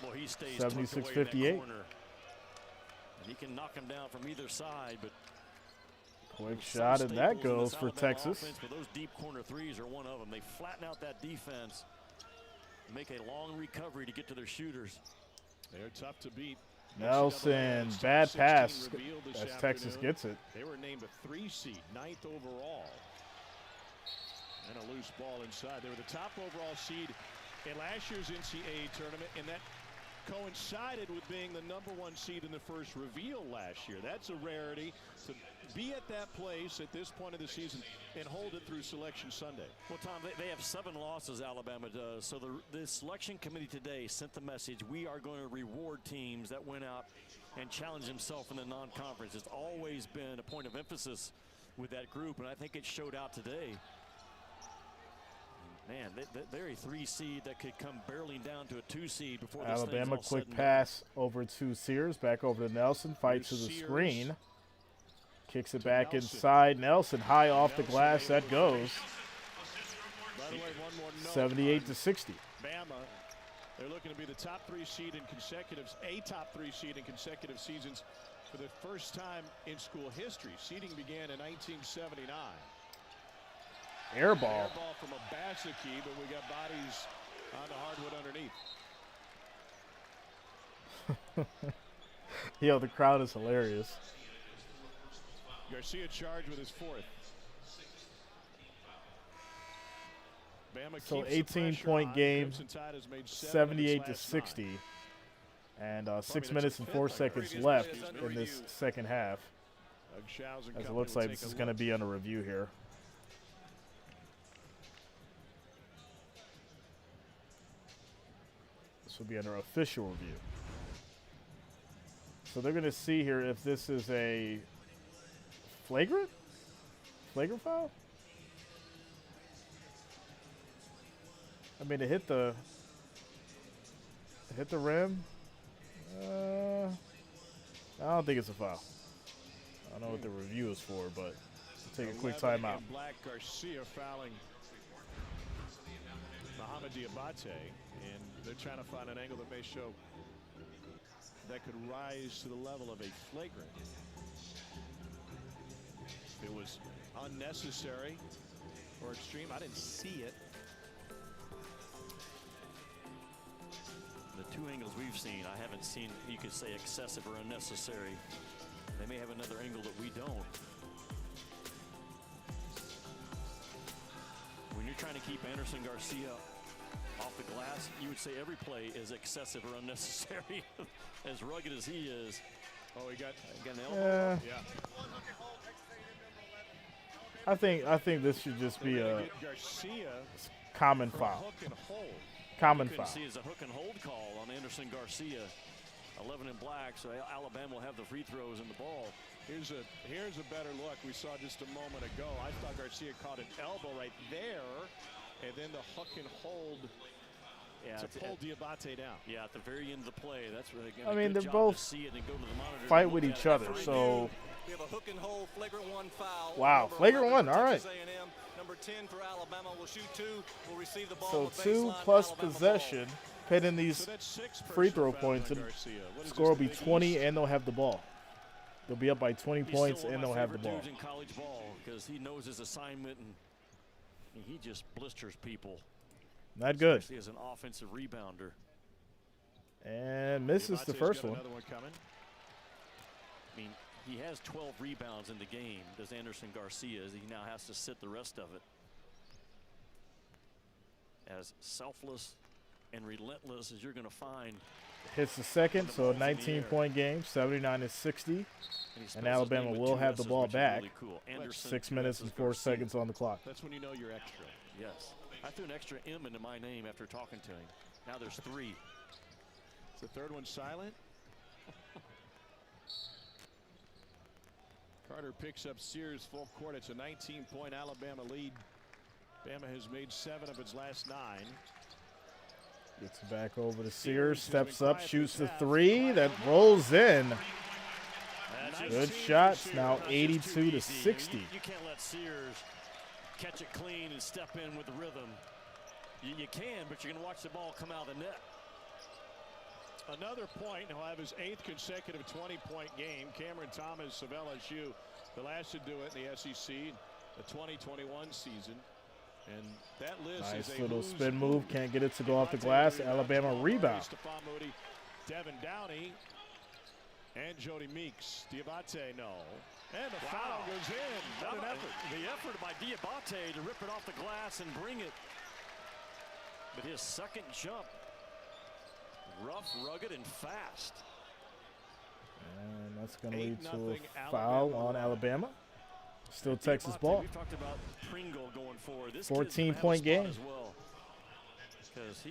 76-58. He can knock him down from either side, but quick shot, and that goes for Texas. But those deep corner threes are one of them. They flatten out that defense, make a long recovery to get to their shooters. They're tough to beat. Nelson, bad pass as Texas gets it. They were named a 3 seed, 9th overall. And a loose ball inside. They were the top overall seed in last year's NCAA tournament, and that coincided with being the #1 seed in the first reveal last year. That's a rarity to be at that place at this point of the season and hold it through Selection Sunday. Well, Tom, they have 7 losses, Alabama does. So the selection committee today sent the message, we are going to reward teams that went out and challenged themselves in the non-conference. It's always been a point of emphasis with that group, and I think it showed out today. Man, they're a 3 seed that could come barreling down to a 2 seed before this Alabama thing's all quick said and pass over to Sears, back over to Nelson, fights to the screen, kicks it back inside. Nelson high off the glass, that goes. 78-60. Bama, they're looking to be the top 3 seed in consecutive, a top 3 seed in consecutive seasons for the first time in school history. Seeding began in 1979. Air ball. From a Basicki, but we got bodies on the hardwood underneath. Yo, the crowd is hilarious. Garcia charged with his 4th. Bama So keeps 18-point game, 78-60, and 6 minutes and 4 seconds left in this second half. As it looks like this is going to be under review here. This will be under official review. So they're going to see here if this is a flagrant foul. I mean, it hit the rim. I don't think it's a foul. I don't know what the review is for, but take a quick 11 timeout. in black, Garcia fouling Mohamed Diabate, and they're trying to find an angle that may show that could rise to the level of a flagrant. If it was unnecessary or extreme, I didn't see it. The two angles we've seen, I haven't seen, you could say, excessive or unnecessary. They may have another angle that we don't. When you're trying to keep Anderson Garcia off the glass, you would say every play is excessive or unnecessary. As rugged as he is. Oh, he got an elbow. Yeah. I think this should just be a Garcia common for a foul. hook and hold. Common You foul. can see it's a hook and hold call on Anderson Garcia. 11 in black, so Alabama will have the free throws and the ball. Here's a better look. We saw just a moment ago. I thought Garcia caught an elbow right there, and then the hook and hold to pull Diabate down. Yeah, at the very end of the play, that's where they. I mean, they're to both see it and go to the monitor fight and with look at each it. other. So We have a hook and hold, flagrant one foul. Wow, Number flagrant 11 one, for all Texas A&M. Number 10 for Alabama will shoot two. Will receive the ball. so with 2 baseline plus Alabama possession, pitting So these that's 6 free personal throw fouls points, on and Garcia. What is score will this, be the Big 20, East? and they'll have the ball. They'll be up by 20 He's points, still one and of my they'll have the favorite ball. dudes in college ball because he knows his assignment and he just blisters people. Not good. Especially as an offensive rebounder. And misses the Diabate's first got one. Another one coming. I mean, he has 12 rebounds in the game, does Anderson Garcia, as he now has to sit the rest of it. As selfless and relentless as you're going to find. Hits the second, so a 19-point game, 79-60. And Alabama will have the ball back. Really cool. Anderson 6 minutes and 4 seconds on the clock. That's when you know you're extra. Yes. I threw an extra M into my name after talking to him. Now there's 3. Is the third one silent? Carter picks up Sears full court. It's a 19-point Alabama lead. Bama has made 7 of its last 9. Gets it back over to Sears, steps up, shoots the 3. That rolls in. Good shots. Now 82 to 60. You can't let Sears catch it clean and step in with the rhythm. You can, but you're going to watch the ball come out of the net. Another point. He'll have his 8th consecutive 20-point game. Cameron Thomas of LSU, the last to do it in the SEC, the 2021 season. And that list Nice is a little who's spin who. move. Can't get it to go off the glass. Alabama rebound. Stephon Moody, Devin Downey, and Jody Meeks. Diabate, no. And the foul goes in. Not an effort. The effort by Diabate to rip it off the glass and bring it. But his second jump, rough, rugged, and fast. And that's going to lead to 8-0 a foul on Alabama. Still Texas Diabate, ball. We've talked about Pringle going forward. This 14-point game. as well. Because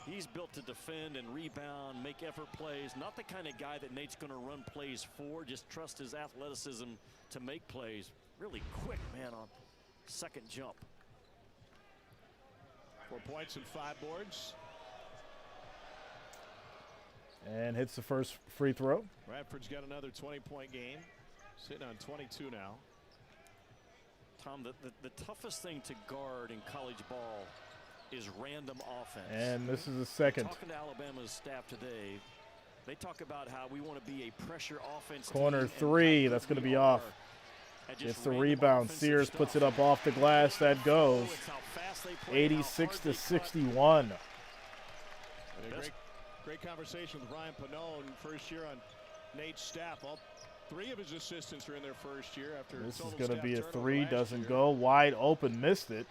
he's built to defend and rebound, make effort plays. Not the kind of guy that Nate's going to run plays for. Just trust his athleticism to make plays. Really quick, man, on second jump. 4 points and 5 boards. And hits the first free throw. Radford's got another 20-point game. Sitting on 22 now. Tom, the toughest thing to guard in college ball is random offense. And this is the second. Talking to Alabama's staff today, they talk about how we want to be a pressure offense. Corner team, 3, and that's going to we be are off. at just Gets the random rebound. offensive Sears puts stuff. it up off the glass. That goes. It's how fast they play, how 86 hard to they cut. 61. And a great conversation with Ryan Pannone, first year on Nate's staff. All 3 of his assistants are in their first year after This is total going to staff be a turnover 3. last Doesn't year. go. Wide open. Missed it.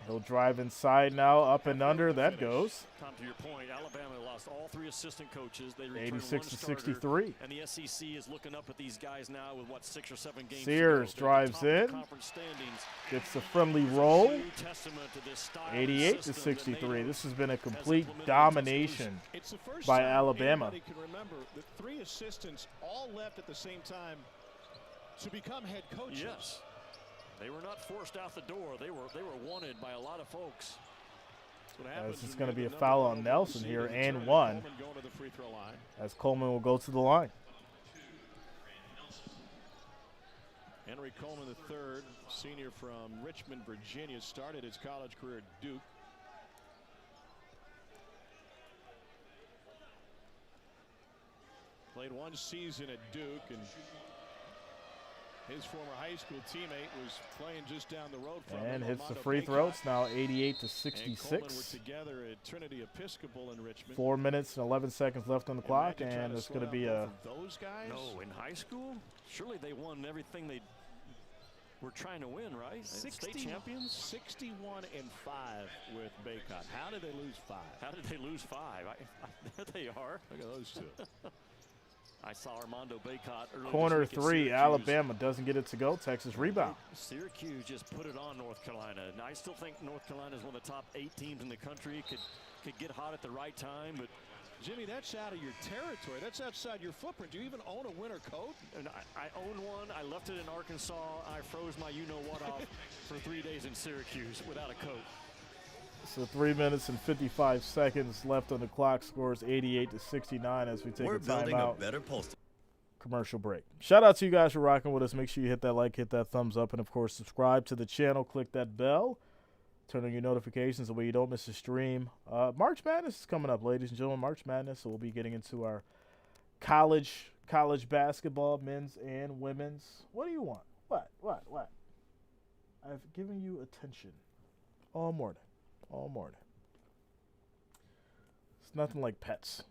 He'll drive inside now. Up and under. That goes. Tom, to your point, Alabama lost all 3 assistant coaches. They returned 86 one to starter, 63. And the SEC is looking up at these guys now with, what, 6 or 7 games Sears to go. They're at the drives top of the in. conference standings. Gets the friendly roll. True testament to this style and 88 to system that 63. Nate This has been a has complete implemented domination It's the first by time Alabama. anybody can remember that 3 assistants all left at the same time to become head coaches. Yes. They were not forced out the door. They were wanted by a lot of folks. That's what happens This is when going to you're be a the foul number on one Nelson seed here in the and tournament. 1. Coleman going to the free throw line. As Coleman will go to the line. Henry Coleman III, senior from Richmond, Virginia, started his college career at Duke. Played one season at Duke, and his former high school teammate was playing just down the road from him. And hits the Armando free throw. Bacot. It's now 88 to And 66. Coleman were together at Trinity Episcopal in Richmond. 4 minutes and 11 seconds left on the clock, Imagine trying and to it's slow going to down be a. both of those guys. No, in high school, surely they won everything they were trying to win, right? State champions. 61-5 with Bacot. How did they lose 5? How did they lose 5? There they are. Look at those two. I saw Armando Bacot earlier. Corner this week at 3, Syracuse. Alabama doesn't get it to go. Texas rebound. Syracuse just put it on North Carolina. And I still think North Carolina is one of the top 8 teams in the country. Could get hot at the right time, but Jimmy, that's out of your territory. That's outside your footprint. Do you even own a winter coat? and I own one. I left it in Arkansas. I froze my you-know-what off for 3 days in Syracuse without a coat. So 3 minutes and 55 seconds left on the clock. Scores 88 to 69 as we take We're a building a timeout. better postal. Commercial break. Shout out to you guys for rocking with us. Make sure you hit that like, hit that thumbs up, and of course subscribe to the channel. Click that bell. Turn on your notifications the way you don't miss a stream. March Madness is coming up, ladies and gentlemen. March Madness. So we'll be getting into our college basketball, men's and women's. What do you want? What? I've given you attention all morning. All morning. It's nothing like pets.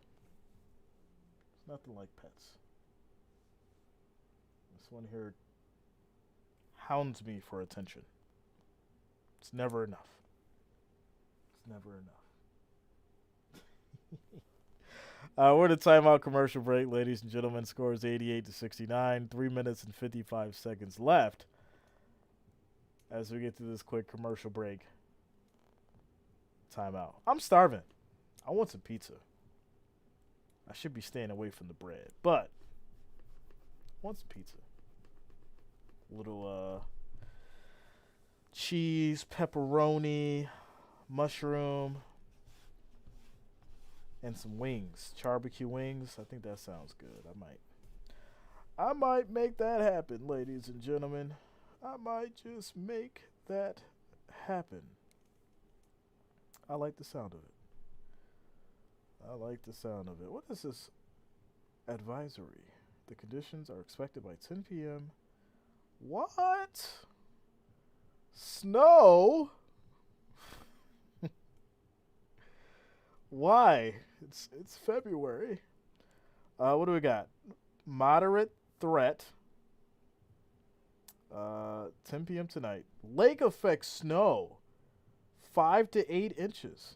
It's nothing like pets. This one here hounds me for attention. It's never enough. It's never enough. We're in a timeout commercial break, ladies and gentlemen. Scores 88 to 69. 3 minutes and 55 seconds left as we get to this quick commercial break. Timeout. I'm starving. I want some pizza. I should be staying away from the bread, but I want some pizza. A little cheese, pepperoni, mushroom, and some wings. Barbecue wings. I think that sounds good. I might make that happen, ladies and gentlemen. I might just make that happen. I like the sound of it. I like the sound of it. What is this advisory? The conditions are expected by 10 p.m. What? Snow? Why? It's February. What do we got? Moderate threat. 10 p.m. tonight. Lake effect snow. 5 to 8 inches.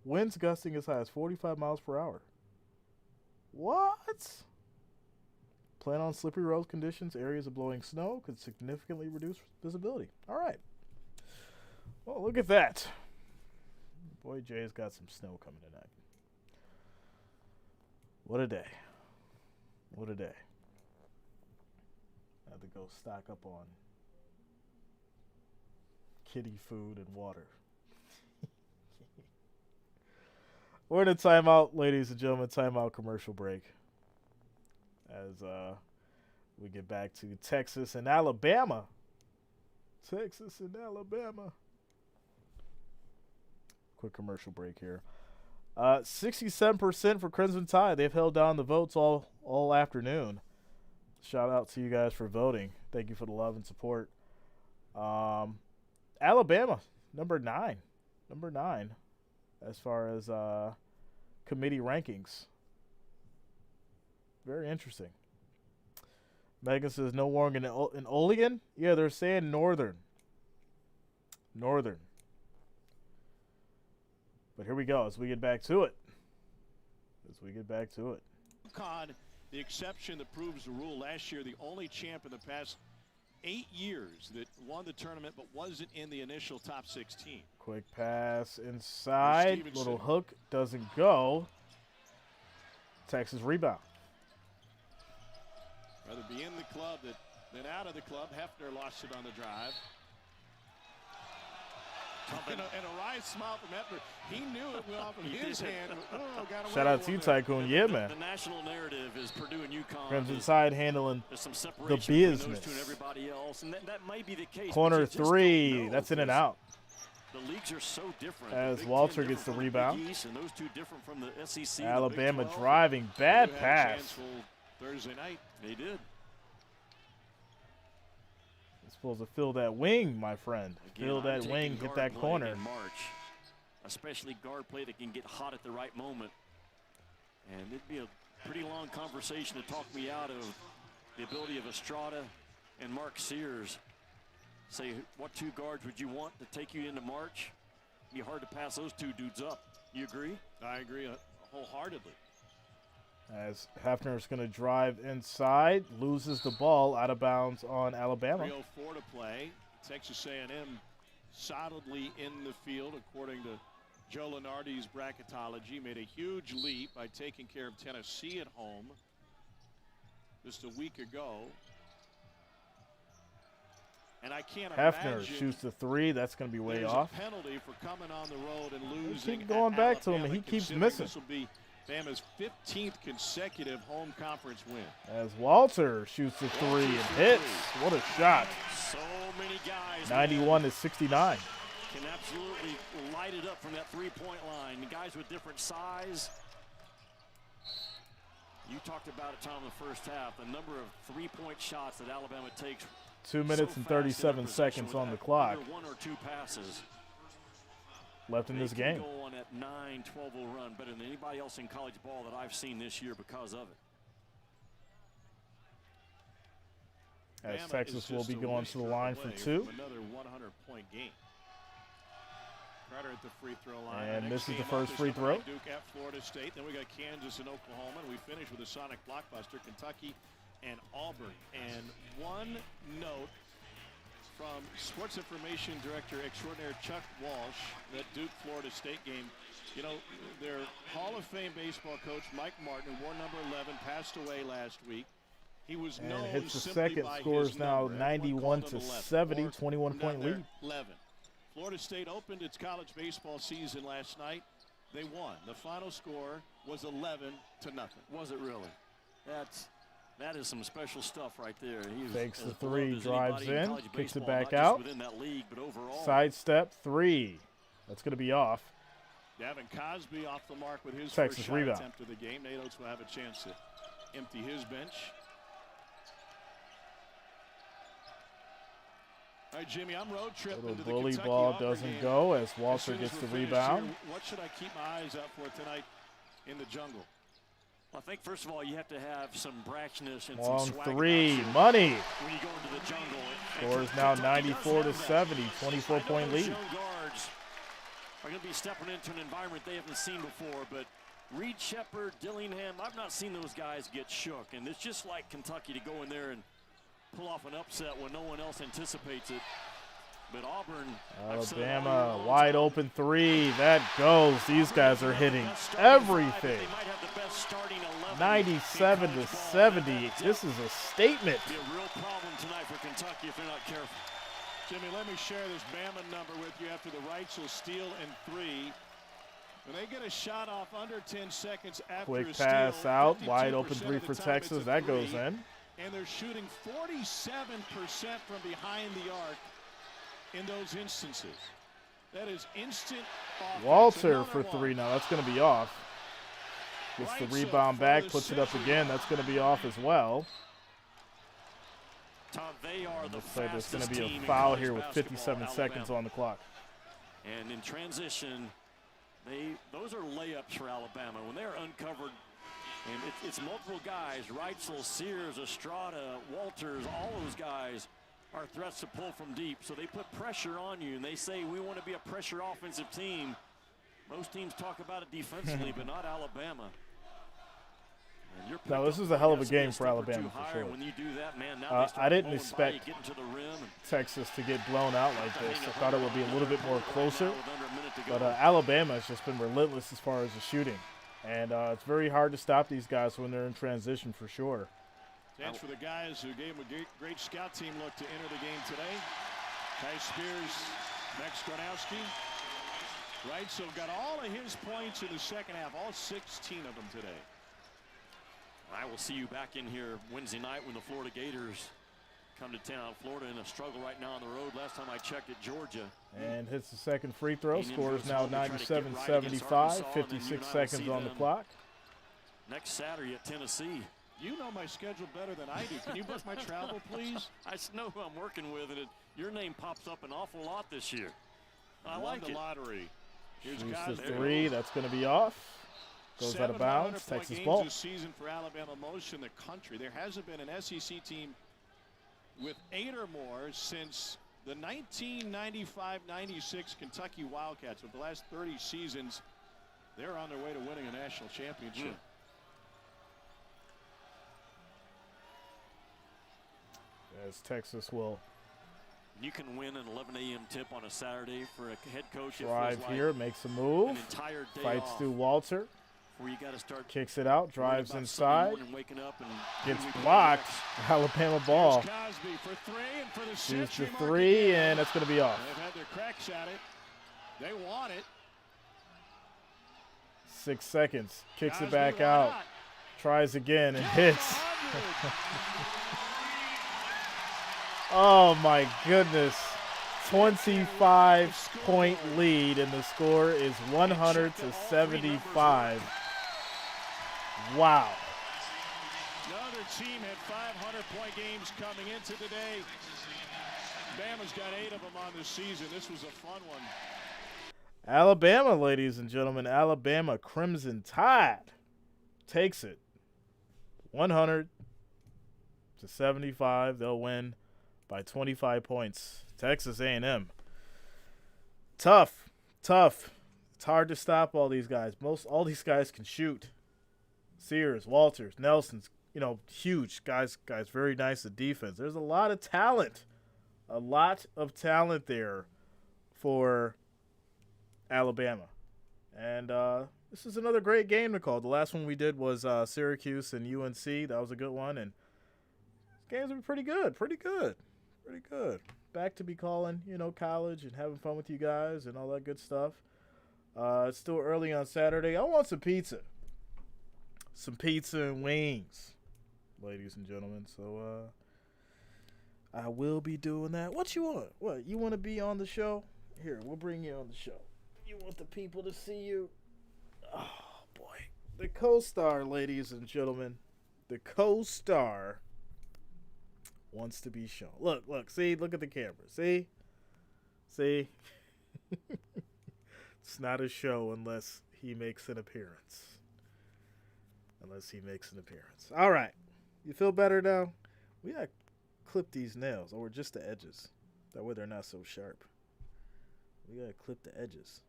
Winds gusting as high as 45 miles per hour. What? Plan on slippery road conditions. Areas of blowing snow could significantly reduce visibility. All right. Well, look at that. Boy, Jay's got some snow coming tonight. What a day. What a day. I have to go stock up on kitty food and water. We're in a timeout, ladies and gentlemen. Timeout commercial break. As we get back to Texas and Alabama. Texas and Alabama. Quick commercial break here. 67% for Crimson Tide. They've held down the votes all afternoon. Shout out to you guys for voting. Thank you for the love and support. Alabama, number 9. Number 9 as far as committee rankings. Very interesting. Megan says no warning in Olean? Yeah, they're saying northern. Northern. But here we go as we get back to it. Ncaa, the exception that proves the rule. Last year, the only champ in the past 8 years that won the tournament but wasn't in the initial top 16. Quick pass inside. Stevenson. Little hook doesn't go. Texas rebound. Rather be in the club than out of the club. Hefner lost it on the drive. And a wry smile from Etner. He knew it went off in his hand. Got away Shout out with to you, one there. Tycoon. Yeah, man. The national narrative is Purdue and UConn. Crimson Tide handling There's some the separation between those business. two and everybody else, and that might be the case. Corner but you just don't three. know, That's in and because out. The leagues are so different. As Big Walter Ten gets the different from rebound. Big East, and those two different from the SEC. Alabama the Big 12. driving. Bad Purdue had a pass. chance for Thursday night. They did. You're supposed to fill that wing, my friend. Again, Fill I'm that taking wing, hit guard that play corner. in March, especially guard play that can get hot at the right moment. And it'd be a pretty long conversation to talk me out of the ability of Estrada and Mark Sears. Say, what two guards would you want to take you into March? It'd be hard to pass those two dudes up. You agree? I agree wholeheartedly. As Hefner's going to drive inside, loses the ball out of bounds on Alabama. 3:04 to play. Texas A&M solidly in the field, according to Joe Lenardi's bracketology. Made a huge leap by taking care of Tennessee at home just a week ago. And I can't Hefner imagine shoots the three. That's going to be way there's off. a penalty for coming on the road and They losing. keep going back at to him, and he Alabama, keeps considering missing. This will be Bama's 15th consecutive home conference win. As Walter shoots the three and hits. What a shot. So many guys. 91 to 69. Can absolutely light it up from that three-point line. The guys with different size. You talked about it, Tom, in the first half. The number of three-point shots that Alabama takes. 2 minutes and 37 seconds on the clock Under one or two passes. left in this They can game. go on that 9-12-0 run better than anybody else in college ball that I've seen this year because of it. As Bama Texas is will just be a going to the whisker line for away two. from another 100-point game. Carter at the free throw line. And Next misses the game up first is free number throw. 9 Duke at Florida State. Then we got Kansas and Oklahoma. And we finish with a Sonic blockbuster, Kentucky and Auburn. And one note from Sports Information Director Extraordinaire Chuck Walsh, that Duke-Florida State game. You know, their Hall of Fame baseball coach, Mike Martin, who wore number 11, passed away last week. He was known And hits the simply second, by scores his now number. 91 Everyone to called him 11, 70, or 21-point down there, lead. 11. Florida State opened its college baseball season last night. They won. The final score was 11-0. Was it really? That is some special stuff right there. He was Takes as the beloved three, as drives anybody in, college kicks it baseball, back not just out. within that league, but overall. Sidestep three. That's going to be off. Davin Cosby off the mark with his Texas first shot rebound. attempt of the game. Nate Oates will have a chance to empty his bench. All right, Jimmy, I'm road tripping Little to the bully Kentucky ball Auburn doesn't game. go as As Walter soon as gets we're the finished rebound. here, what should I keep my eyes out for tonight in the jungle? I think, first of all, you have to have some brashness and Long some swag three, about you money. when you go into the jungle. Scores now 94 to 70, 24-point lead. Young guards are going to be stepping into an environment they haven't seen before, but Reed Shepherd, Dillingham, I've not seen those guys get shook, and it's just like Kentucky to go in there and pull off an upset when no one else anticipates it. But Auburn, I've said it all Alabama, year long, wide Tom, open three. That goes. These guys are hitting best starting five, but everything. they might have the best starting 11 in 97 to college ball. 70. That This is a statement. be a real problem tonight for Kentucky if they're not careful. Jimmy, let me share this Bama number with you after the Wrights will steal and three. When they get a shot off under 10 seconds after Quick a steal, pass out. 52% Wide open of three the for time Texas. it's a That goes three, in. And they're shooting 47% from behind the arc in those instances. That is instant offense. Walter Another for one. three now. That's going to be off. Gets the Wrights rebound for back, the puts it up century. again. That's going to be off as well. Tom, they are the Looks like there's going fastest to be team a in foul college here with basketball, 57 seconds Alabama. on the clock. And in transition, those are layups for Alabama. When they're uncovered, and it's multiple guys, Reitzel, Sears, Estrada, Walters, all those guys are threats to pull from deep. So they put pressure on you, and they say we want to be a pressure offensive team. Most teams talk about it defensively, but not Alabama. And you're No, this picked is up a hell of when a you game get for step or Alabama two for higher. sure. When you do that, man, now I they start didn't blowing by expect you, getting to the rim. And Texas to get blown out like this. I thought it would be a little bit more closer. With under a minute to go. But Alabama has just been relentless as far as the shooting. And it's very hard to stop these guys when they're in transition for sure. Chance for the guys who gave him a great scout team look to enter the game today. Ty Spears Next, Gronowski. Right, so got all of his points in the second half, all 16 of them today. I will see you back in here Wednesday night when the Florida Gators come to town. Florida in a struggle right now on the road. Last time I checked at Georgia. And hits the second free throw. A&M Score is goes now home to try to get right against 97-75. Arkansas, and then 56 you and I will seconds see on the them clock. Next Saturday at Tennessee. You know my schedule better than I do. Can you book my travel, please? I know who I'm working with, and your name pops up an awful lot this year. I like the it. lottery. Here's Shoots the Cosby. three. That's going to be off. Goes out of bounds. 700 point Texas games ball. this season for Alabama, most in the country. There hasn't been an SEC team with 8 or more since the 1995-96 Kentucky Wildcats. With the last 30 seasons, they're on their way to winning a national championship. As Texas will You can win an 11 a.m. tip on a Saturday for a head coach. drive it feels here, like makes a move. an entire day Fights off through Walter. where you got to start Kicks it out. worrying Drives about inside. Sunday morning waking up and Gets who we play blocked. next. Alabama ball. Here's Cosby for 3 and for the Shoots century the mark three, again. and that's going to be off. They've had their cracks at it. They want it. 6 seconds. Kicks it Cosby, back why out. not? Tries again and Just hits. 100. Oh my goodness. 25-point lead, and the score is 100-75. Wow. Another team had 500-point games coming into today. Bama's got 8 of them on this season. This was a fun one. Alabama, ladies and gentlemen, Alabama Crimson Tide takes it 100-75. They'll win by 25 points. Texas A&M. Tough. It's hard to stop all these guys. All these guys can shoot. Sears, Walters, Nelson's, huge guys. Very nice at defense. There's a lot of talent. There for Alabama. And this is another great game to call. The last one we did was Syracuse and UNC. That was a good one. And games are pretty good. Back to be calling, college and having fun with you guys and all that good stuff. It's still early on Saturday. I want some pizza. Some pizza and wings, ladies and gentlemen. So I will be doing that. What you want? What, you want to be on the show? Here, we'll bring you on the show. You want the people to see you? Oh, boy. The co-star, ladies and gentlemen. The co-star wants to be shown. Look, see, look at the camera. See? It's not a show unless he makes an appearance. All right. You feel better now? We gotta clip these nails, or just the edges. That way they're not so sharp. We gotta clip the edges.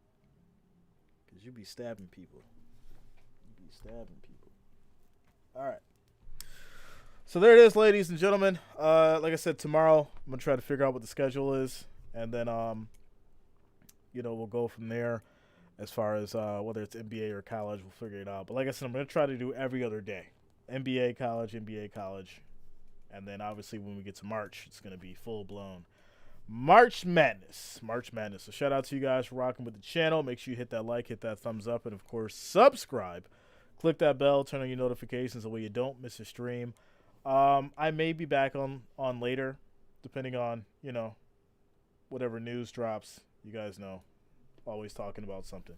Because you be stabbing people. All right. So there it is, ladies and gentlemen. Like I said, tomorrow I'm gonna try to figure out what the schedule is, and then we'll go from there. As far as whether it's NBA or college, we'll figure it out. But like I said, I'm gonna try to do every other day, NBA, college, and then obviously when we get to March, it's gonna be full blown March Madness. So shout out to you guys for rocking with the channel. Make sure you hit that like, hit that thumbs up, and of course subscribe. Click that bell, turn on your notifications, that way you don't miss a stream. I may be back on later, depending on, whatever news drops. You guys know, always talking about something.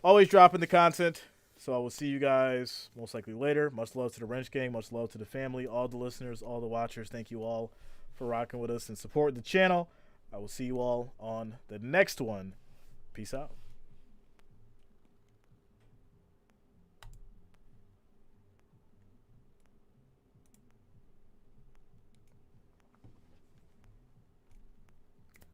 Always dropping the content. So I will see you guys most likely later. Much love to the Wrench Gang. Much love to the family, all the listeners, all the watchers. Thank you all for rocking with us and supporting the channel. I will see you all on the next one. Peace out.